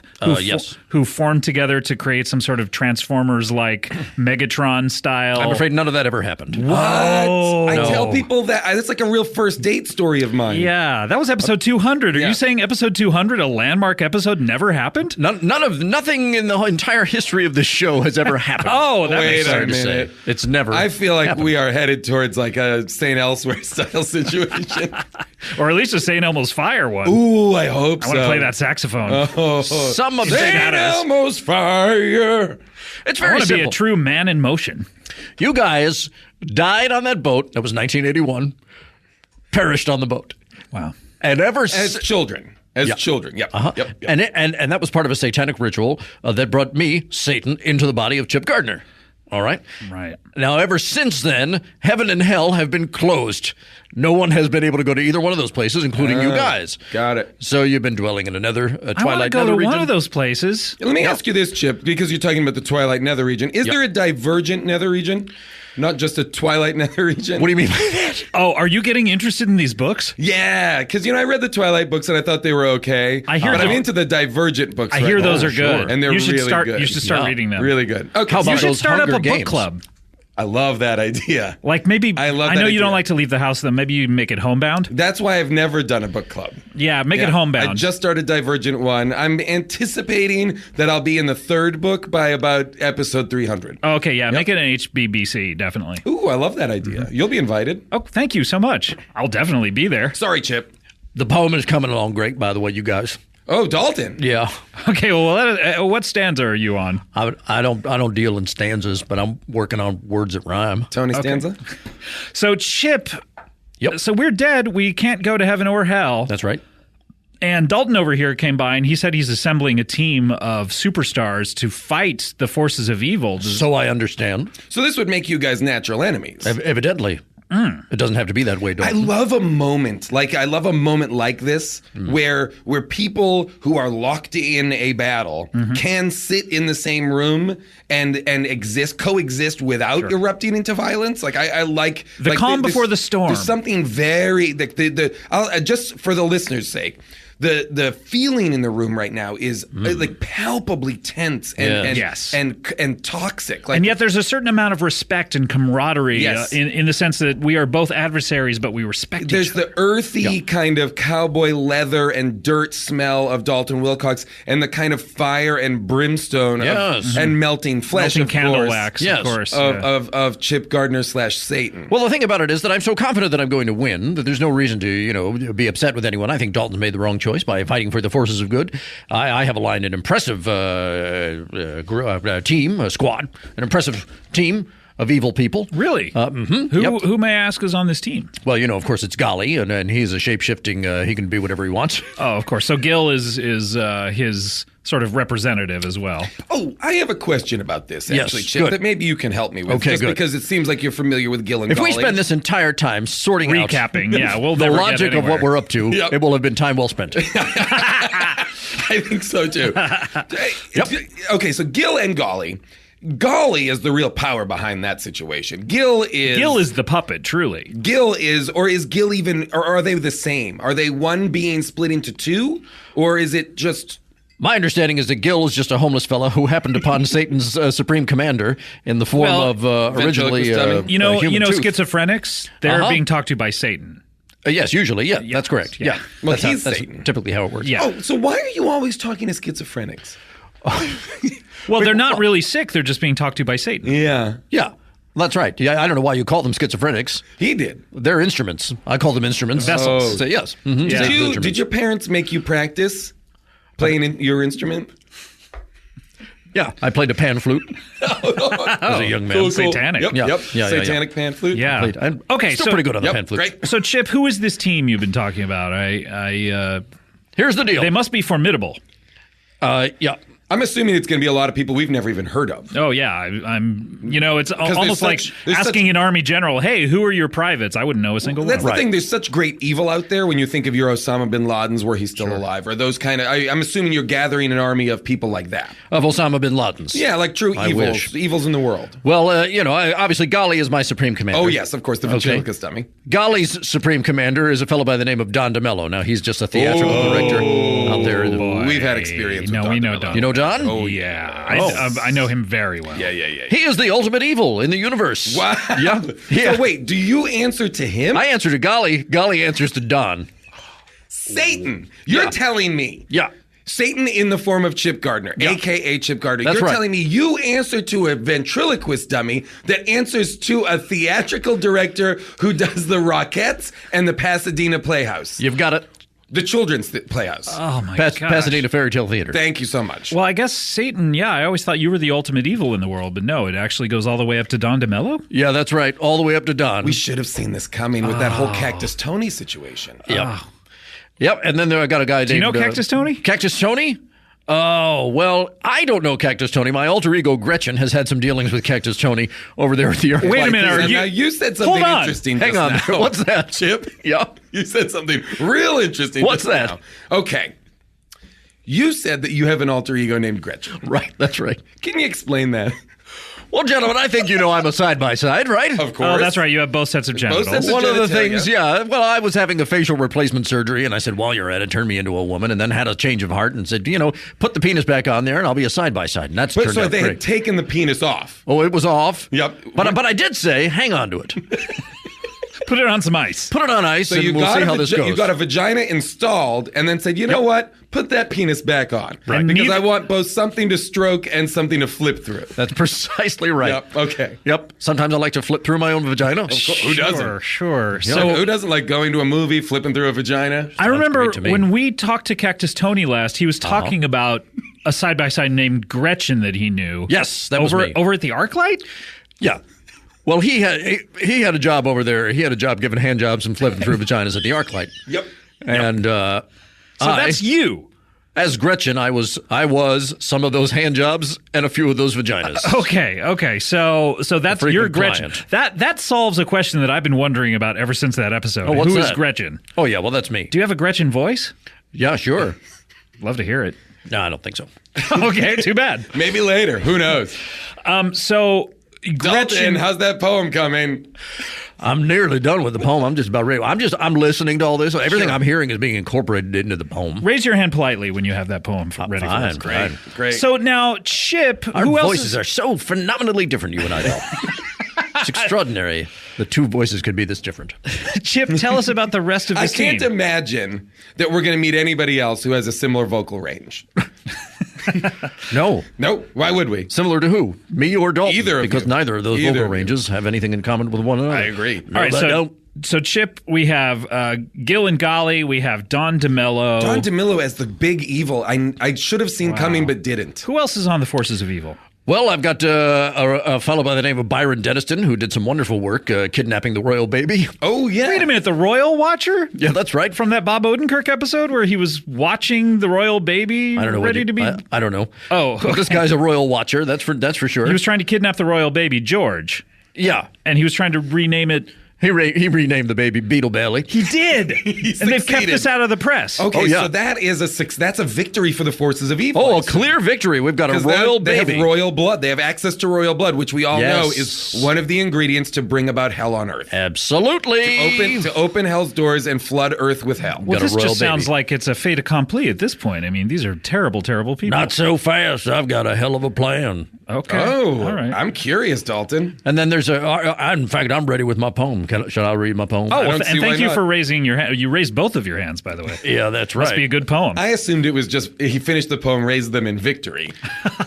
who formed together to create some sort of Transformers-like Megatron style. I'm afraid none of that ever happened. What? I tell people that. It's like a real first date story of mine. Yeah, that was episode 200. Are you saying episode 200, a landmark episode, never happened? Nothing in the entire history of this show has ever happened. That Wait makes a sense. minute. It's never. I feel like happened. we are headed towards like a St. Elsewhere style situation. Or at least a St. Elmo's Fire one. Ooh, I hope so. I want to play that saxophone. Some of St. Elmo's Fire. It's I very want to be a simple. true man in motion. You guys died on that boat. That was 1981. Perished on the boat. Wow. And ever As children. Yep. Yep. And that was part of a satanic ritual that brought me, Satan, into the body of Chip Gardner. All right? Right. Now, ever since then, heaven and hell have been closed. No one has been able to go to either one of those places, including you guys. Got it. So you've been dwelling in another Twilight I want to go nether to region. one of those places. Let me ask you this, Chip, because you're talking about the Twilight nether region. Is there a divergent nether region? Not just a Twilight nether region? What do you mean by that? Oh, are you getting interested in these books? Yeah, because, I read the Twilight books and I thought they were okay. I hear but I'm them. into the divergent books I hear right those now. are good. And they're You should really start- good. you should start reading them. Really good. Okay. How about You should those start up Hunger a book Games? club. I love that idea. Like maybe, I love know that you idea. don't like to leave the house, then maybe you make it homebound. That's why I've never done a book club. Yeah, make it homebound. I just started Divergent 1. I'm anticipating that I'll be in the third book by about episode 300. Okay, yeah, make it an HBBC, definitely. Ooh, I love that idea. You'll be invited. Oh, thank you so much. I'll definitely be there. Sorry, Chip. The poem is coming along great, by the way, you guys. Oh, Dalton. Yeah. Okay, well, what stanza are you on? I don't deal in stanzas, but I'm working on words that rhyme. Tony Stanza? So, Chip, so we're dead. We can't go to heaven or hell. That's right. And Dalton over here came by, and he said he's assembling a team of superstars to fight the forces of evil. So I understand. So this would make you guys natural enemies. Evidently. It doesn't have to be that way, I Dalton. love a moment like this where people who are locked in a battle can sit in the same room and coexist without erupting into violence. Like I like the calm before the storm. There's something very just for the listeners' sake. the feeling in the room right now is like palpably tense and toxic. Like, and yet there's a certain amount of respect and camaraderie in the sense that we are both adversaries, but we respect there's each other. the earthy kind of cowboy leather and dirt smell of Dalton Wilcox, and the kind of fire and brimstone and melting flesh, melting of candle course, wax, of course, of Chip Gardner / Satan. Well, the thing about it is that I'm so confident that I'm going to win that there's no reason to be upset with anyone. I think Dalton made the wrong choice by fighting for the forces of good. I have aligned an impressive squad, an impressive team of evil people. Really? Who may I ask is on this team? Well, of course, it's Golly, and he's a shape-shifting, he can be whatever he wants. Oh, of course. So Gil is his sort of representative as well. Oh, I have a question about this, actually, Chip, good. that maybe you can help me with. Okay, just good. because it seems like you're familiar with Gil and If Golly. we spend this entire time sorting recapping, we'll the never logic get of what we're up to, it will have been time well spent. I think so, too. Okay, so Gil and Golly. Golly is the real power behind that situation. Gil is the puppet, truly. Gil is Gil even, or are they the same? Are they one being split into two, or is it just... My understanding is that Gil is just a homeless fellow who happened upon Satan's supreme commander in the form of originally you know tooth. Schizophrenics, they're being talked to by Satan. Yes, usually, that's correct. Yeah. Well, that's Satan. Typically how it works. Yeah. Oh, so why are you always talking to schizophrenics? Well, they're not really sick. They're just being talked to by Satan. Yeah. Yeah. That's right. Yeah, I don't know why you call them schizophrenics. He did. They're instruments. I call them instruments. Vessels. So, yes. Mm-hmm. Did your parents make you practice playing your instrument? Yeah, I played a pan flute as a young man. Cool. Satanic. Yep. Satanic pan flute. Yeah. I'm okay, still pretty good on the pan flute. Great. So, Chip, who is this team you've been talking about? Here's the deal. They must be formidable. Yeah. I'm assuming it's going to be a lot of people we've never even heard of. Oh, yeah. I'm it's almost like asking an army general, hey, who are your privates? I wouldn't know a single one. That's the thing. There's such great evil out there when you think of your Osama bin Ladens where he's still alive, or those kind of... I'm assuming you're gathering an army of people like that. Of Osama bin Ladens. Yeah, like true evils in the world. Well, obviously Golly is my supreme commander. Oh, yes, of course, the ventriloquist dummy. Golly's supreme commander is a fellow by the name of Don DeMello. Now, he's just a theatrical director out there. We've had experience with Don. We know DeMello. Don. You know Don? Oh, yeah. I know him very well. Yeah. He is the ultimate evil in the universe. Wow. Yeah. So wait, do you answer to him? I answer to Golly. Golly answers to Don. Satan. You're telling me. Yeah. Satan in the form of Chip Gardner, a.k.a. Chip Gardner. That's You're right. telling me you answer to a ventriloquist dummy that answers to a theatrical director who does the Rockettes and the Pasadena Playhouse. You've got it. The children's playhouse. Oh, my gosh. Pasadena Fairy Tale Theater. Thank you so much. Well, I guess Satan, I always thought you were the ultimate evil in the world, but no, it actually goes all the way up to Don DeMello? Yeah, that's right. All the way up to Don. We should have seen this coming with that whole Cactus Tony situation. Yep. Yep, and then I got a guy named... Do you know Cactus Tony? Cactus Tony? Oh, well, I don't know Cactus Tony. My alter ego, Gretchen, has had some dealings with Cactus Tony over there at the airport. Wait a minute. Now, you said something interesting Hang just on. now. What's that? Chip? Yeah. You said something real interesting What's just that? now. Okay. You said that you have an alter ego named Gretchen. Right, that's right. Can you explain that? Well, gentlemen, I think I'm a side-by-side, right? Of course. Oh, that's right. You have both sets of genitals. sets of One of the genitalia. things, well, I was having a facial replacement surgery, and I said, while you're at it, turn me into a woman, and then had a change of heart and said, put the penis back on there, and I'll be a side-by-side. And that's But turned so out they great. had taken the penis off. Oh, it was off? Yep. But I did say, hang on to it. Put it on some ice. Put it on ice, So and we'll see how this goes. You got a vagina installed and then said, you know what? Put that penis back on. Right. Because I want both something to stroke and something to flip through. That's precisely right. Yep. Okay. Yep. Sometimes I like to flip through my own vagina. Who doesn't? Sure. So who doesn't like going to a movie, flipping through a vagina? I remember great to me. when we talked to Cactus Tony last, he was talking about a side-by-side named Gretchen that he knew. Yes, that was me. Over at the ArcLight? Yeah. Well, he had a job over there. He had a job giving hand jobs and flipping through vaginas at the ArcLight. Yep. And So that's you. As Gretchen, I was some of those hand jobs and a few of those vaginas. Okay. So that's your Gretchen. client. That solves a question that I've been wondering about ever since that episode. Oh, what's Who is that? Gretchen? Oh, yeah, well, that's me. Do you have a Gretchen voice? Yeah, sure. Love to hear it. No, I don't think so. Okay, too bad. Maybe later. Who knows? So Dalton, how's that poem coming? I'm nearly done with the poem. I'm just about ready. I'm listening to all this. Everything I'm hearing is being incorporated into the poem. Raise your hand politely when you have that poem ready for us. Great. So now, Chip, Our who else voices are so phenomenally different, you and I, though. It's extraordinary. The two voices could be this different. Chip, tell us about the rest of the I team. can't imagine that we're going to meet anybody else who has a similar vocal range. No. Why would we? Similar to who? Me or Dalton? Either of because you. neither of those Either vocal of you. ranges have anything in common with one another. I agree. No, All right, they don't. so Chip, we have Gil and Golly, we have Don DeMello. Don DeMello as the big evil. I should have seen coming but didn't. Who else is on the Forces of Evil? Well, I've got a fellow by the name of Byron Denniston who did some wonderful work kidnapping the royal baby. Oh, yeah. Wait a minute, the Royal Watcher? Yeah, that's right. From that Bob Odenkirk episode where he was watching the royal baby I don't know. ready to be... I don't know. Oh, But this guy's a royal watcher. That's for sure. He was trying to kidnap the royal baby, George. Yeah. And he was trying to rename it... He renamed the baby Beetle Belly. He did. And they've kept this out of the press. Okay, yeah. so that's a victory for the forces of evil. Oh, a clear victory. We've got a royal they baby. have royal blood. They have access to royal blood, which we all know Yes. is one of the ingredients to bring about hell on earth. Absolutely. To open hell's doors and flood earth with hell. Well, Got a this royal just sounds baby. like it's a fait accompli at this point. I mean, these are terrible, terrible people. Not so fast. I've got a hell of a plan. Okay. Oh, all right. I'm curious, Dalton. And then there's in fact, I'm ready with my poem. Shall I read my poem? Oh, don't see and why thank you not. for raising your hand. You raised both of your hands, by the way. Yeah, that's right. Must be a good poem. I assumed it was just he finished the poem, raised them in victory.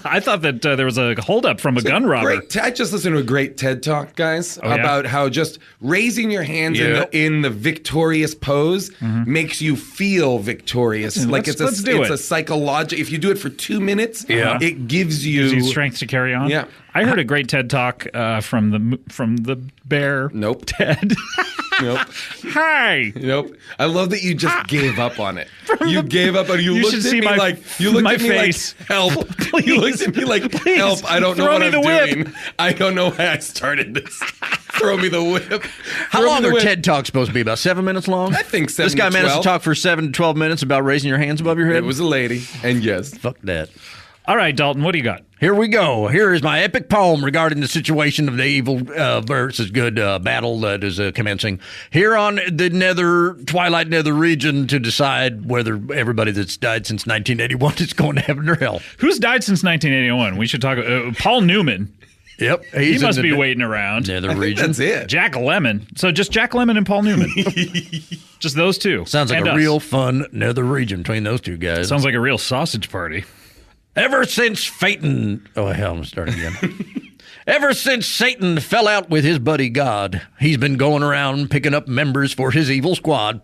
I thought that there was a holdup from a gun robber. Great. I just listened to a great TED Talk, guys, Oh, yeah? about how just raising your hands Yeah. in the victorious pose makes you feel victorious. Like let's do it. a psychological. If you do it for 2 minutes, Yeah. it gives you, Gives you strength to carry on. Yeah. I heard a great TED Talk from the bear. Nope. TED. Nope. Hi. Nope. I love that you just gave up on it. You gave up on it. You You looked should at see me my- like you looked my at me face. like help. You looked at me like help. I don't know throw what me I'm the whip. doing. I don't know why I started this. Throw me the whip. How Throw me long the are whip. TED Talks supposed to be? About 7 minutes long? I think 7 This guy to managed 12. to talk for 7 to 12 minutes about raising your hands above your head? It was a lady, and yes. Fuck that. All right, Dalton, what do you got? Here we go. Here is my epic poem regarding the situation of the evil versus good battle that is commencing here on the Twilight Nether region to decide whether everybody that's died since 1981 is going to heaven or hell. Who's died since 1981? We should talk Paul Newman. Yep. He he's in must the be waiting around. Nether region. That's it. Jack Lemmon. So just Jack Lemmon and Paul Newman. Just those two. Sounds like And a us. real fun Nether region between those two guys. Sounds like a real sausage party. Ever since Satan... Oh, hell, I'm starting again. Ever since Satan fell out with his buddy God, he's been going around picking up members for his evil squad,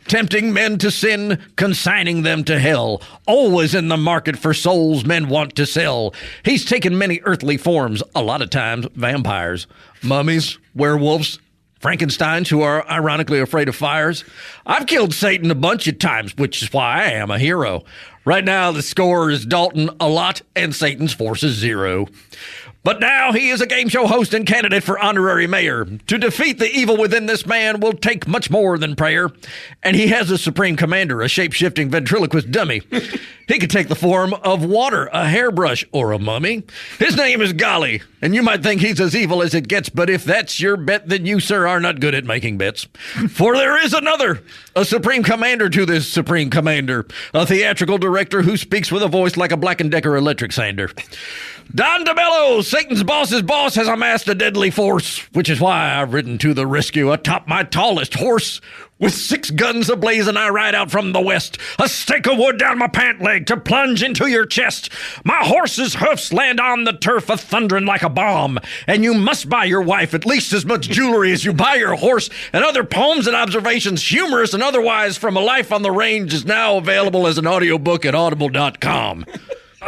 tempting men to sin, consigning them to hell, always in the market for souls men want to sell. He's taken many earthly forms, a lot of times vampires, mummies, werewolves, Frankensteins who are ironically afraid of fires. I've killed Satan a bunch of times, which is why I am a hero. Right now, the score is Dalton a lot and Satan's forces 0. But now he is a game show host and candidate for honorary mayor. To defeat the evil within this man will take much more than prayer. And he has a supreme commander, a shape-shifting ventriloquist dummy. He could take the form of water, a hairbrush, or a mummy. His name is Golly, and you might think he's as evil as it gets, but if that's your bet, then you, sir, are not good at making bets. For there is another, a supreme commander to this supreme commander, a theatrical director who speaks with a voice like a Black & Decker electric sander. Don DeMello, Satan's boss's boss, has amassed a deadly force, which is why I've ridden to the rescue atop my tallest horse. With 6 guns ablazing, I ride out from the west, a stake of wood down my pant leg to plunge into your chest. My horse's hoofs land on the turf, a thundering like a bomb. And you must buy your wife at least as much jewelry as you buy your horse, and other poems and observations, humorous and otherwise, from A Life on the Range is now available as an audiobook at audible.com.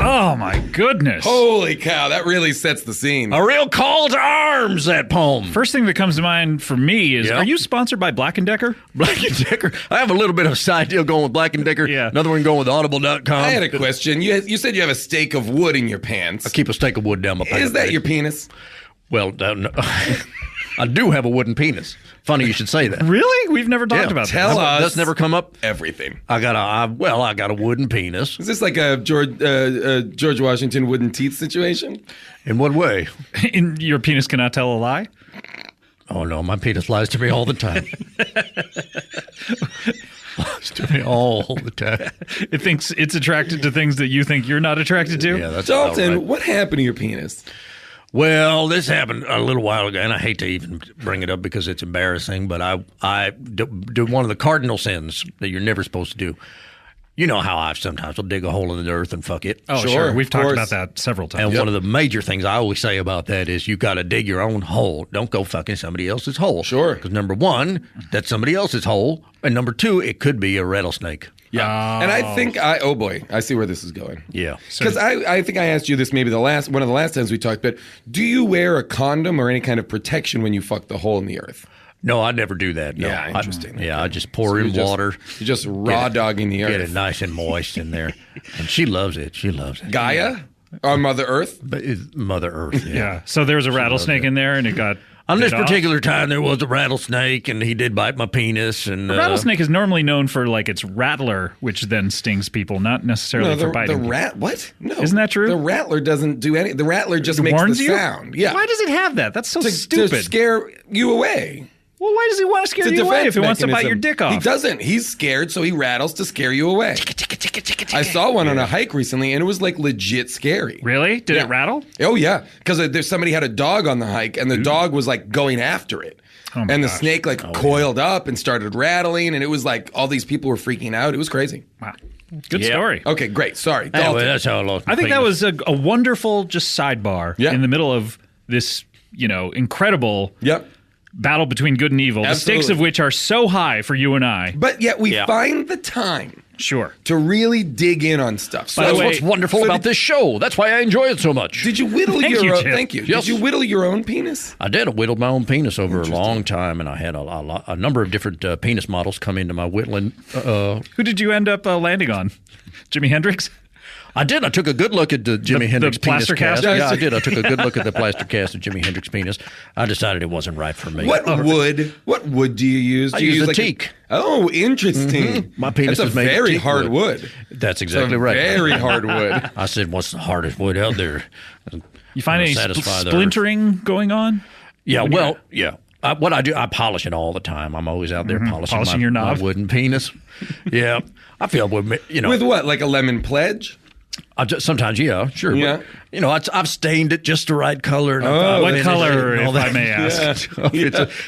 Oh, my goodness. Holy cow, that really sets the scene. A real call to arms, that poem. First thing that comes to mind for me is, Yeah. are you sponsored by Black & Decker? Black & Decker. I have a little bit of a side deal going with Black & Decker. Yeah. Another one going with audible.com. I had a question. You said you have a stake of wood in your pants. I keep a stake of wood down my pants. Is that your penis? Well, no. I do have a wooden penis. Funny you should say that. Really? We've never talked about tell that. us. That's never come up. Everything. I got a wooden penis. Is this like a George Washington wooden teeth situation? In what way? Your penis cannot tell a lie? Oh, no, my penis lies to me all the time. Lies to me all the time. It thinks it's attracted to things that you think you're not attracted to? Yeah, that's Dalton, about right. what happened to your penis? Well, this happened a little while ago, and I hate to even bring it up because it's embarrassing, but I did one of the cardinal sins that you're never supposed to do. You know how I sometimes will dig a hole in the earth and fuck it. Oh, sure. We've talked about that several times. And one of the major things I always say about that is you got to dig your own hole. Don't go fucking somebody else's hole. Sure. Because number one, that's somebody else's hole. And number two, it could be a rattlesnake. Yeah. And I think oh boy, I see where this is going. Yeah. Because I think I asked you this maybe one of the last times we talked, but do you wear a condom or any kind of protection when you fuck the hole in the earth? No, I never do that. No. Yeah, interesting. I just pour in water. You're just raw dogging the earth. Get it nice and moist in there. And she loves it. She loves it. Gaia? On Mother Earth? But it's Mother Earth, Yeah. So there was a rattlesnake in there and it got On this bit off? particular time, there was a rattlesnake, and he did bite my penis. And A rattlesnake is normally known for like its rattler, which then stings people, not necessarily for biting. What? No. Isn't that true? The rattler doesn't do any. The rattler just It makes warns the you? sound. Yeah. Why does it have that? That's so to stupid. scare you away. Well, why does he want to scare It's a you away defense if he wants to bite mechanism. your dick off? He doesn't. He's scared, so he rattles to scare you away. I saw one on a hike recently, and it was like legit scary. Really? Did it rattle? Oh yeah, because there's somebody had a dog on the hike, and the dog was like going after it, and the snake like coiled up and started rattling, and it was like all these people were freaking out. It was crazy. Wow. Good story. Okay, great. Sorry. Anyway, Dalton. that's how I lost my I think that penis. was a wonderful just sidebar in the middle of this, incredible battle between good and evil, the stakes Absolutely. of which are so high for you and I. But yet we find the time. Sure. To really dig in on stuff. So that's what's wonderful about this show. That's why I enjoy it so much. Did you whittle your own? Thank you. Yes. Did you whittle your own penis? I did. I whittled my own penis over a long time, and I had a number of different penis models come into my whittling. Who did you end up landing on? Jimi Hendrix? I did. I took a good look at the Jimi Hendrix the plaster penis cast? Yeah, I did. I took a good look at the plaster cast of Jimi Hendrix penis. I decided it wasn't right for me. What wood do you use? I Do you use a like teak. Oh, interesting. Mm-hmm. My penis That's is a made of very teak hard wood. That's exactly right. Very hard wood. I said, "What's the hardest wood out there?" You find any splintering going on? Yeah. Well, yeah. What I do, I polish it all the time. I'm always out there polishing your knob? my wooden penis. Yeah, I feel With what? Like a lemon pledge? Sometimes, yeah, sure. Yeah. But, I've stained it just the right color. Oh, what color, if I may ask?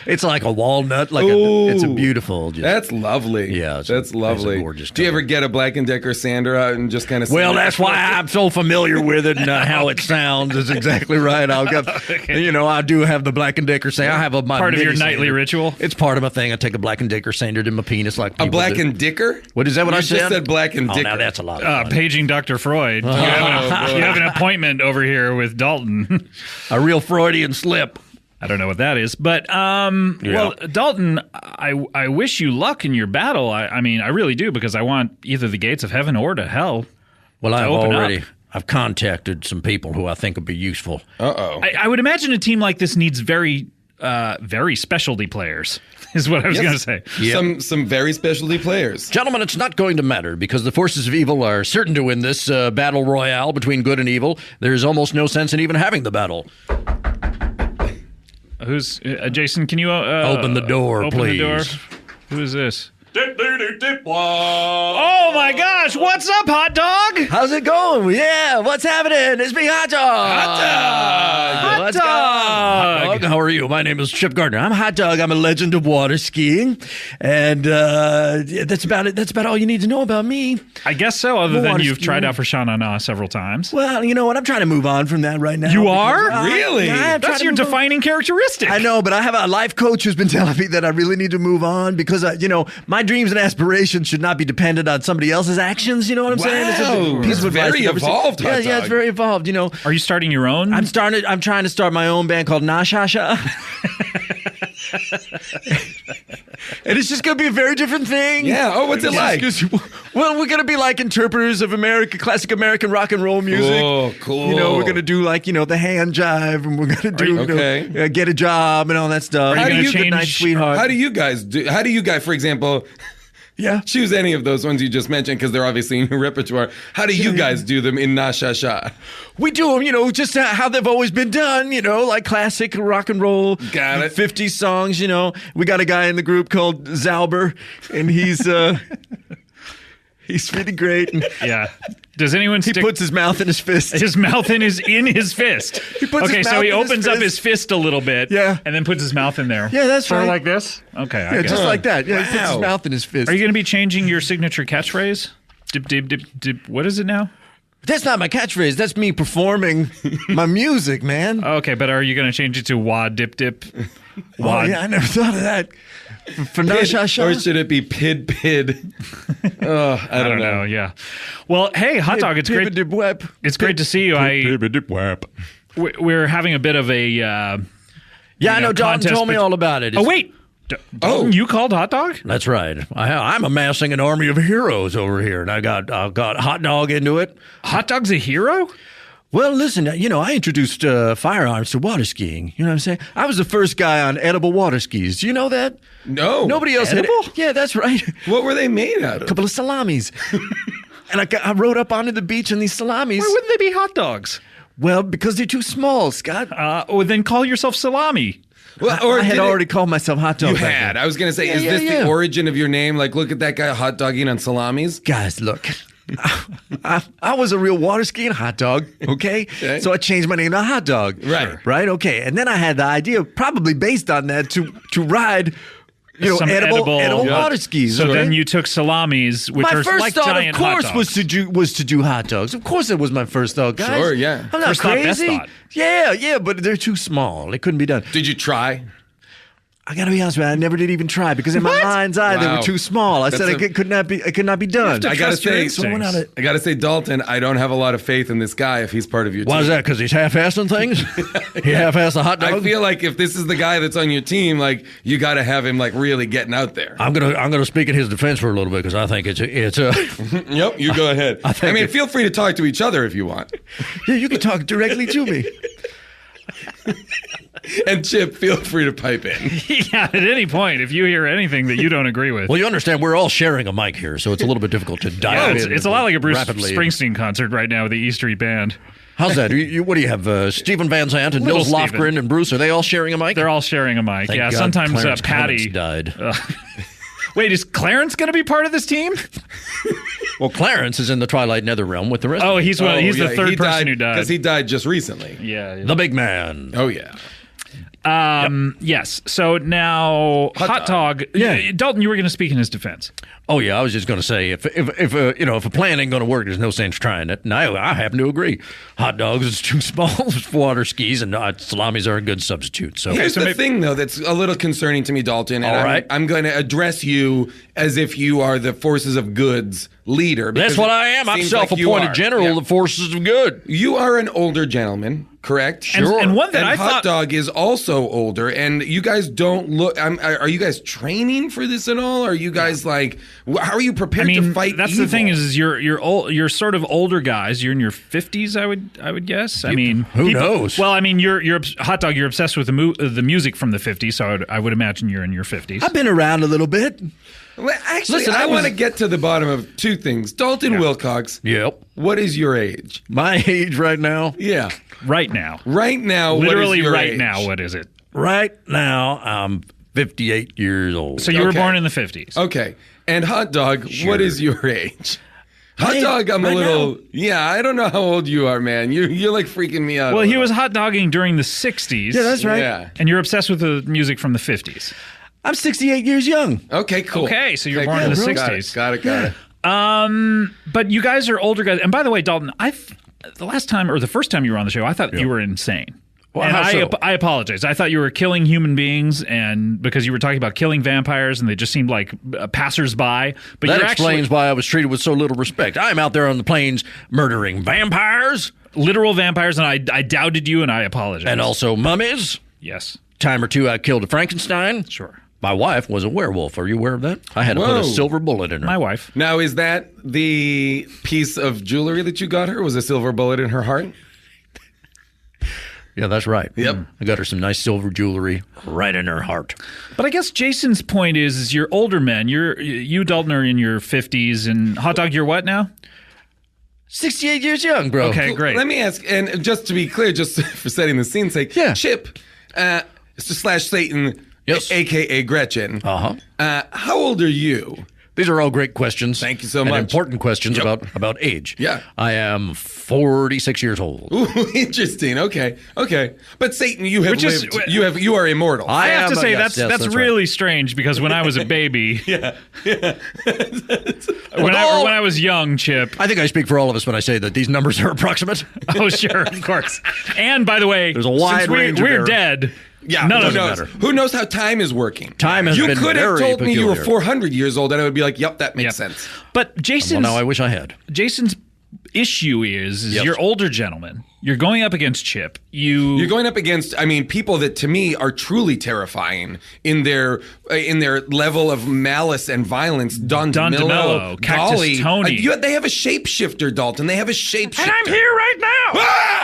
It's like a walnut. It's a beautiful. That's lovely. Yeah, that's lovely. It's a gorgeous do you ever get a Black & Decker sander out and just kind of? Well, that's why I'm so familiar with it and how it sounds. Is exactly right. I'll get. I do have the Black & Decker sander. I have my part of your mini nightly sander. ritual. It's part of my thing. I take a Black & Decker sander to my penis, like A people Black do. & Dicker? What is that? What You I just said Black & Oh, Dicker. now that's a lot. Of fun. Paging Dr. Freud. You have an appointment over here with Dalton. A real Freudian slip. I don't know what that is, but well, Dalton, I wish you luck in your battle. I mean, I really do, because I want either the gates of heaven or to hell. Well, I've open already. up. I've contacted some people who I think would be useful. I would imagine a team like this needs very specialty players. Is what I was going to say. Some very specialty players. Gentlemen, it's not going to matter because the forces of evil are certain to win this battle royale between good and evil. There's almost no sense in even having the battle. Who's Jason? Can you open the door, open please? The door? Who is this? Oh my gosh! What's up, hot dog? How's it going? Yeah, what's happening? It's me, Hot Dog. Hot Dog. How are you? My name is Chip Gardner. I'm Hot Dog. I'm a legend of water skiing, and that's about it. That's about all you need to know about me. I guess so. Other than Water you've skiing. tried out for Sha Na Na several times. Well, you know what? I'm trying to move on from that right now. You are? Really? That's your defining characteristic. I know, but I have a life coach who's been telling me that I really need to move on because, my dreams and aspirations should not be dependent on somebody else's actions. You know what I'm saying? It's Wow. a piece of It's advice very I've never seen. evolved, Hot Yeah, Dog. it's very evolved. Are you starting your own? I'm trying to start my own band called Nashasha. And it's just going to be a very different thing. Yeah. Oh, what's it like? Well, we're going to be like interpreters of classic American rock and roll music. Oh, cool. We're going to do the hand jive, and we're going to do Okay. Get a job and all that stuff. Are you gonna Good night, change- sweetheart? How do you guys, for example, Yeah. Choose any of those ones you just mentioned because they're obviously in your repertoire. How do you guys do them in Na Sha Sha? We do them, just how they've always been done, like classic rock and roll. Got it. 50s songs, We got a guy in the group called Zauber, and he's really great. And Yeah. Does anyone he puts his mouth in his fist. His mouth in his fist. He puts okay, his so mouth he in his opens up fist. his fist a little bit. Yeah. And then puts his mouth in there. Yeah, that's Sort of right. like this? Okay, I Yeah, get just it. like that. Yeah, he puts his Wow. mouth in his fist. Are you going to be changing your signature catchphrase? Dip, dip, dip, dip. What is it now? That's not my catchphrase. That's me performing my music, man. Okay, but are you going to change it to wah, dip, dip? Oh, yeah, I never thought of that. For Na Sha Sha? Or should it be Pid Pid? Oh, I don't know. Yeah. Well, hey, Hot Dog, it's great. It's great to see you. We're having a bit of a Yeah, I know. Dalton contest told me all about it. Oh, wait. Dalton, you called Hot Dog? That's right. I'm amassing an army of heroes over here, and I got Hot Dog into it. Hot Dog's a hero? Well, listen, I introduced firearms to water skiing. You know what I'm saying? I was the first guy on edible water skis. Do you know that? No. Nobody else Edible? had. Yeah, that's right. What were they made out A of? couple of salamis. And I rode up onto the beach in these salamis. Why wouldn't they be hot dogs? Well, because they're too small, Scott. Then call yourself salami. Well, I had already called myself Hot Dog. You back had. then. I was going to say, is this the origin of your name? Like, look at that guy hot dogging on salamis? Guys, look. I was a real water skiing hot dog, okay? So I changed my name to Hot Dog. Right. Right? Okay. And then I had the idea, probably based on that, to ride, Some edible water skis. So okay? then you took salamis, which my are first like thought, giant of course, hot dogs. was to do hot dogs. Of course, that was my first thought, guys. Sure, yeah. I'm not First thought, best crazy. thought. Yeah, but they're too small. It couldn't be done. Did you try? I gotta be honest with you, I never did even try because in my mind's eye they Wow. were too small. I That's said it could not be done. I gotta say, So I went on it. I gotta say, Dalton, I don't have a lot of faith in this guy if he's part of your team. Why is that? Because he's half-assing things? He half-assed the hot dog? I feel like if this is the guy that's on your team, like you got to have him like really getting out there. I'm gonna speak in his defense for a little bit because I think it's Yep, you go ahead. I mean, feel free to talk to each other if you want. Yeah, you can talk directly to me. And Chip, feel free to pipe in. Yeah, at any point, if you hear anything that you don't agree with. Well, you understand we're all sharing a mic here, so it's a little bit difficult to dive in. It's a lot like a Bruce rapidly. Springsteen concert right now with the E Street Band. How's that? What do you have? Stephen Van Zandt and Little Nils Steven. Lofgren and Bruce, are they all sharing a mic? They're all sharing a mic. Thank yeah, God sometimes Clarence Patty Clements died. Wait, is Clarence going to be part of this team? Well, Clarence is in the Twilight Netherrealm with the rest. Oh, of he's them. the third person who died. Because he died just recently. Yeah. The big man. Oh, yeah. Yes. So now, Hot Dog. Yeah. Dalton, you were going to speak in his defense. Oh yeah, I was just going to say if a plan ain't going to work, there's no sense trying it. And I happen to agree. Hot dogs is too small for water skis, and salamis are a good substitute. So Here's the thing, though, that's a little concerning to me, Dalton. And All right. I'm going to address you as if you are the forces of goods leader. That's because what it I am. I'm seems like you self-appointed are. general of the forces of good. You are an older gentleman, correct? And one that I Hot thought- Dog is also older, and you guys don't look. Are you guys training for this at all? Are you guys like? How are you prepared to fight? That's evil? the thing is you're old. You're sort of older guys. You're in your 50s, I would guess. I mean, who knows? Well, I mean, you're Hot Dog. You're obsessed with the music from the 50s, so I would imagine you're in your 50s. I've been around a little bit. Well, actually, Listen, I I want to was- get to the bottom of two things. Dalton Wilcox. Yep. What is your age? My age right now. Yeah. Right now. Right now. Literally what is your right age? now. What is it? Right now, I'm 58 years old. So you were born in the 50s. Okay. And Hot Dog, what is your age? Hot Right- Dog, I'm right a little. now? Yeah, I don't know how old you are, man. You're like freaking me out. Well, a he little. was hot dogging during the 60s. Yeah, that's right. Yeah. And you're obsessed with the music from the 50s. I'm 68 years young. Okay, cool. Okay, so you're Okay, born in the cool. 60s. Got it. But you guys are older guys. And by the way, Dalton, the last time or the first time you were on the show, I thought you were insane. Well, and how so? I apologize. I thought you were killing human beings, and because you were talking about killing vampires, and they just seemed like passersby. But That you're explains actually why I was treated with so little respect. I'm out there on the plains murdering vampires literal vampires, and I doubted you, and I apologize. and also mummies. Yes, Time or two, I killed a Frankenstein. sure. My wife was a werewolf. Are you aware of that? I had to put Whoa. a silver bullet in her. My wife. Now, is that the piece of jewelry that you got her? Was a silver bullet in her heart? Yeah, that's right. Yep. I got her some nice silver jewelry right in her heart. But I guess Jason's point is you're older men. You, Dalton, are in your 50s, and Hot Dog, you're what now? 68 years young, bro. Okay, great. Let me ask, and just to be clear, just for setting the scene's sake, Chip slash Satan, a.k.a. Gretchen. How old are you? These are all great questions. Thank you so and much. important questions about age. Yeah. I am 46 years old. Ooh, interesting. Okay. But Satan, you have lived. You are immortal. I have to say that's really strange because when I was a baby, when I was young, Chip. I think I speak for all of us when I say that these numbers are approximate. Oh, sure, of course. And by the way, there's a wide range. We're dead. Yeah, none who of knows? Who knows how time is working? Time has you been could have very told me you were peculiar. 400 years old, and I would be like, "Yep, that makes sense." But Jason's well, now I wish I had. Jason's issue is you're older gentlemen. You're going up against Chip. You're going up against, people that to me are truly terrifying in their level of malice and violence. Don DeMillo, Cactus Golly. Tony. They have a shapeshifter, Dalton. They have a shapeshifter. And I'm here right now. Ah!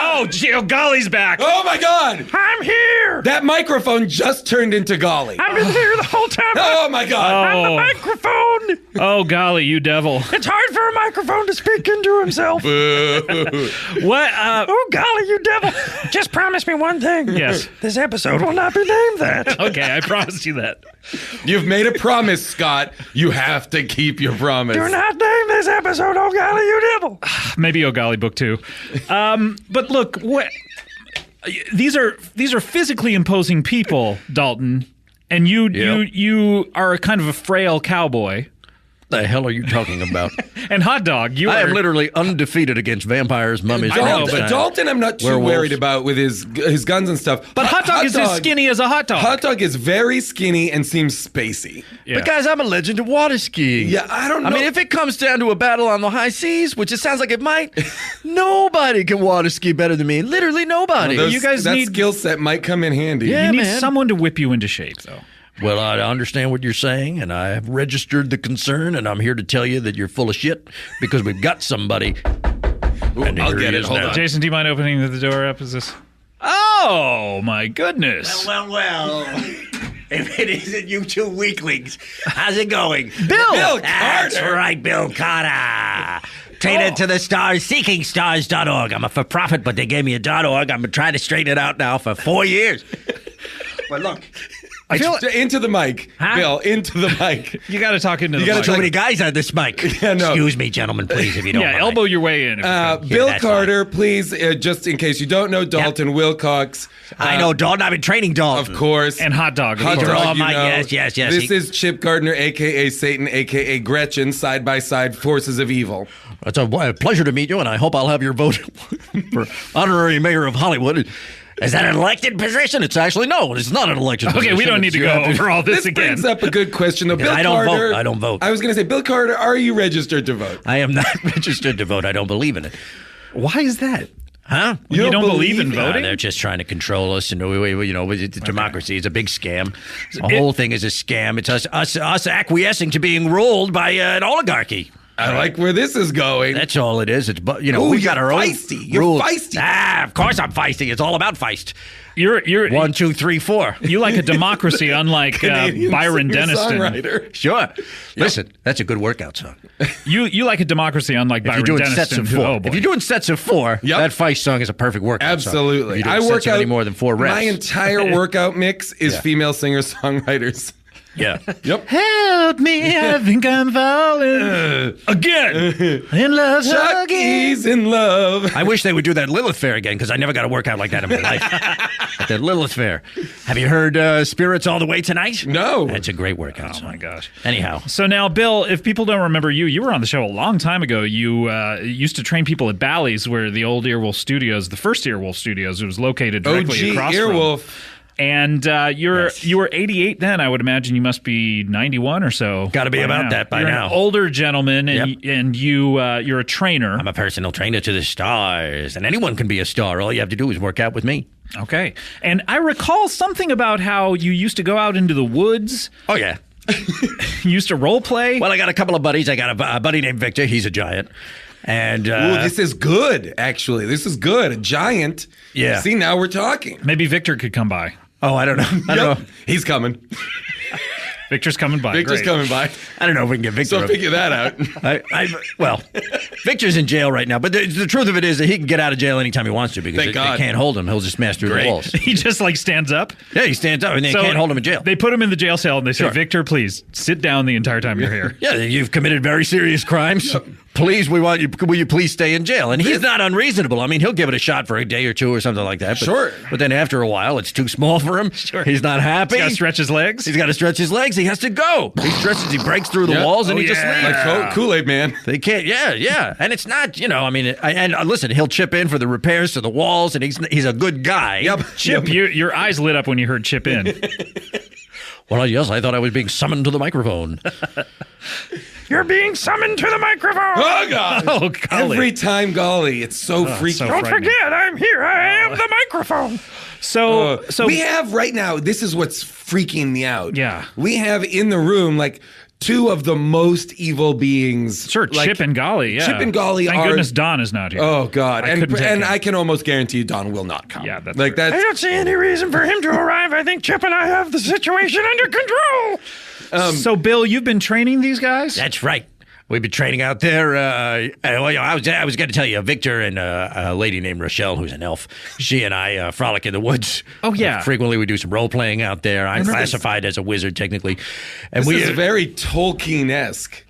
Golly's back. Oh my God! I'm here. That microphone just turned into Golly. I've been here the whole time. Oh my God! I'm the microphone. Oh, Golly, you devil. It's hard for a microphone to speak into himself. What? Oh, Golly, you devil. Just promise me one thing. Yes. This episode will not be named that. Okay, I promised you that. You've made a promise, Scott. You have to keep your promise. Do not name this episode, Oh, Golly, you devil. Maybe Oh, Golly Book 2. But look, these are physically imposing people, Dalton, and you are kind of a frail cowboy. The hell are you talking about? And Hot Dog, I am literally undefeated against vampires, mummies. Dalton, I'm not too werewolves. worried about with his guns and stuff. But Hot Dog is as skinny as a hot dog. Hot Dog is very skinny and seems spacey. But guys, I'm a legend of water skiing. Yeah, I don't know. I mean, if it comes down to a battle on the high seas, which it sounds like it might, nobody can water ski better than me. Literally nobody. That skill set might come in handy. You need someone to whip you into shape, though. Well, I understand what you're saying, and I have registered the concern, and I'm here to tell you that you're full of shit because we've got somebody. I'll get it. Hold on. Jason, do you mind opening the door up? Is this? Oh, my goodness. Well. If it isn't you two weaklings, how's it going? Bill Carter. That's right, Bill Carter. Trainer to the stars, seekingstars.org. I'm a for-profit, but they gave me a .org. I've been trying to straighten it out now for 4 years. But look. Into the mic, Bill. Into the mic. You got to talk into the mic. Too many guys on this mic. Yeah, no. Excuse me, gentlemen, please, if you don't mind. Elbow your way in. Bill Carter, please, just in case you don't know Dalton Wilcox. I know Dalton. I've been training Dalton. Of course. And Hot Dog. Hot Dog, Yes. This is Chip Gardner, a.k.a. Satan, a.k.a. Gretchen, side-by-side forces of evil. It's a pleasure to meet you, and I hope I'll have your vote for Honorary Mayor of Hollywood. Is that an elected position? It's actually, no, it's not an election position. Okay, we don't need to go over all this again. This brings up a good question, though. Bill I don't Carter, vote. I don't vote. I was going to say, Bill Carter, are you registered to vote? I am not registered to vote. I don't believe in it. Why is that? Huh? You don't believe in voting? They're just trying to control us. And democracy is a big scam. The whole thing is a scam. It's us acquiescing to being ruled by an oligarchy. I like where this is going. That's all it is. It's we've got our feisty. own You're rules. feisty. Of course I'm feisty. It's all about feist. You're 1, 2, 3, 4. You like a democracy, unlike Byron Denniston. Songwriter. Sure. Listen, that's a good workout song. You like a democracy, unlike Byron If you're doing Denniston. sets of 4, if you're doing sets of 4, that feist song is a perfect workout. Absolutely. Song. I work out any more than 4 reps. My entire workout mix is female singer-songwriters. Yeah. Yep. Help me, I think I'm falling again in love. Chucky's in love. I wish they would do that Lilith Fair again because I never got to work out like that in my life. At that Lilith Fair. Have you heard Spirits All the Way Tonight? No. That's a great workout song. Oh, my gosh. Anyhow. So now, Bill, if people don't remember you were on the show a long time ago. You used to train people at Bally's, where the old Earwolf Studios, the first Earwolf Studios, it was located directly across Earwolf. from. And you were 88 then. I would imagine you must be 91 or so. Got to be about that by you're now. An older gentleman, and you're a trainer. I'm a personal trainer to the stars, and anyone can be a star. All you have to do is work out with me. Okay. And I recall something about how you used to go out into the woods. Oh, yeah. You used to role play? Well, I got a couple of buddies. I got a buddy named Victor. He's a giant. And Ooh, this is good, actually. This is good. A giant. Yeah. See, now we're talking. Maybe Victor could come by. Oh, I don't know. I don't know. He's coming. Victor's coming by. Victor's Great. coming by. I don't know if we can get Victor. So figure that out. Well, Victor's in jail right now, but the truth of it is that he can get out of jail anytime he wants to because Thank they God. can't hold him. He'll just smash through the walls. He just like stands up. Yeah, he stands up and they can't hold him in jail. They put him in the jail cell and they say, Sure. Victor, please sit down the entire time you're here. Yeah, you've committed very serious crimes. Please, will you please stay in jail? And he's not unreasonable. I mean, he'll give it a shot for a day or two or something like that. But, Sure. But then after a while, it's too small for him. Sure. He's not happy. He's got to stretch his legs. He's got to stretch his legs. He has to go. He stretches. He breaks through the Yeah. walls and Oh, he just yeah. leaves. Like Kool-Aid Man. They can't. Yeah. And it's not. I mean, listen. He'll chip in for the repairs to the walls, and he's a good guy. Yep. Chip, your eyes lit up when you heard Chip in. Well, yes, I thought I was being summoned to the microphone. You're being summoned to the microphone. Oh, God. Oh, Golly. Every time, Golly. It's so freaky. so Don't frightening. forget, I'm here. I am the microphone. So we have right now, this is what's freaking me out. Yeah. We have in the room, like, two of the most evil beings. Sure, like, Chip and Golly, yeah. Chip and Golly Thank are... goodness Don is not here. Oh, God. I couldn't take him. I can almost guarantee Don will not come. Yeah, that's like true. I that's don't see any reason for him to arrive. I think Chip and I have the situation under control. So, Bill, you've been training these guys? That's right. We've been training out there. I was going to tell you, Victor and a lady named Rochelle, who's an elf. She and I frolic in the woods. Oh, yeah. Frequently, we do some role playing out there. I'm classified as a wizard, technically. And this is very Tolkien-esque.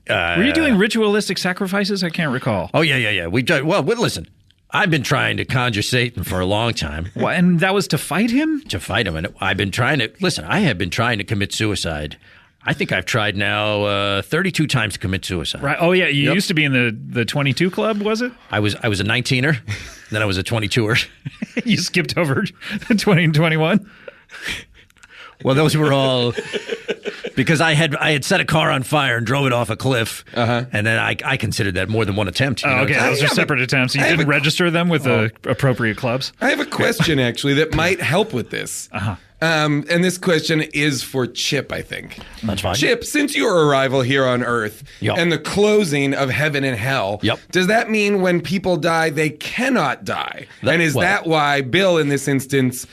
Were you doing ritualistic sacrifices? I can't recall. Oh yeah. Listen. I've been trying to conjure Satan for a long time. What, and that was to fight him? To fight him, and I've been trying to listen. I have been trying to commit suicide. I think I've tried now 32 times to commit suicide. Right. Oh yeah, you used to be in the 22 club, was it? I was a 19er, then I was a 22er. You skipped over 20 and 21. Well, those were all because I had set a car on fire and drove it off a cliff, and then I considered that more than one attempt. Oh, okay, those are separate attempts. You didn't register them with the appropriate clubs? I have a question, actually, that might help with this. And this question is for Chip, I think. That's fine. Chip, since your arrival here on Earth and the closing of heaven and hell, does that mean when people die, they cannot die? And is that why Bill, in this instance,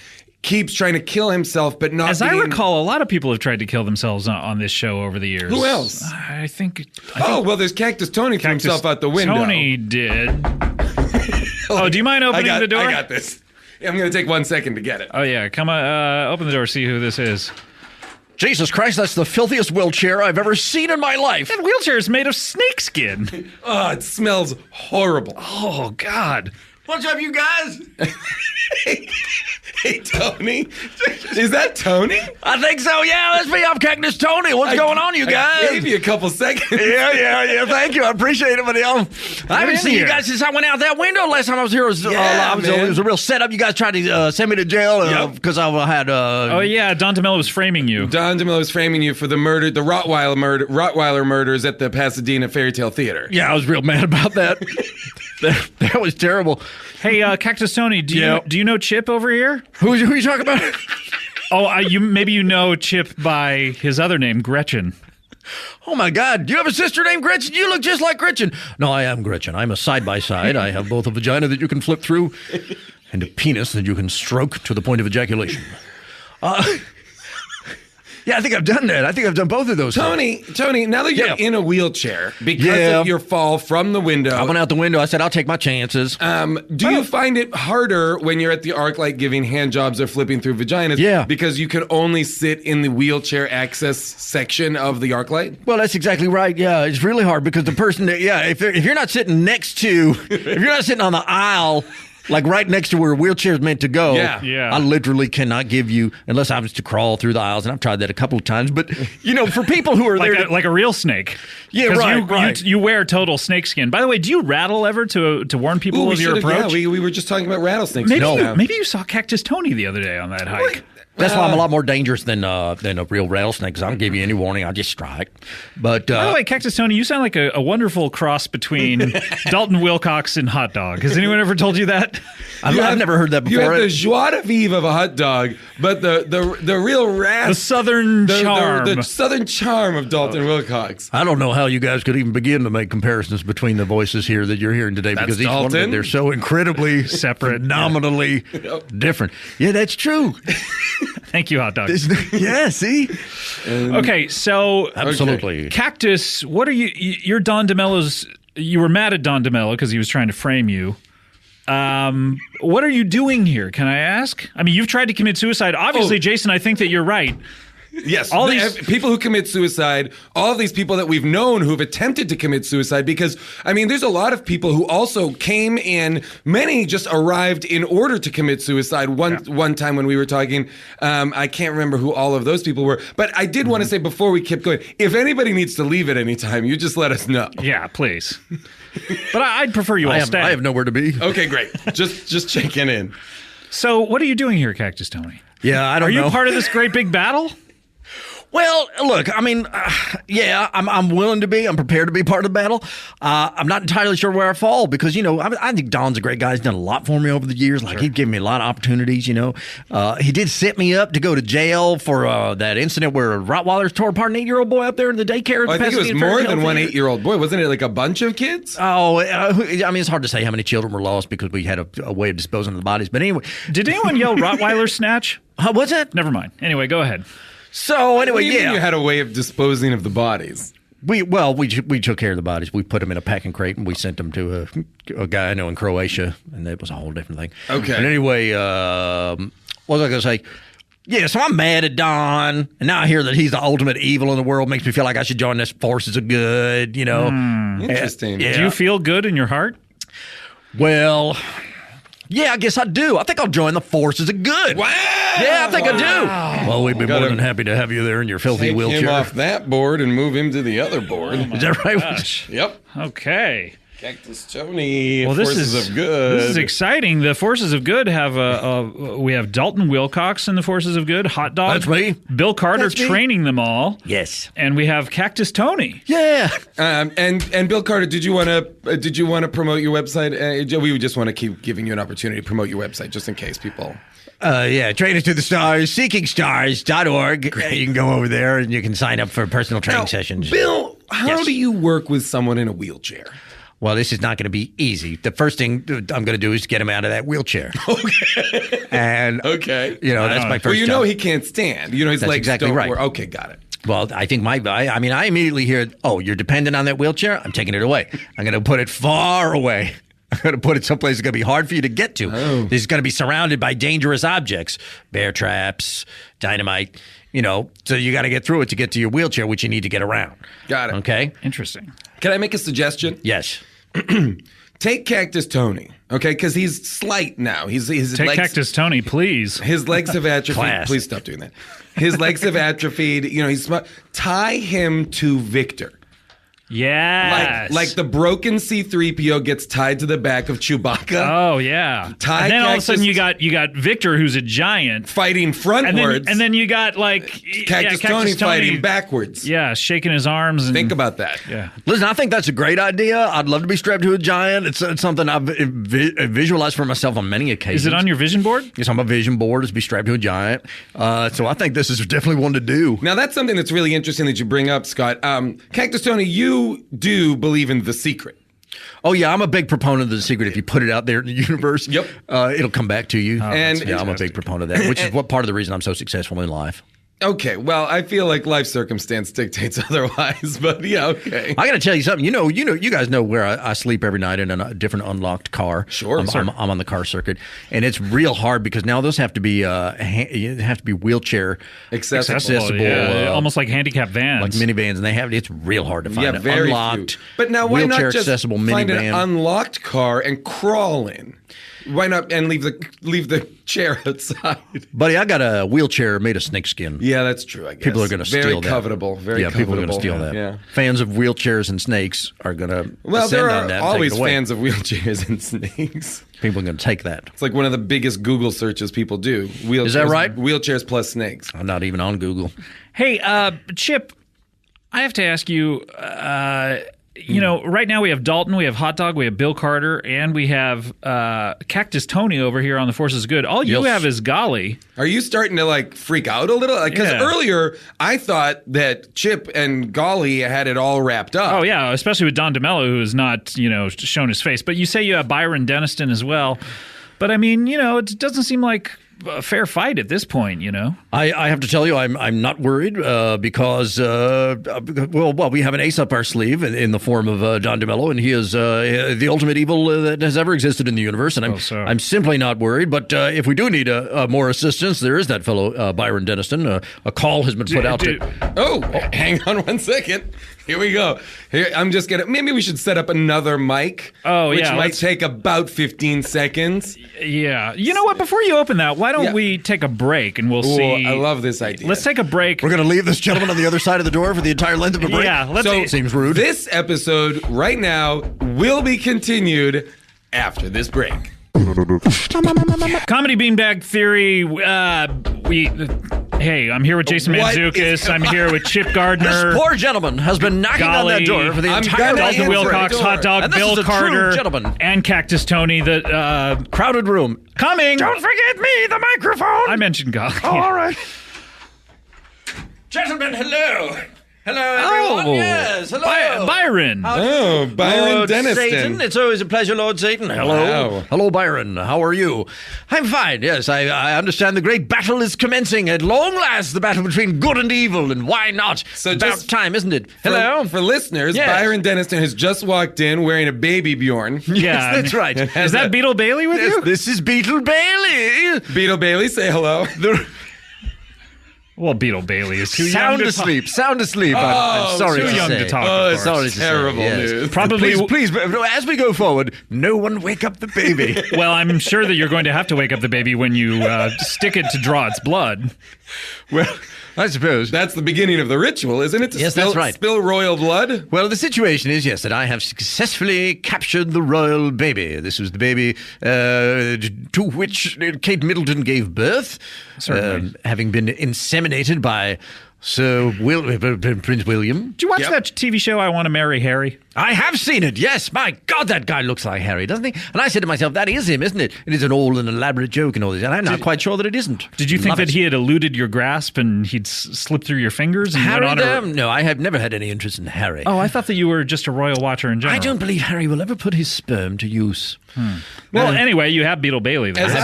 keeps trying to kill himself, but not As I recall, a lot of people have tried to kill themselves on this show over the years. Who else? I think well, there's Cactus Tony threw himself out the window. Tony did. Oh, do you mind opening the door? I got this. I'm going to take 1 second to get it. Oh, yeah. Come on, open the door, see who this is. Jesus Christ, that's the filthiest wheelchair I've ever seen in my life. That wheelchair is made of snakeskin. Oh, it smells horrible. Oh, God. What's up, you guys? Hey, Tony. Is that Tony? I think so, yeah. That's me. I'm Cactus Tony. What's going on, you guys? I gave you a couple seconds. Yeah. Thank you. I appreciate it, but I haven't seen you guys since I went out that window. Last time I was here, it was a real setup. You guys tried to send me to jail because I had. Oh yeah, Don DeMello was framing you. Don DeMello was framing you for the Rottweiler murders at the Pasadena Fairy Tale Theater. Yeah, I was real mad about that. That was terrible. Hey, Cactus Tony, do you know Chip over here? Who are you talking about? Maybe you know Chip by his other name, Gretchen. Oh my God! Do you have a sister named Gretchen? You look just like Gretchen. No, I am Gretchen. I'm a side-by-side. I have both a vagina that you can flip through and a penis that you can stroke to the point of ejaculation. Yeah, I think I've done that. I think I've done both of those. Tony, now that you're in a wheelchair because of your fall from the window. I went out the window. I said, I'll take my chances. Do you find it harder when you're at the ArcLight giving hand jobs or flipping through vaginas? Yeah. Because you can only sit in the wheelchair access section of the ArcLight? Well, that's exactly right. Yeah, it's really hard because the person that, if you're not sitting next to, if you're not sitting on the aisle, like right next to where a wheelchair is meant to go. Yeah. I literally cannot give you, unless I was to crawl through the aisles, and I've tried that a couple of times. But, for people who are like a real snake. Yeah, right. You wear total snakeskin. By the way, do you rattle ever to warn people of your approach? Yeah, we were just talking about rattlesnakes. Maybe you saw Cactus Tony the other day on that hike. That's why I'm a lot more dangerous than a real rattlesnake, because I don't give you any warning. I'll just strike. But by the way, Cactus Tony, you sound like a wonderful cross between Dalton Wilcox and Hot Dog. Has anyone ever told you that? I've never heard that before. You have the joie de vivre of a hot dog, but the real rasp, the southern charm, the southern charm of Dalton Wilcox. I don't know how you guys could even begin to make comparisons between the voices here that you're hearing today, because each one of them, they're so incredibly separate, phenomenally different. Yeah, that's true. Thank you, hot dog. Yeah, see? Okay, so absolutely. Cactus, what are you? You're Don DeMello's. You were mad at Don DeMello because he was trying to frame you. What are you doing here? Can I ask? I mean, you've tried to commit suicide. Obviously, Jason, I think that you're right. Yes, all these people who commit suicide, all of these people that we've known who've attempted to commit suicide, because, I mean, there's a lot of people who also came in, many just arrived in order to commit suicide. One time when we were talking, I can't remember who all of those people were, but I did want to say before we kept going, if anybody needs to leave at any time, you just let us know. Yeah, please. But I'd prefer you all stay. I have nowhere to be. Okay, great. Just checking in. So what are you doing here, Cactus Tony? Yeah, I don't know. Are you part of this great big battle? Well, look, I mean, yeah, I'm willing to be. I'm prepared to be part of the battle. I'm not entirely sure where I fall because, I think Don's a great guy. He's done a lot for me over the years. Like, he's given me a lot of opportunities, He did set me up to go to jail for that incident where Rottweilers tore apart an 8-year-old boy up there in the daycare. I think it was more than one 8-year-old boy. Wasn't it like a bunch of kids? Oh, I mean, it's hard to say how many children were lost because we had a way of disposing of the bodies. But anyway. Did anyone yell Rottweiler snatch? What's that? Never mind. Anyway, go ahead. So anyway, you had a way of disposing of the bodies. We took care of the bodies. We put them in a packing crate and we sent them to a guy I know in Croatia, and that was a whole different thing. Okay. And anyway, what was I going to say? Yeah, so I'm mad at Don, and now I hear that he's the ultimate evil in the world. Makes me feel like I should join this forces of good. Interesting. Do you feel good in your heart? Well. Yeah, I guess I do. I think I'll join the forces of good. Wow! Yeah, I think I do. Well, we'd be more than happy to have you there in your filthy wheelchair. Take him off that board and move him to the other board. Is that right? Gosh. Yep. Okay. Cactus Tony, well, Forces of Good. This is exciting. The Forces of Good have we have Dalton Wilcox in the Forces of Good, Hot Dog. That's me. Bill Carter training them all. Yes. And we have Cactus Tony. Yeah. And Bill Carter, did you want to promote your website? We would just want to keep giving you an opportunity to promote your website just in case people. Yeah, Trainers to the Stars, seekingstars.org. You can go over there and you can sign up for personal training sessions. Bill, how do you work with someone in a wheelchair? Well, this is not going to be easy. The first thing I'm going to do is get him out of that wheelchair. Okay. And, that's my first job. Well, he can't stand. His That's legs exactly don't right. work. Okay, got it. Well, I think I immediately hear, oh, you're dependent on that wheelchair? I'm taking it away. I'm going to put it far away. I'm going to put it someplace that's going to be hard for you to get to. Oh. This is going to be surrounded by dangerous objects, bear traps, dynamite, so you got to get through it to get to your wheelchair, which you need to get around. Got it. Okay? Interesting. Can I make a suggestion? Yes. Take Cactus Tony, okay? Because he's slight now. His Take legs, Cactus Tony, please. His legs have atrophied. Class. Please stop doing that. His legs have atrophied. He's smart. Tie him to Victor. Yes. Like the broken C-3PO gets tied to the back of Chewbacca. Oh yeah. And then all of a sudden you got Victor, who's a giant, fighting frontwards, and then you got Cactus Tony fighting backwards. Yeah, shaking his arms. And, think about that. Yeah. Listen, I think that's a great idea. I'd love to be strapped to a giant. It's something I've visualized for myself on many occasions. Is it on your vision board? Yes, on my vision board is be strapped to a giant. So I think this is definitely one to do. Now that's something that's really interesting that you bring up, Scott. Cactus Tony, you do believe in The Secret. Oh yeah, I'm a big proponent of The Secret. If you put it out there in the universe, it'll come back to you. And I'm a big proponent of that, which is what part of the reason I'm so successful in life. Okay, well, I feel like life circumstance dictates otherwise, but yeah, okay. I got to tell you something. You guys know where I sleep every night in a different unlocked car. Sure, I'm on the car circuit, and it's real hard because now those have to be wheelchair accessible, almost like handicap vans, like minivans, and it's real hard to find an very unlocked. Few. But now, why not just accessible find minivan? an unlocked car and crawl in? Why not and leave the chair outside? Buddy, I got a wheelchair made of snakeskin. Yeah, that's true, I guess. People are going to steal that. Very covetable. People are going to steal that. Yeah. Fans of wheelchairs and snakes are going to there on are that always fans of wheelchairs and snakes. People are going to take that. It's like one of the biggest Google searches people do. Is that right? Wheelchairs plus snakes. I'm not even on Google. Hey, Chip, I have to ask you, you know, right now we have Dalton, we have Hot Dog, we have Bill Carter, and we have Cactus Tony over here on The Force is Good. All you have is Golly. Are you starting to like freak out a little? Because earlier I thought that Chip and Golly had it all wrapped up. Oh yeah, especially with Don DeMello, who has not, you know, shown his face. But you say you have Byron Deniston as well. But I mean, you know, it doesn't seem like a fair fight at this point, you know. I have to tell you, I'm not worried because we have an ace up our sleeve in the form of Don DeMello, and he is the ultimate evil that has ever existed in the universe, and I'm simply not worried. But if we do need more assistance, there is that fellow Byron Deniston. A call has been put out to. Oh, hang on 1 second. Here we go. Here, I'm just gonna. Maybe we should set up another mic. Oh, which yeah, might take about 15 seconds. Yeah. You know what? Before you open that, why don't we take a break and we'll see? I love this idea. Let's take a break. We're going to leave this gentleman on the other side of the door for the entire length of a break. Yeah. Seems rude. This episode right now will be continued after this break. Comedy Beanbag Theory. Hey, I'm here with Jason Mantzoukas. I'm here with Chip Gardner. This poor gentleman has been knocking on that door for the entire Dalton Wilcox, Hot Dog, and Bill Carter, gentleman. and Cactus Tony. The crowded room. Coming. Don't forget me, the microphone. I mentioned Golly. Oh, all right. Gentlemen, hello. Hello, everyone. Yes, hello. Byron. Byron Lord Deniston. Satan. It's always a pleasure, Lord Satan. Hello. Wow. Hello, Byron. How are you? I'm fine, yes. I understand the great battle is commencing. At long last, the battle between good and evil, and why not? So about just time, isn't it? Hello? For listeners, Yes. Byron Deniston has just walked in wearing a baby Bjorn. Yeah, That's right. Is that Beetle Bailey with you? This is Beetle Bailey. Beetle Bailey, say hello. Well, Beetle Bailey is too Sound young to asleep. Sound asleep. I'm sorry too to young say. to talk. Oh, of it's course. terrible news. Probably. Please, as we go forward, no one wake up the baby. Well, I'm sure that you're going to have to wake up the baby when you stick it to draw its blood. Well, I suppose. That's the beginning of the ritual, isn't it? To Yes, spill, that's right. Spill royal blood? Well, the situation is, yes, that I have successfully captured the royal baby. This was the baby to which Kate Middleton gave birth, having been inseminated by Sir Prince William. Did you watch that TV show, I Want to Marry Harry? I have seen it, yes. My God, that guy looks like Harry, doesn't he? And I said to myself, that is him, isn't it? It is an elaborate joke and all this. And I'm not quite sure that it isn't. Did you think Love that it. he had eluded your grasp and he'd slipped through your fingers? And Harry, went on no, I have never had any interest in Harry. Oh, I thought that you were just a royal watcher in general. I don't believe Harry will ever put his sperm to use. Well, anyway, you have Beetle Bailey. Then. As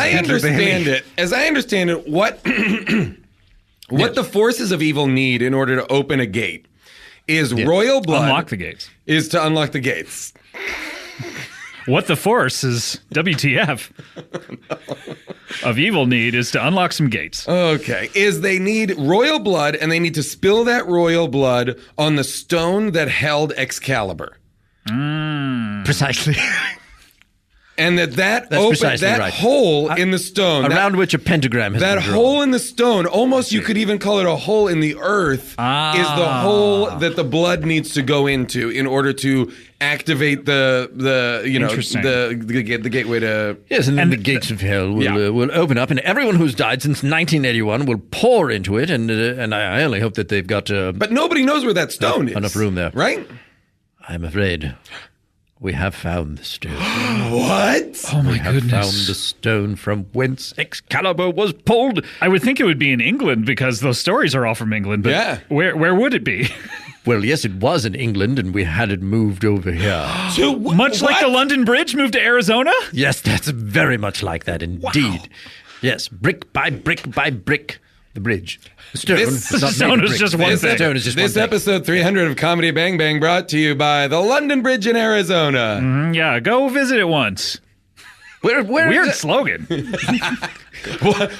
I understand it, what what the forces of evil need in order to open a gate is royal blood. Unlock the gates. Is to unlock the gates. What the force is WTF of evil need is to unlock some gates. Okay. Is they need royal blood, and they need to spill that royal blood on the stone that held Excalibur. Precisely. And that That's precisely right. hole in the stone, around which a pentagram has that been drawn. hole in the stone, almost you could even call it a hole in the earth, is the hole that the blood needs to go into in order to activate the gateway to Yes, and then the gates of hell will open up, and everyone who's died since 1981 will pour into it, and I only hope that they've got but nobody knows where that stone is. Enough room there. Right? I'm afraid we have found the stone. What? Oh my we have goodness. found the stone from whence Excalibur was pulled. I would think it would be in England because those stories are all from England. But Yeah. where would it be? Well, yes, it was in England, and we had it moved over here. Much like the London Bridge moved to Arizona? Yes, that's very much like that indeed. Wow. Yes, brick by brick by brick, the bridge. The stone, This- is not the stone made of is brick. just one The thing. stone is just This one thing. episode 300 of Comedy Bang Bang brought to you by the London Bridge in Arizona. Yeah, go visit it once. Where Weird is it? slogan.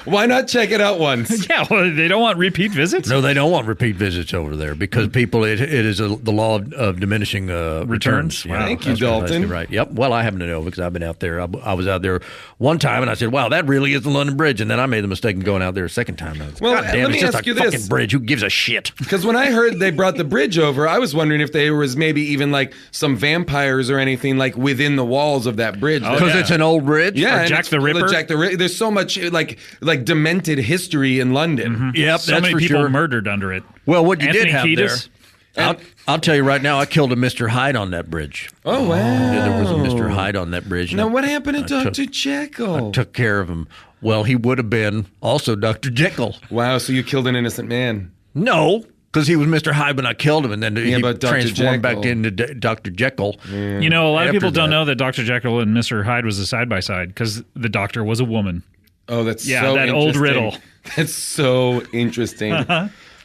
Why not check it out once? Yeah, well, they don't want repeat visits? No, they don't want repeat visits over there because people, it is the law of diminishing returns. Wow. Thank you, That's Dalton. precisely right. Yep. Well, I happen to know because I've been out there. I was out there one time and I said, wow, that really is the London Bridge. And then I made the mistake of going out there a second time. I was, Well, God damn, let me it's just ask a you fucking this. bridge. Who gives a shit? Because when I heard they brought the bridge over, I was wondering if there was maybe even like some vampires or anything like within the walls of that bridge. Because it's an old bridge? Yeah, Or and Jack it's- the Ripper? Jack the Ripper. There's so much like demented history in London. Yep, So that's many for people sure. murdered under it. Well, what you Anthony did have Kiedis? I'll tell you right now, I killed a Mr. Hyde on that bridge. Oh, wow. Yeah, there was a Mr. Hyde on that bridge. Now, what happened to Dr. I Jekyll? took care of him. Well, he would have been also Dr. Jekyll. Wow, so you killed an innocent man. No, because he was Mr. Hyde when I killed him, and then he but Dr. transformed back Jekyll. into Dr. Jekyll. You know, a lot of After people don't that. know that Dr. Jekyll and Mr. Hyde was a side-by-side because the doctor was a woman. Oh, that's Yeah, so that old interesting. riddle. That's so interesting.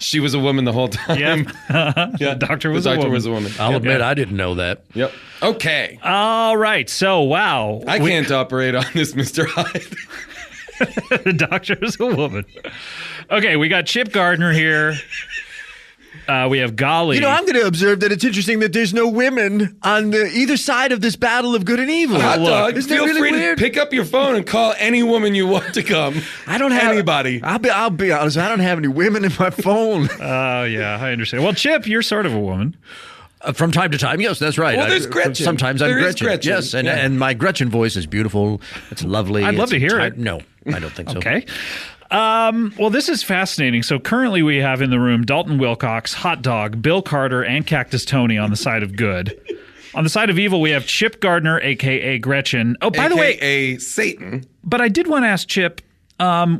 She was a woman the whole time. Yeah, the doctor was the a doctor woman. was a woman. I'll admit I didn't know that. Yep. Okay. All right, so wow. I can't operate on this, Mr. Hyde. The doctor is a woman. Okay, we got Chip Gardner here. We have Golly. You know, I'm going to observe that it's interesting that there's no women on either side of this battle of good and evil. Hot dog, Isn't that feel really free weird? to pick up your phone and call any woman you want to come. I don't have anybody. I'll be honest. I don't have any women in my phone. Oh, yeah, I understand. Well, Chip, you're sort of a woman. From time to time, yes, that's right. Well, there's Gretchen. Sometimes I'm There is Gretchen. Gretchen. Yes, and, Yeah. and my Gretchen voice is beautiful. It's lovely. I'd love It's to hear tight- it. No, I don't think so. Okay. Well, this is fascinating. So currently we have in the room Dalton Wilcox, Hot Dog, Bill Carter, and Cactus Tony on the side of good. On the side of evil, we have Chip Gardner, a.k.a. Gretchen. Oh, by the way, A.K.A. Satan. but I did want to ask Chip,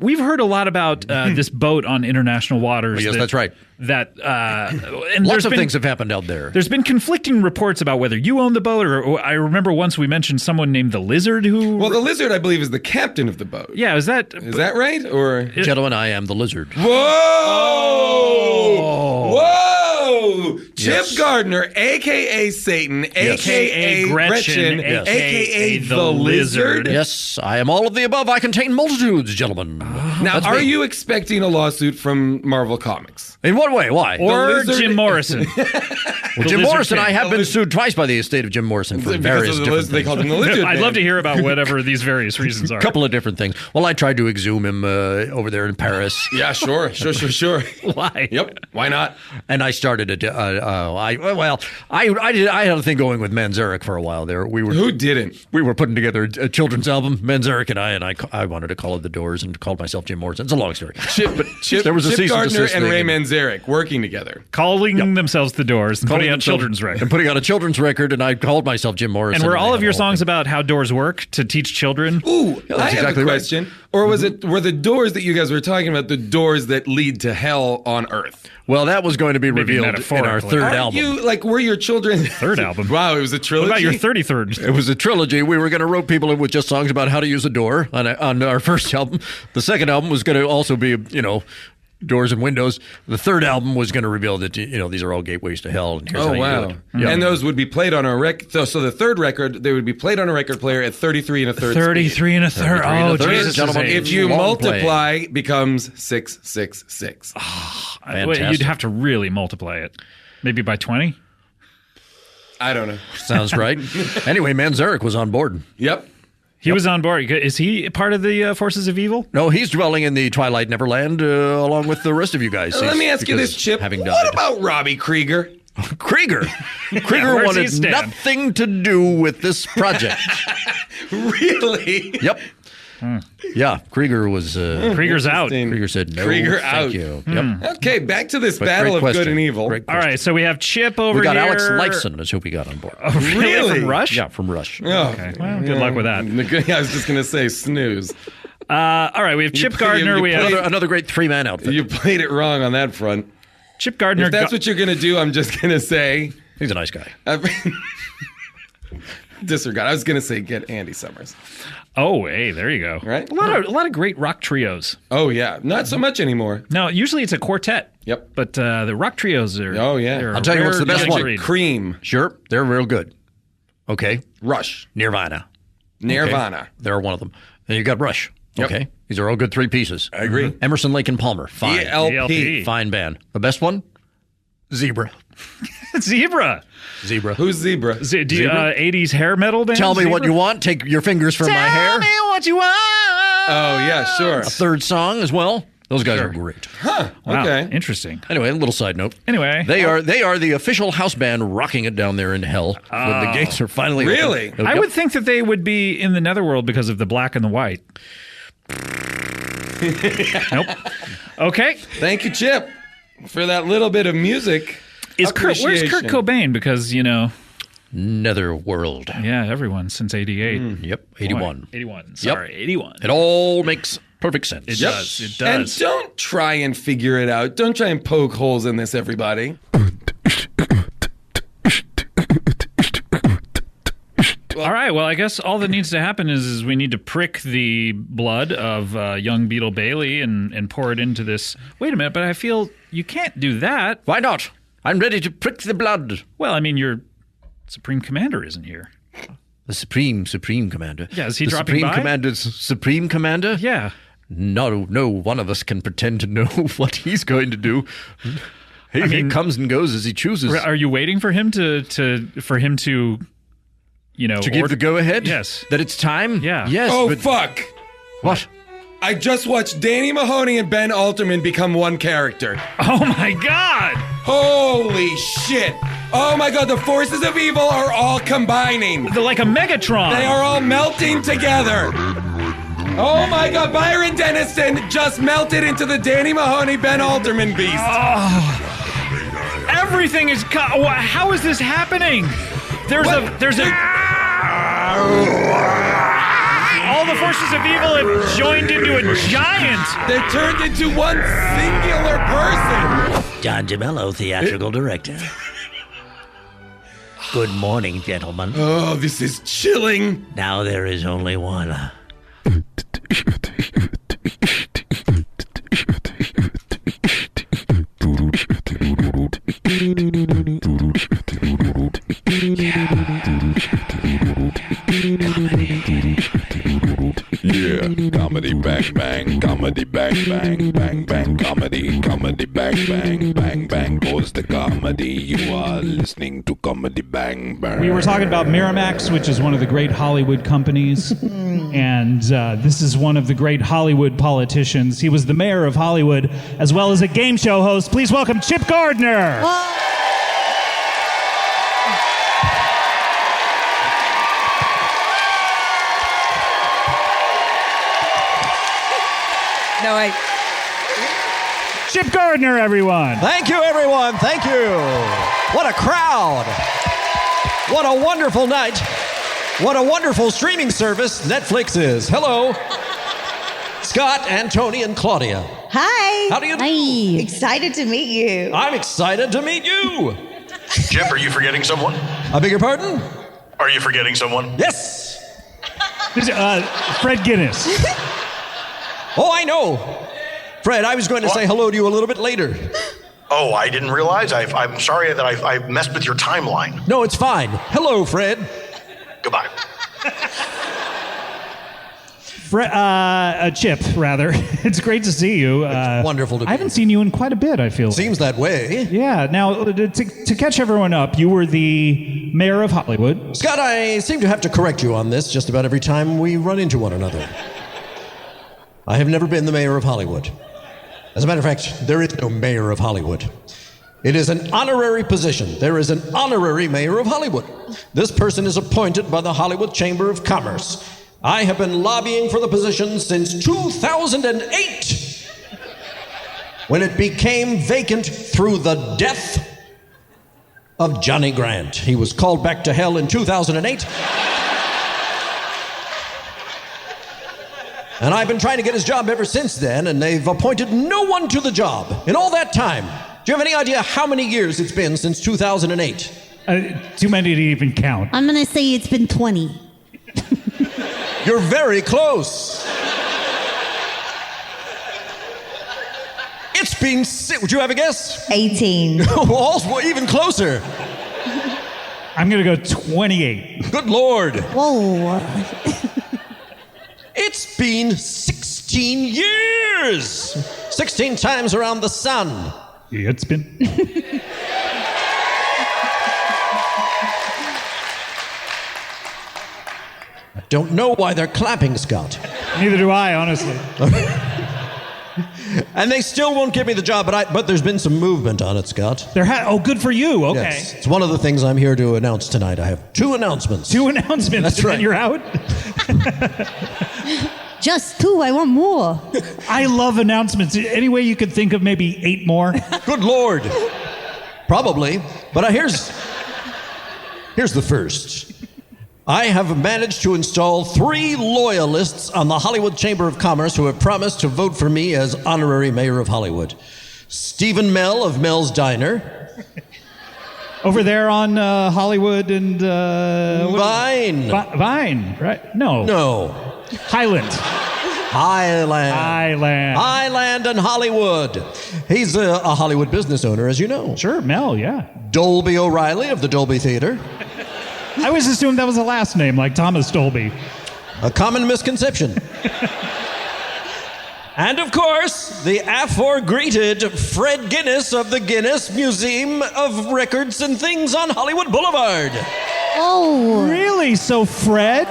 we've heard a lot about this boat on international waters. Yes, that's right. And Lots there's of been- things have happened out there. There's been conflicting reports about whether you own the boat, or I remember once we mentioned someone named the Lizard who. Well, the lizard, I believe, is the captain of the boat. Yeah, is that right? Or Gentlemen, I am the lizard. Whoa! Whoa! Chip Yes. Gardner, a.k.a. Satan, a.k.a. Gretchen, Yes. a.k.a. the Lizard. Yes, I am all of the above. I contain multitudes, gentlemen. Now, That's are me. you expecting a lawsuit from Marvel Comics? In what way? Why? or Lizard- Jim Morrison? Well, Jim Lizard Morrison, King. I have been sued twice by the estate of Jim Morrison for Because various of the different lizard, they things. called him the Lizard. I'd Man. love to hear about whatever these various reasons are. A couple of different things. Well, I tried to exhume him over there in Paris. Yeah, sure. Why? Yep. Why not? And I started I had a thing going with Manzarek for a while there. Who didn't? We were putting together a children's album, Manzarek and I wanted to call it The Doors and called myself Jim Morrison. It's a long story. Chip there was a cease and Gardner desist and thing. Ray Manzarek working together. Calling themselves the Doors and putting out children's records. And putting out a children's record, and I called myself Jim Morrison. And were all I of your had a whole songs about how doors work to teach children? Ooh, that's I have exactly a right. question. Or were the doors that you guys were talking about the doors that lead to hell on earth? Well, that was going to be Maybe revealed in our metaphorically. third Aren't album. you were your children Third album. Wow, it was a trilogy. What about your 33rd? It was a trilogy. We were going to rope people in with just songs about how to use a door on our first album. The second album was going to also be, doors and windows. The third album was going to reveal that, these are all gateways to hell. And here's how Oh you do wow! it. Yeah. And those would be played on a record. So the third record, they would be played on a record player at 33 and a third. 33 and a third. 33 and a Oh, third. Jesus. Gentlemen, is a- If you Long multiply, becomes 666. Fantastic. You'd have to really multiply it. Maybe by 20? I don't know. Sounds right. Anyway, Manzarek was on board. Yep. He was on board. Is he part of the forces of evil? No, he's dwelling in the Twilight Neverland along with the rest of you guys. Let me ask you Because this, Chip. Having died. What about Robbie Krieger? Krieger? Krieger where's he wanted stand? nothing to do with this project. Really? Yep. Yeah, Krieger was. Krieger's out. Krieger said no. Krieger thank out. you. Yep. Okay, back to this But battle great of good question. and evil. Great All question. right, so we have Chip over We got here. Alex Lifeson is who we got on board. Oh, really? From Rush? Yeah, from Rush. Oh, Okay. Well, good luck with that. I was just going to say snooze. All right, we have Chip Gardner. you We have Another great three-man outfit. You played it wrong on that front. Chip Gardner. If that's what you're going to do, I'm just going to say... He's a nice guy. Disregard. I was going to say get Andy Summers. Oh, hey, there you go. Right? A lot of great rock trios. Oh, yeah. Not so much anymore. No, usually it's a quartet. Yep. But the rock trios are. Oh, yeah. they're I'll tell you what's rare the best young one. breed. Cream. Sure, they're real good. Okay. Rush. Nirvana. Nirvana. Okay. They're one of them. Then you got Rush. Yep. Okay. These are all good three pieces. I agree. Emerson, Lake, and Palmer. Fine. ELP. Fine band. The best one? Zebra. Zebra. Zebra. Who's Zebra? 80s hair metal band? Tell me what Zebra? you want. Take your fingers from my hair. Tell me what you want. Oh, yeah, sure. A third song as well. Those guys are great. Huh. Wow, Okay. interesting. Anyway, a little side note. Anyway. They are the official house band rocking it down there in hell when the gates are finally open. Really? Yep. I would think that they would be in the netherworld because of the black and the white. Nope. Okay. Thank you, Chip, for that little bit of music. Where's Kurt appreciation. Cobain? Because, Netherworld. Yeah, everyone since 88. Yep, 81. Boy, 81. Sorry, 81. It all makes perfect sense. It does. It And does. don't try and figure it out. Don't try and poke holes in this, everybody. All right. Well, I guess all that needs to happen is we need to prick the blood of young Beetle Bailey and pour it into this. Wait a minute, but I feel you can't do that. Why not? I'm ready to prick the blood. Well, I mean, your Supreme Commander isn't here. The Supreme Commander? Yeah, is he the dropping Supreme by? Commander's Supreme Commander? Yeah. No one of us can pretend to know what he's going to do. He comes and goes as he chooses. Are you waiting for him to To give the go-ahead? Yes. That it's time? Yeah. Yes. Oh, but fuck. What? I just watched Danny Mahoney and Ben Alterman become one character. Oh my god! Holy shit! Oh my god, the forces of evil are all combining. They're like a Megatron. They are all melting together. Oh my god, Byron Dennison just melted into the Danny Mahoney Ben Alterman beast. Everything is. How is this happening? There's all the forces of evil have joined into a giant. They're turned into one singular person. John Gemello, theatrical director. Good morning, gentlemen. Oh, this is chilling. Now there is only one. Yeah, comedy bang bang, comedy bang bang, bang bang, comedy bang bang, bang bang goes the comedy. You are listening to comedy bang bang. We were talking about Miramax, which is one of the great Hollywood companies, and this is one of the great Hollywood politicians. He was the mayor of Hollywood, as well as a game show host. Please welcome Chip Gardner. No, Chip Gardner, everyone. Thank you, everyone. Thank you. What a crowd. What a wonderful night. What a wonderful streaming service Netflix is. Hello. Scott and Tony and Claudia. Hi. How do you do? Hi. Excited to meet you. I'm excited to meet you. Chip, are you forgetting someone? I beg your pardon? Are you forgetting someone? Yes. Fred Guinness. Oh, I know. Fred, I was going to say hello to you a little bit later. Oh, I didn't realize. I'm sorry that I messed with your timeline. No, it's fine. Hello, Fred. Goodbye. Chip, rather. It's great to see you. It's wonderful to be I haven't seen you in quite a bit, I feel. Seems that way. Yeah. Now, to catch everyone up, you were the mayor of Hollywood. Scott, I seem to have to correct you on this just about every time we run into one another. I have never been the mayor of Hollywood. As a matter of fact, there is no mayor of Hollywood. It is an honorary position. There is an honorary mayor of Hollywood. This person is appointed by the Hollywood Chamber of Commerce. I have been lobbying for the position since 2008, when it became vacant through the death of Johnny Grant. He was called back to hell in 2008. And I've been trying to get his job ever since then, and they've appointed no one to the job in all that time. Do you have any idea how many years it's been since 2008? Too many to even count. I'm going to say it's been 20. You're very close. It's been, would you have a guess? 18. Also, even closer. I'm going to go 28. Good Lord. Whoa. It's been 16 years. 16 times around the sun. Yeah, it's been. I don't know why they're clapping, Scott. Neither do I, honestly. And they still won't give me the job, but there's been some movement on it, Scott. Oh, good for you. Okay. Yes. It's one of the things I'm here to announce tonight. I have 2 announcements. 2 announcements? That's and right. then you're out? Just 2. I want more. I love announcements. Any way you could think of maybe 8 more? Good Lord. Probably, but here's the first. I have managed to install 3 loyalists on the Hollywood Chamber of Commerce who have promised to vote for me as honorary mayor of Hollywood. Stephen Mell of Mel's Diner. Over there on Hollywood and... Vine. Vine, right? No. Highland and Hollywood. He's a Hollywood business owner, as you know. Sure, Mel, yeah. Dolby O'Reilly of the Dolby Theater. I always assumed that was a last name, like Thomas Dolby. A common misconception. And of course, the aforegreeted Fred Guinness of the Guinness Museum of Records and Things on Hollywood Boulevard. Oh. Really? So, Fred,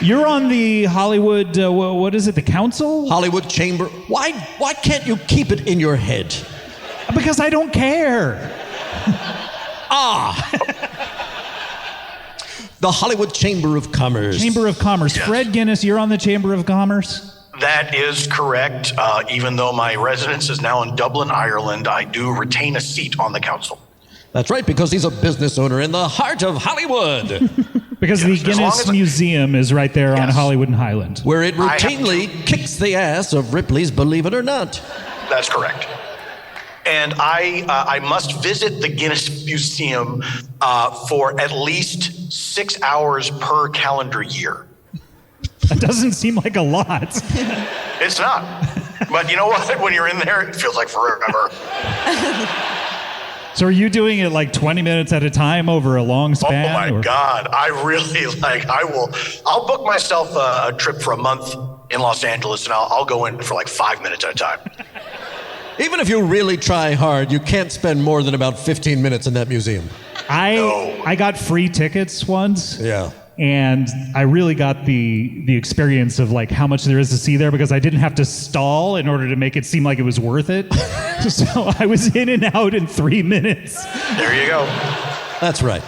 you're on the Hollywood, what is it, the council? Hollywood Chamber. Why can't you keep it in your head? Because I don't care. The Hollywood Chamber of Commerce. Chamber of Commerce. Yes. Fred Guinness, you're on the Chamber of Commerce? That is correct. Even though my residence is now in Dublin, Ireland, I do retain a seat on the council. That's right, because he's a business owner in the heart of Hollywood. Because the Guinness Museum is right there on Hollywood and Highland. Where it routinely kicks the ass of Ripley's Believe It or Not. That's correct. And I must visit the Guinness Museum for at least 6 hours per calendar year. That doesn't seem like a lot. It's not. But you know what? When you're in there, it feels like forever. So are you doing it like 20 minutes at a time over a long span? Oh my God. I really I'll book myself a trip for a month in Los Angeles and I'll go in for like 5 minutes at a time. Even if you really try hard, you can't spend more than about 15 minutes in that museum. I got free tickets once. Yeah. And I really got the experience of like how much there is to see there because I didn't have to stall in order to make it seem like it was worth it. So I was in and out in 3 minutes. There you go. That's right.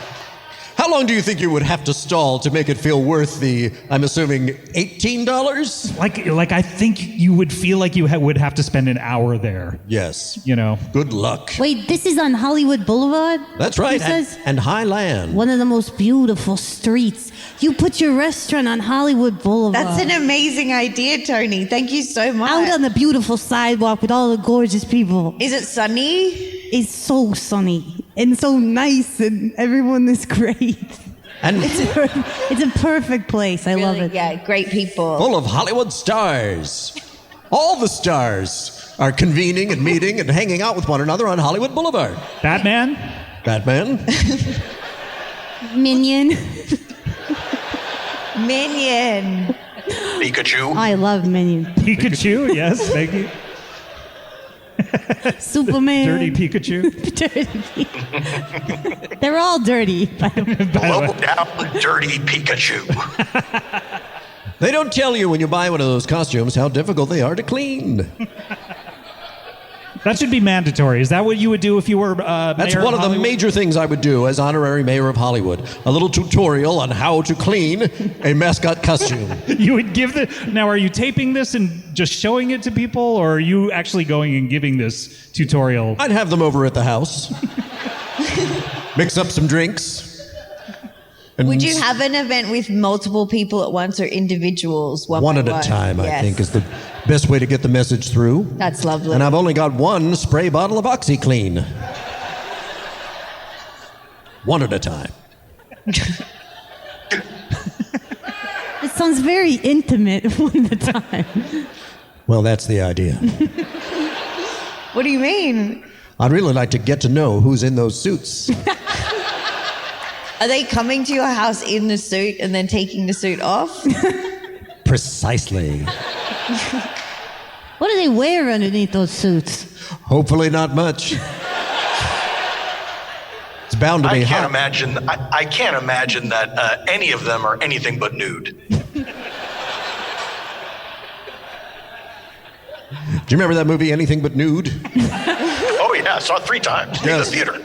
How long do you think you would have to stall to make it feel worth the, I'm assuming, $18? Like I think you would feel like you would have to spend an hour there. Yes. You know. Good luck. Wait, this is on Hollywood Boulevard? That's right. And Highland. One of the most beautiful streets. You put your restaurant on Hollywood Boulevard. That's an amazing idea, Tony. Thank you so much. Out on the beautiful sidewalk with all the gorgeous people. Is it sunny? It's so sunny and so nice and everyone is great. And it's a perfect place. I love it. Yeah, great people. Full of Hollywood stars. All the stars are convening and meeting and hanging out with one another on Hollywood Boulevard. Batman? Minion. Minion. Pikachu. I love Minion. Pikachu, yes, thank you. Superman. Dirty Pikachu. Dirty. They're all dirty. Blow down dirty Pikachu. They don't tell you when you buy one of those costumes how difficult they are to clean. That should be mandatory. Is that what you would do if you were That's mayor one of the major things I would do as honorary mayor of Hollywood. A little tutorial on how to clean a mascot costume. You would give Now, are you taping this and just showing it to people, or are you actually going and giving this tutorial? I'd have them over at the house. Mix up some drinks. Would you have an event with multiple people at once or individuals? One at a time, I think, is the best way to get the message through. That's lovely. And I've only got one spray bottle of OxyClean. One at a time. It sounds very intimate one at a time. Well, that's the idea. What do you mean? I'd really like to get to know who's in those suits. Are they coming to your house in the suit and then taking the suit off? Precisely. What do they wear underneath those suits? Hopefully not much. It's bound to be hot. I can't imagine that any of them are anything but nude. Do you remember that movie, Anything But Nude? Oh yeah, I saw it 3 times in the theater.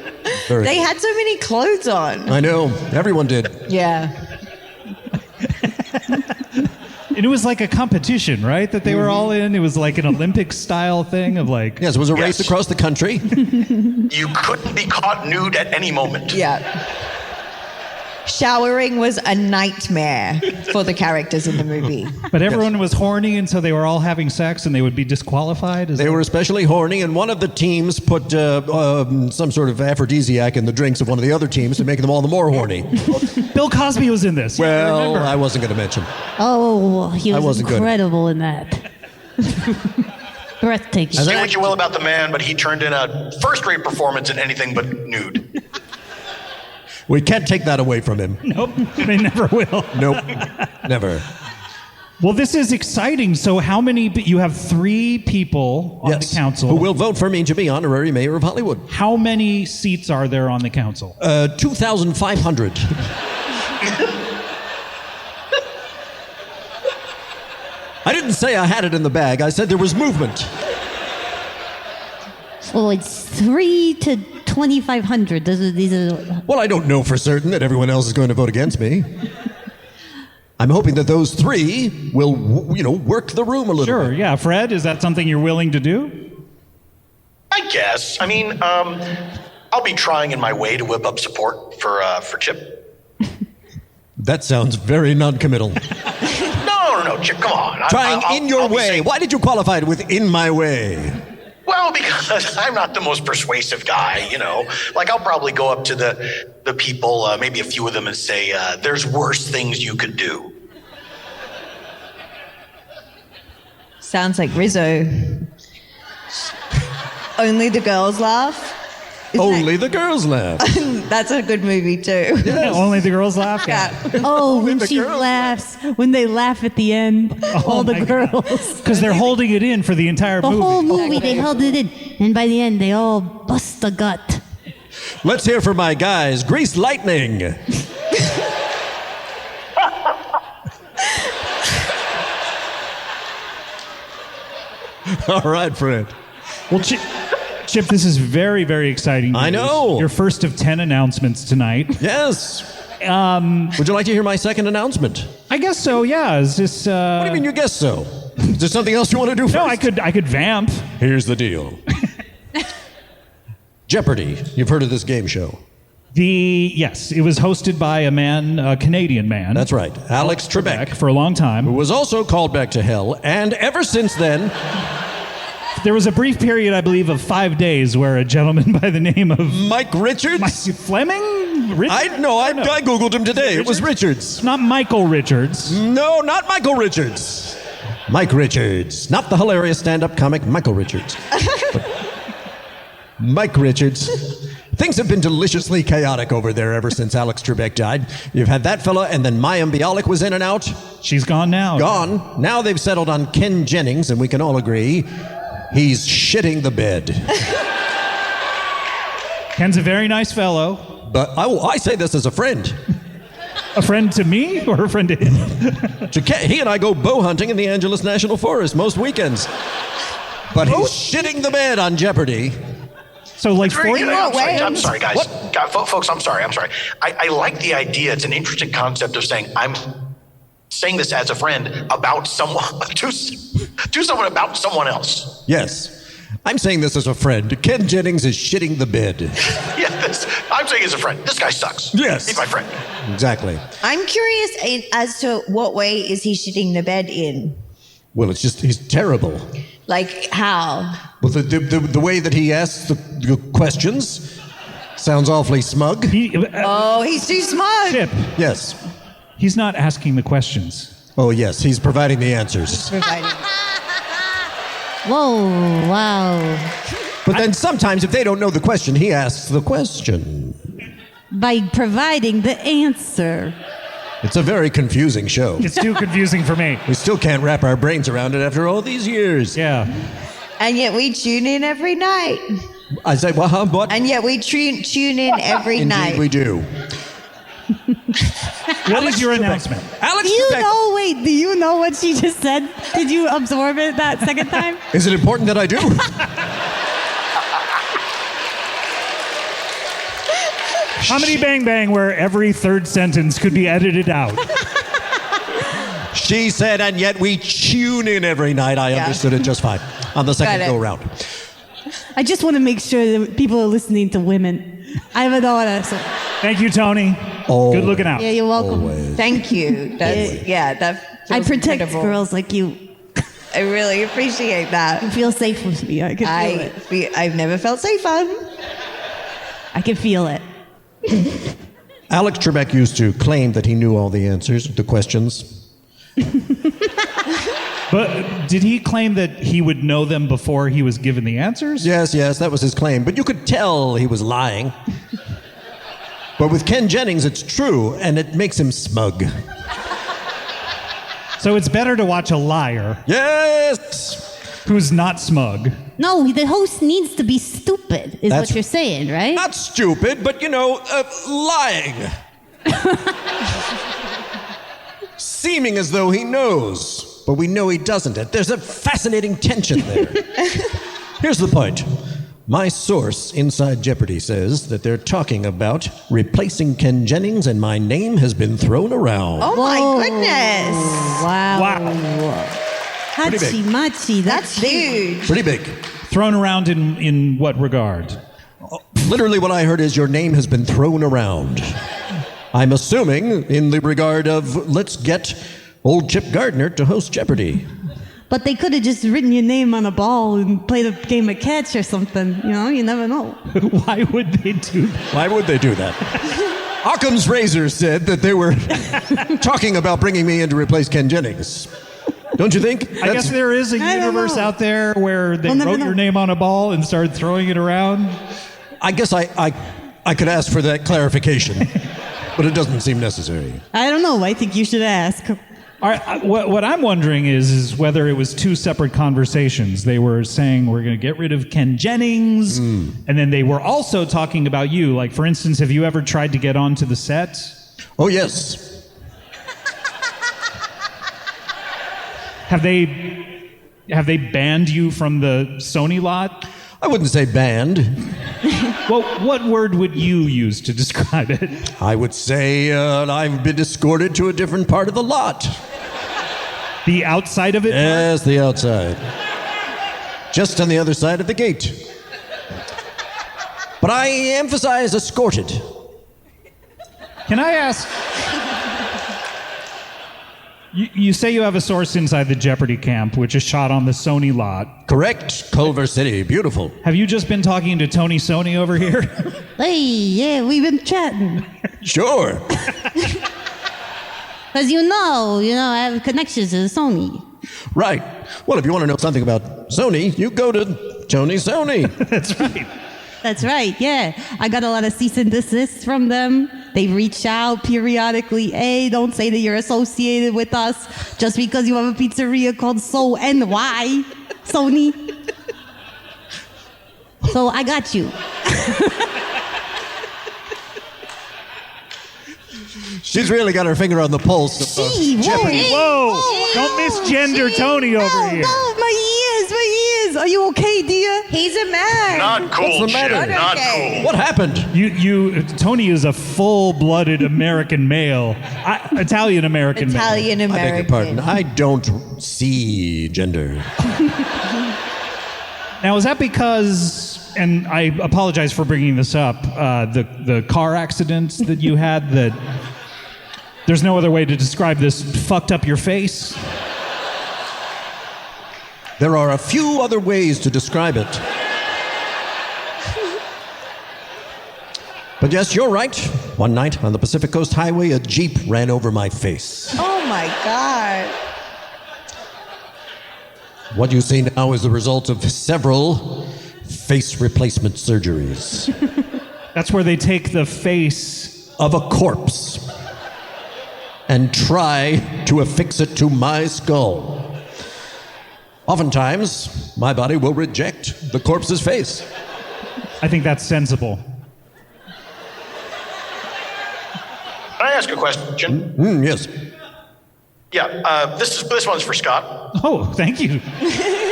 They had so many clothes on. I know. Everyone did. Yeah. And it was like a competition, right? That they were all in. It was like an Olympic style thing of like. Yes, it was a race across the country. You couldn't be caught nude at any moment. Yeah. Showering was a nightmare for the characters in the movie. But everyone was horny, and so they were all having sex, and they would be disqualified. They were especially horny, and one of the teams put some sort of aphrodisiac in the drinks of one of the other teams to make them all the more horny. Bill Cosby was in this. Well, I wasn't going to mention. Oh, he I was wasn't good. incredible in that. Breathtaking. Say what you will about the man, but he turned in a first-rate performance in anything but nude. We can't take that away from him. Nope, they never will. Nope, never. Well, this is exciting. So how many, you have 3 people on the council. Who will vote for me to be honorary mayor of Hollywood. How many seats are there on the council? 2,500. I didn't say I had it in the bag. I said there was movement. Well, it's 3 to 2,500. These are. Well, I don't know for certain that everyone else is going to vote against me. I'm hoping that those 3 will, work the room a little bit. Sure, yeah. Fred, is that something you're willing to do? I guess. I mean, I'll be trying in my way to whip up support for Chip. That sounds very non-committal. No, Chip, come on. Trying in your way. Why did you qualify it with "in my way"? Well, because I'm not the most persuasive guy, Like, I'll probably go up to the people, maybe a few of them, and say, there's worse things you could do. Sounds like Rizzo. Only the girls laugh. Only the girls laugh. That's a good movie too. Yes. Only the girls laugh. Yeah. Oh, when she laughs, when they laugh at the end, all the girls. Because they're holding it in for the entire movie. The whole movie, they held it in. And by the end, they all bust a gut. Let's hear from my guys. Grease Lightning. All right, Fred. Well, Chip, this is very, very exciting news. I know. Your first of 10 announcements tonight. Yes. Would you like to hear my second announcement? I guess so, yeah. Is this, What do you mean you guess so? Is there something else you want to do first? No, I could vamp. Here's the deal. Jeopardy. You've heard of this game show. Yes, it was hosted by a Canadian man. That's right. Alex Trebek. For a long time. Who was also called back to hell. And ever since then... There was a brief period, I believe, of 5 days where a gentleman by the name of... Mike Richards? Fleming? I Googled him today. It was Richards. Not Michael Richards. No, not Michael Richards. Mike Richards. Not the hilarious stand-up comic Michael Richards. Mike Richards. Things have been deliciously chaotic over there ever since Alex Trebek died. You've had that fella, and then Mayim Bialik was in and out. She's gone now. Gone. Now they've settled on Ken Jennings, and we can all agree he's shitting the bed. Ken's a very nice fellow. But I say this as a friend. A friend to me or a friend to him? He and I go bow hunting in the Angeles National Forest most weekends. But he's shitting the bed on Jeopardy. So like 40 I'm sorry, guys. Folks, I'm sorry. I like the idea. It's an interesting concept of saying, I'm saying this as a friend about someone, to someone about someone else. Yes. I'm saying this as a friend. Ken Jennings is shitting the bed. I'm saying as a friend. This guy sucks. Yes. He's my friend. Exactly. I'm curious as to what way is he shitting the bed in? Well, it's just, he's terrible. Like how? Well, the way that he asks the questions sounds awfully smug. He's too smug. Chip. Yes. He's not asking the questions. Oh, yes. He's providing the answers. Whoa, wow. But then sometimes if they don't know the question, he asks the question. By providing the answer. It's a very confusing show. It's too confusing for me. We still can't wrap our brains around it after all these years. Yeah. And yet we tune in every night. I say, what? And yet we tune in every night. Indeed we do. What is your announcement? Alex do you know what she just said? Did you absorb it that second time? Is it important that I do? Comedy Bang Bang, where every third sentence could be edited out. She said, and yet we tune in every night. I understood it just fine on the second go-round. I just want to make sure that people are listening to women. I have a daughter, so. Thank you, Tony. Good looking out. Yeah, you're welcome. Thank you. That I feels protect incredible. girls like you. I really appreciate that. You feel safe with me. I can feel it. I've never felt safer. I can feel it. Alex Trebek used to claim that he knew all the answers to questions. But did he claim that he would know them before he was given the answers? Yes, that was his claim. But you could tell he was lying. But with Ken Jennings, it's true, and it makes him smug. So it's better to watch a liar. Yes! Who's not smug. No, the host needs to be stupid, is what you're saying, right? Not stupid, but, lying. Seeming as though he knows, but we know he doesn't. There's a fascinating tension there. Here's the point. My source inside Jeopardy says that they're talking about replacing Ken Jennings, and my name has been thrown around. Oh my goodness! Wow. Pretty big. Hachi-machi, that's huge. Pretty big. Thrown around in what regard? Literally what I heard is your name has been thrown around. I'm assuming in the regard of let's get old Chip Gardner to host Jeopardy. But they could have just written your name on a ball and played a game of catch or something. You never know. Why would they do that? Why would they do that? Occam's razor said that they were talking about bringing me in to replace Ken Jennings. Don't you think? I guess there is a universe out there where they wrote your name on a ball and started throwing it around. I guess I could ask for that clarification, but it doesn't seem necessary. I don't know. I think you should ask. All right, what I'm wondering is whether it was two separate conversations. They were saying we're going to get rid of Ken Jennings, and then they were also talking about you. Like, for instance, have you ever tried to get onto the set? Oh, yes. Have they banned you from the Sony lot? I wouldn't say banned. Well, what word would you use to describe it? I would say I've been escorted to a different part of the lot. The outside of it? Yes, the outside. Just on the other side of the gate. But I emphasize escorted. Can I ask... You say you have a source inside the Jeopardy camp, which is shot on the Sony lot. Correct. Culver City. Beautiful. Have you just been talking to Tony Sony over here? Hey, yeah, we've been chatting. Sure. Because I have connections to Sony. Right. Well, if you want to know something about Sony, you go to Tony Sony. That's right. That's right, yeah. I got a lot of cease and desist from them. They reach out periodically. Hey, don't say that you're associated with us just because you have a pizzeria called So NY, Sony. So I got you. She's really got her finger on the pulse of Jeopardy. Whoa! Don't misgender Tony over here. No, my ears. Are you okay, dear? He's a man. Not cool, What's the matter? Chip. Not cool. What happened? Tony is a full-blooded American male. Italian-American male. Italian-American. I beg your pardon. I don't see gender. Now, is that because, and I apologize for bringing this up, the car accidents that you had, that there's no other way to describe this, fucked up your face? There are a few other ways to describe it. But yes, you're right. One night on the Pacific Coast Highway, a Jeep ran over my face. Oh my God. What you see now is the result of several face replacement surgeries. That's where they take the face of a corpse and try to affix it to my skull. Oftentimes, my body will reject the corpse's face. I think that's sensible. Can I ask a question? Yes. Yeah, this one's for Scott. Oh, thank you.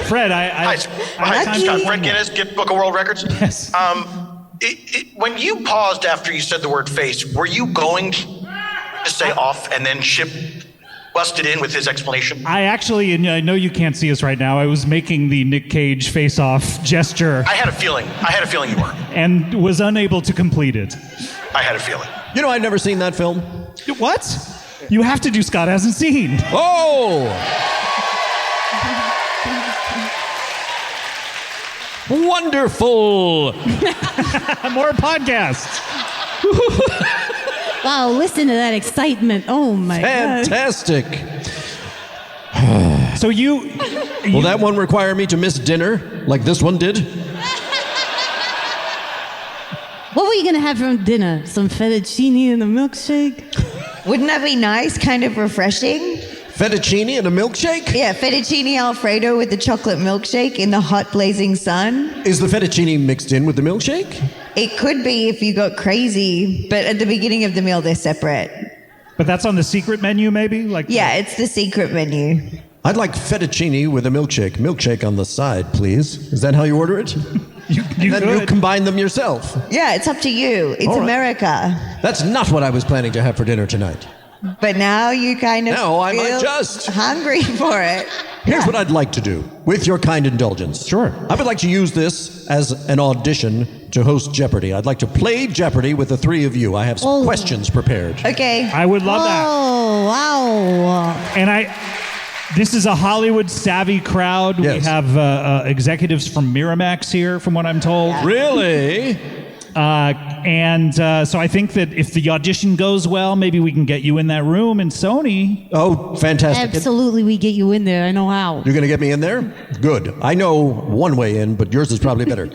Fred, Hi, Scott. Fred Guinness, Book of World Records. Yes. When you paused after you said the word face, were you going to say off and then ship busted in with his explanation? I actually, and I know you can't see us right now, I was making the Nick Cage face-off gesture. I had a feeling you were. And was unable to complete it. I had a feeling. You know, I've never seen that film. What? You have to do Scott Hasn't Seen. Oh! Wonderful! More podcasts. Wow, listen to that excitement. Oh my God. Fantastic. So Will that one require me to miss dinner like this one did? What were you going to have for dinner? Some fettuccine and a milkshake? Wouldn't that be nice? Kind of refreshing? Fettuccine and a milkshake? Yeah, fettuccine Alfredo with the chocolate milkshake in the hot blazing sun. Is the fettuccine mixed in with the milkshake? It could be if you got crazy, but at the beginning of the meal, they're separate. But that's on the secret menu, maybe? Yeah, it's the secret menu. I'd like fettuccine with a milkshake. Milkshake on the side, please. Is that how you order it? You combine them yourself. Yeah, it's up to you. It's America. That's not what I was planning to have for dinner tonight. But now you kind of Now I'm feel just hungry for it. Here's what I'd like to do, with your kind indulgence. Sure. I would like to use this as an audition to host Jeopardy. I'd like to play Jeopardy with the three of you. I have some questions prepared. Okay. I would love that. Oh, wow. And this is a Hollywood savvy crowd. Yes. We have executives from Miramax here, from what I'm told. Really? So I think that if the audition goes well, maybe we can get you in that room. And Sony. Oh, fantastic. Absolutely, we get you in there. I know how. You're going to get me in there? Good. I know one way in, but yours is probably better.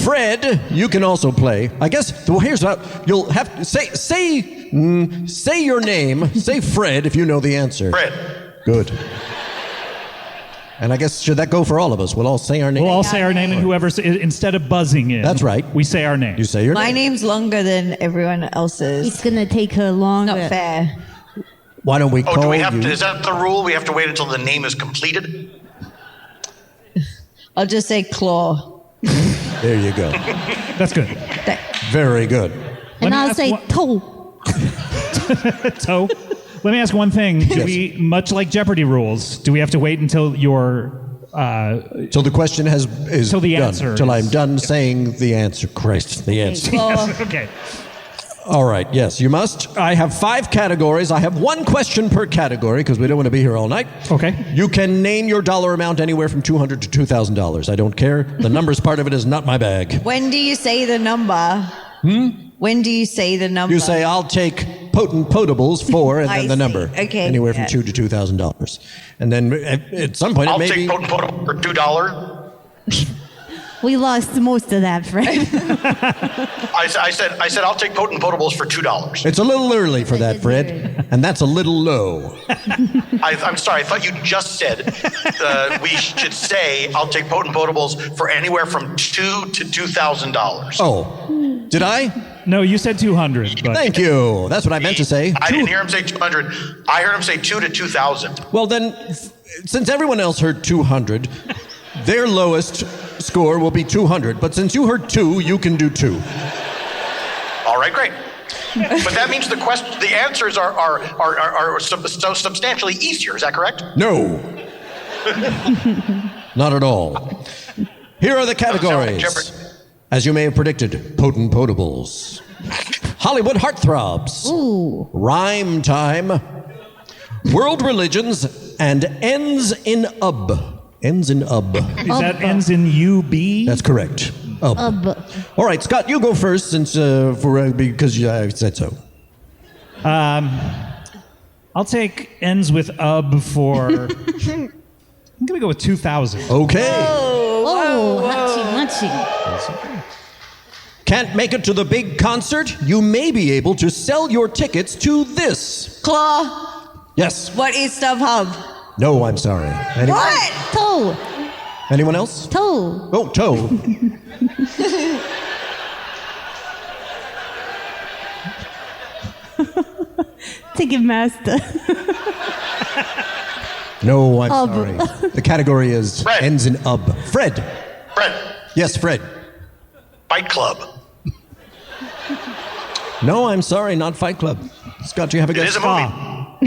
Fred, you can also play. I guess, well, here's how you'll have to say your name. Say Fred if you know the answer. Fred. Good. And I guess, should that go for all of us? We'll all say our name? We'll all say our name, and whoever, instead of buzzing in. That's right. We say our name. You say your My name. name's longer than everyone else's. It's going to take her longer. Not fair. Why don't we call do we have you? to, is that the rule? We have to wait until the name is completed? I'll just say Claw. There you go. That's good. Very good. And I'll say toe. Toe. Let me ask one thing. Do we, much like Jeopardy rules, do we have to wait until your till the question is till the done, answer till I'm done saying the answer? Christ, the answer. Okay. All right. Yes, you must. I have 5 categories. I have 1 question per category because we don't want to be here all night. Okay. You can name your dollar amount anywhere from $200 to $2,000. I don't care. The numbers part of it is not my bag. When do you say the number? When do you say the number? You say, I'll take potent potables for, and then the number. Okay. Anywhere from $2,000 to $2,000. And then at some point I'll it may take be... potent potable for $2. We lost most of that, Fred. I said I'll take potent potables for $2. It's a little early for that, Fred. And that's a little low. I'm sorry. I thought you just said we should say I'll take potent potables for anywhere from $2,000 to $2,000. Oh, did I? No, you said 200. But. Thank you. That's what I meant to say. I didn't hear him say 200. I heard him say 2 to 2,000. Well, then, since everyone else heard 200, their lowest score will be 200. But since you heard 2, you can do 2. All right, great. But that means the answers are substantially easier. Is that correct? No. Not at all. Here are the categories. As you may have predicted, potent potables. Hollywood heartthrobs. Ooh. Rhyme time. World religions and ends in ub. Ends in ub. Is that ends in UB? That's correct. Ub. All right, Scott, you go first since because I said so. I'll take ends with ub for. I'm gonna go with 2,000. Okay. Oh, hachi. Can't make it to the big concert? You may be able to sell your tickets to this. Claw. Yes. What is StubHub? No, I'm sorry. Anyone? What? Toe. Anyone else? Toe. Oh, toe. Ticketmaster. No, I'm Ub. sorry. The category is Fred. ends in ub. Fred. Fred. Yes, Fred. Fight Club. No, I'm sorry, not Fight Club. Scott, do you have a It guess? is a movie.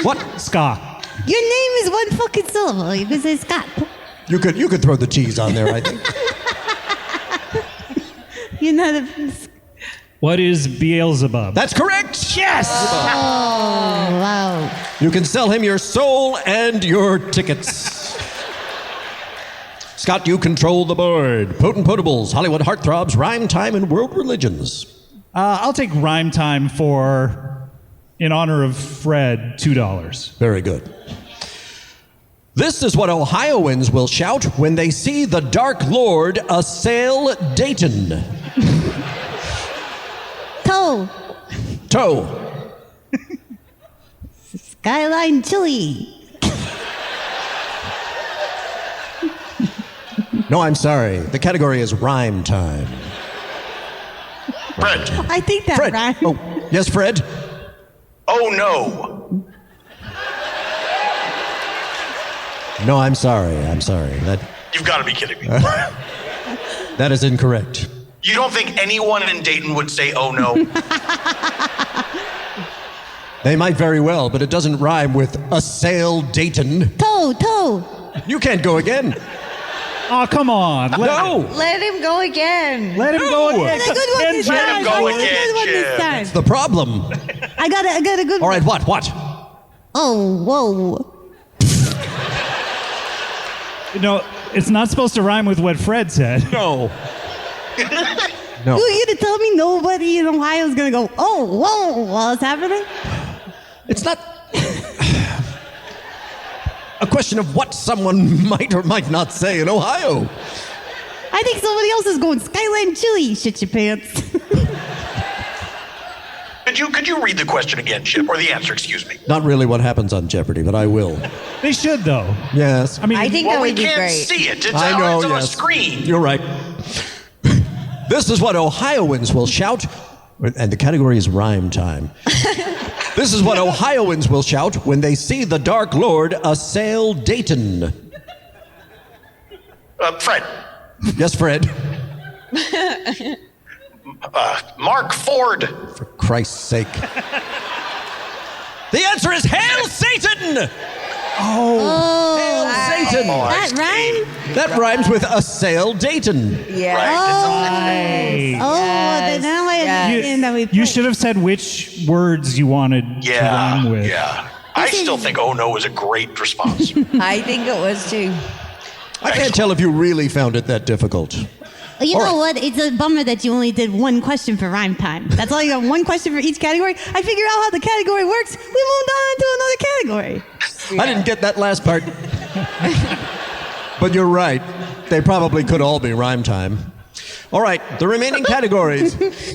What? Scott. Your name is one fucking syllable. You could say Scott. You could throw the cheese on there, I think. You're not a... What is Beelzebub? That's correct. Yes. Oh, wow. You can sell him your soul and your tickets. Scott, you control the board. Potent Potables, Hollywood Heartthrobs, Rhyme Time, and World Religions. I'll take Rhyme Time for, in honor of Fred, $2. Very good. This is what Ohioans will shout when they see the Dark Lord assail Dayton. Toe. Skyline chili. No, I'm sorry. The category is Rhyme Time. Fred. I think that Fred. rhymes. Oh, yes, Fred? Oh, no. No, I'm sorry. You've got to be kidding me. That is incorrect. You don't think anyone in Dayton would say, oh, no? They might very well, but it doesn't rhyme with assail Dayton. Toe. You can't go again. Oh, come on. No. Let him go again. Let him go again. That's a good one this time. Let him go That's a good one this time. That's the problem. I got a good All one. right, what? Oh, whoa. No, it's not supposed to rhyme with what Fred said. No. No. You're gonna tell me nobody in Ohio is gonna go, oh, whoa, while it's happening? It's not a question of what someone might or might not say in Ohio. I think somebody else is going Skyline chili. Shit your pants. Could you read the question again, Chip? Or the answer, excuse me. Not really what happens on Jeopardy, but I will. They should, though. Yes. I mean, I think that we would be can't great. see it. It's I know, on a yes. screen. You're right. This is what Ohioans will shout, and the category is Rhyme Time. This is what Ohioans will shout when they see the Dark Lord assail Dayton. Fred. Yes, Fred. Mark Ford. For Christ's sake. The answer is Hail Satan! Oh, Hail Satan! that rhyme? That rhymes with assail Dayton. Yeah. Right. Then now I understand that we You should have said which words you wanted to rhyme with. Yeah. I still think oh no is a great response. I think it was too. I can't tell if you really found it that difficult. You know what? It's a bummer that you only did one question for Rhyme Time. That's all you got, one question for each category. I figured out how the category works. We moved on to another category. I didn't get that last part. But you're right. They probably could all be Rhyme Time. All right, the remaining categories.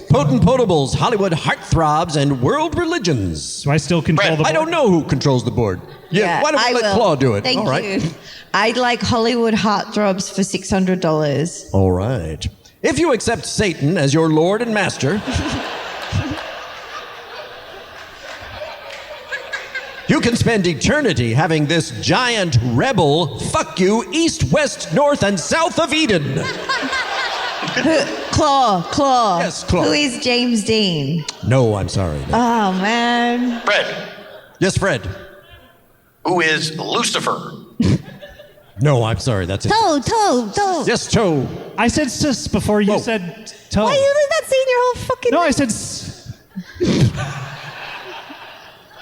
Potent Potables, Hollywood Heartthrobs, and World Religions. Do I still control the board? I don't know who controls the board. Yeah, why don't we let will. Claw do it? Thank All right. you. I'd like Hollywood Heartthrobs for $600. All right. If you accept Satan as your Lord and Master, you can spend eternity having this giant rebel fuck you east, west, north, and south of Eden. Claw. Yes, Claw. Who is James Dean? No, I'm sorry. No. Oh, man. Fred. Yes, Fred. Who is Lucifer? No, I'm sorry. That's it. Toe. Yes, Toe. I said sis before you said toe. Why you did not say your whole fucking No, name? I said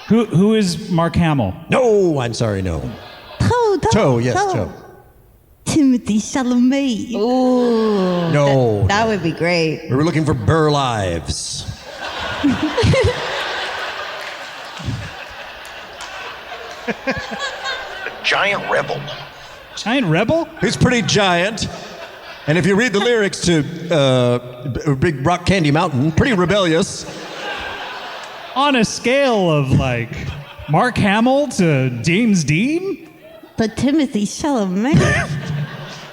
Who is Mark Hamill? No, I'm sorry. No. Toe. Yes, Toe. Timothy Chalamet. Ooh. No. That would be great. We were looking for Burr Lives. Giant rebel. Giant rebel? He's pretty giant. And if you read the lyrics to Big Rock Candy Mountain, pretty rebellious. On a scale of like Mark Hamill to James Dean? But Timothy Chalamet.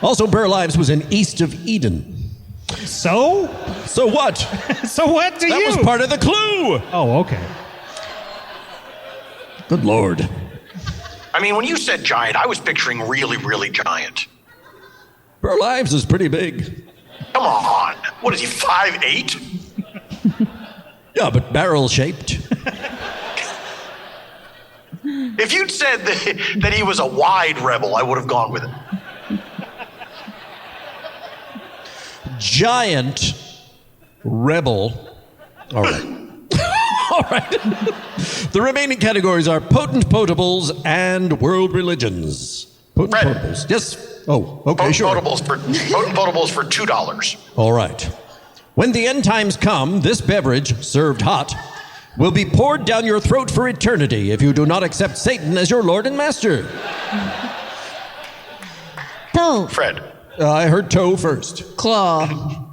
Also, Burr Lives was in East of Eden. So? So what? So what do you? That was part of the clue. Oh, okay. Good Lord. I mean, when you said giant, I was picturing really, really giant. Burr Lives is pretty big. Come on. What is he, 5'8"? Yeah, but barrel-shaped. If you'd said that he was a wide rebel, I would have gone with it. Giant rebel. All right. All right. The remaining categories are potent potables and world religions. Potent potables. Yes. Oh, okay, sure. Potent potables for $2. All right. When the end times come, this beverage, served hot, will be poured down your throat for eternity if you do not accept Satan as your Lord and Master. Toe. Fred. I heard toe first. Claw.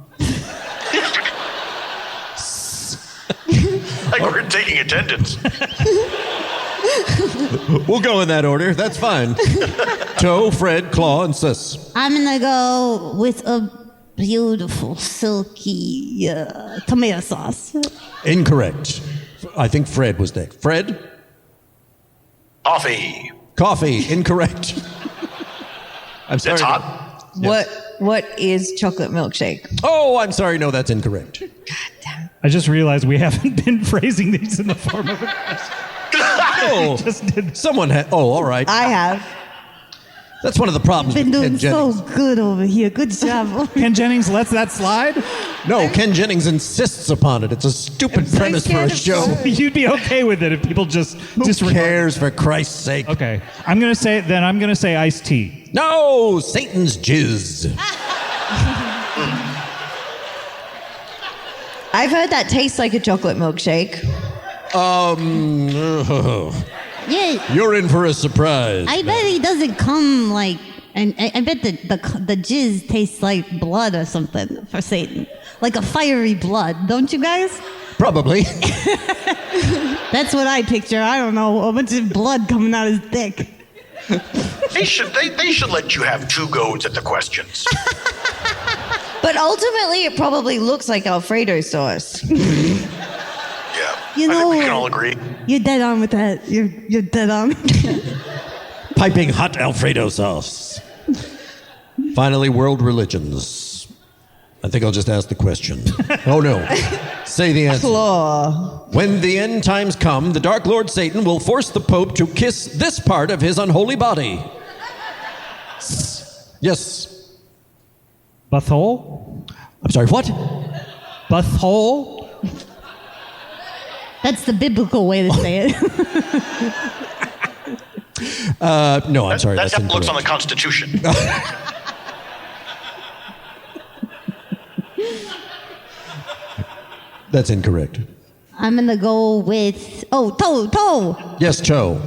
Like we're taking attendance. We'll go in that order. That's fine. Toe, Fred, claw, and sis. I'm gonna go with a beautiful, silky tomato sauce. Incorrect. I think Fred was next. Fred? Coffee. Coffee. Incorrect. I'm sorry. It's hot. Yes. What is chocolate milkshake? Oh, I'm sorry. No, that's incorrect. I just realized we haven't been phrasing these in the form of a question. Oh, someone had. Oh, all right. I have. That's one of the problems Been with doing Ken Jennings. so good over here. Good job. Ken Jennings lets that slide? No, Ken Jennings insists upon it. It's a stupid premise for a show. You'd be okay with it if people just Who cares, for Christ's sake? Okay. I'm going to say iced tea. No, Satan's jizz. I've heard that tastes like a chocolate milkshake. Yeah. You're in for a surprise. I bet he doesn't come like, and I bet the jizz tastes like blood or something for Satan, like a fiery blood, don't you guys? Probably. That's what I picture. I don't know, a bunch of blood coming out his dick. They should let you have 2 goes at the questions. But ultimately, it probably looks like Alfredo sauce. Yeah. You know, I think we can all agree. You're dead on with that. You're dead on. Piping hot Alfredo sauce. Finally, world religions. I think I'll just ask the question. Oh, no. Say the answer. Claw. When the end times come, the Dark Lord Satan will force the Pope to kiss this part of his unholy body. Yes. Butthole? I'm sorry, what? Butthole? That's the biblical way to say it. No, I'm sorry. That's That's how it looks on the incorrect. Constitution. That's incorrect. I'm gonna go with toe. Yes, toe.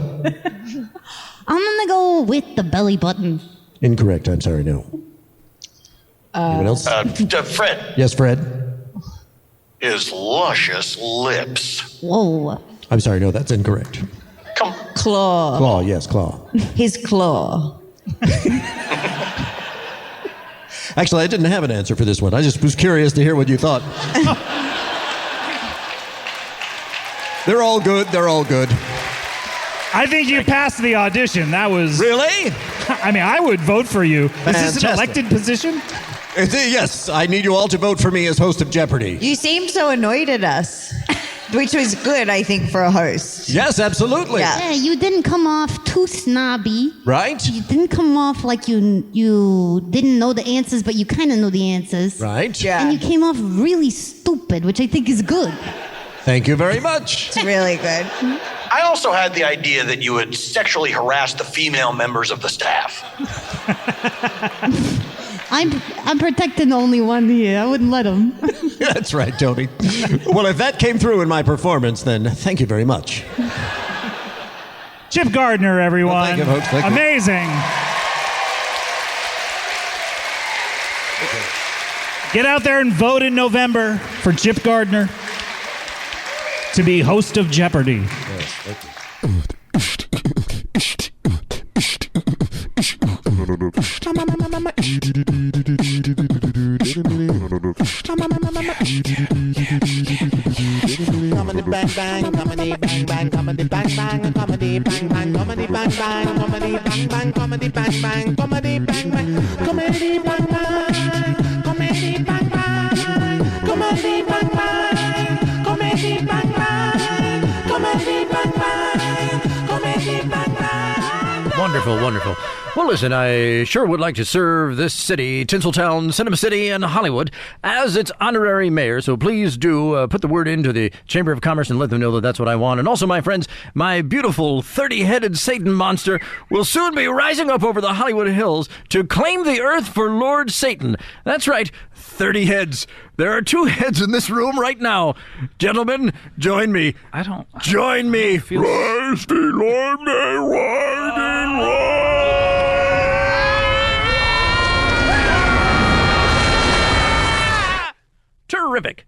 I'm gonna go with the belly button. Incorrect. I'm sorry, no. Anyone else? Fred. Yes, Fred. His luscious lips. Whoa. I'm sorry, no, that's incorrect. Claw. Claw, yes, claw. His claw. Actually, I didn't have an answer for this one. I just was curious to hear what you thought. They're all good. They're all good. I think you passed the audition. That was... Really? I mean, I would vote for you. Is this an Fantastic. elected position? Yes, I need you all to vote for me as host of Jeopardy. You seemed so annoyed at us, which was good, I think, for a host. Yes, absolutely. Yeah, you didn't come off too snobby. Right? You didn't come off like you didn't know the answers, but you kind of know the answers. Right? Yeah. And you came off really stupid, which I think is good. Thank you very much. It's really good. I also had the idea that you would sexually harass the female members of the staff. I'm protecting the only one here. I wouldn't let him. That's right, Tony. Well, if that came through in my performance, then thank you very much. Chip Gardner, everyone. Well, thank you, folks. Thank you. Amazing. Get out there and vote in November for Chip Gardner to be host of Jeopardy. Yes, thank you. Comedy bang bang, comedy bang bang, comedy bang bang, comedy bang bang, comedy bang bang, comedy bang bang, comedy bang bang, comedy bang bang, comedy bang bang, comedy bang bang, comedy bang bang, comedy bang bang, comedy bang bang, comedy bang bang. Wonderful, wonderful. Well, listen, I sure would like to serve this city, Tinseltown, Cinema City, and Hollywood as its honorary mayor, so please do put the word into the Chamber of Commerce and let them know that that's what I want. And also, my friends, my beautiful 30-headed Satan monster will soon be rising up over the Hollywood Hills to claim the earth for Lord Satan. That's right, 30 heads. There are 2 heads in this room right now. Gentlemen, join me. Join me. Rise, the Lord may ride and ride. Terrific.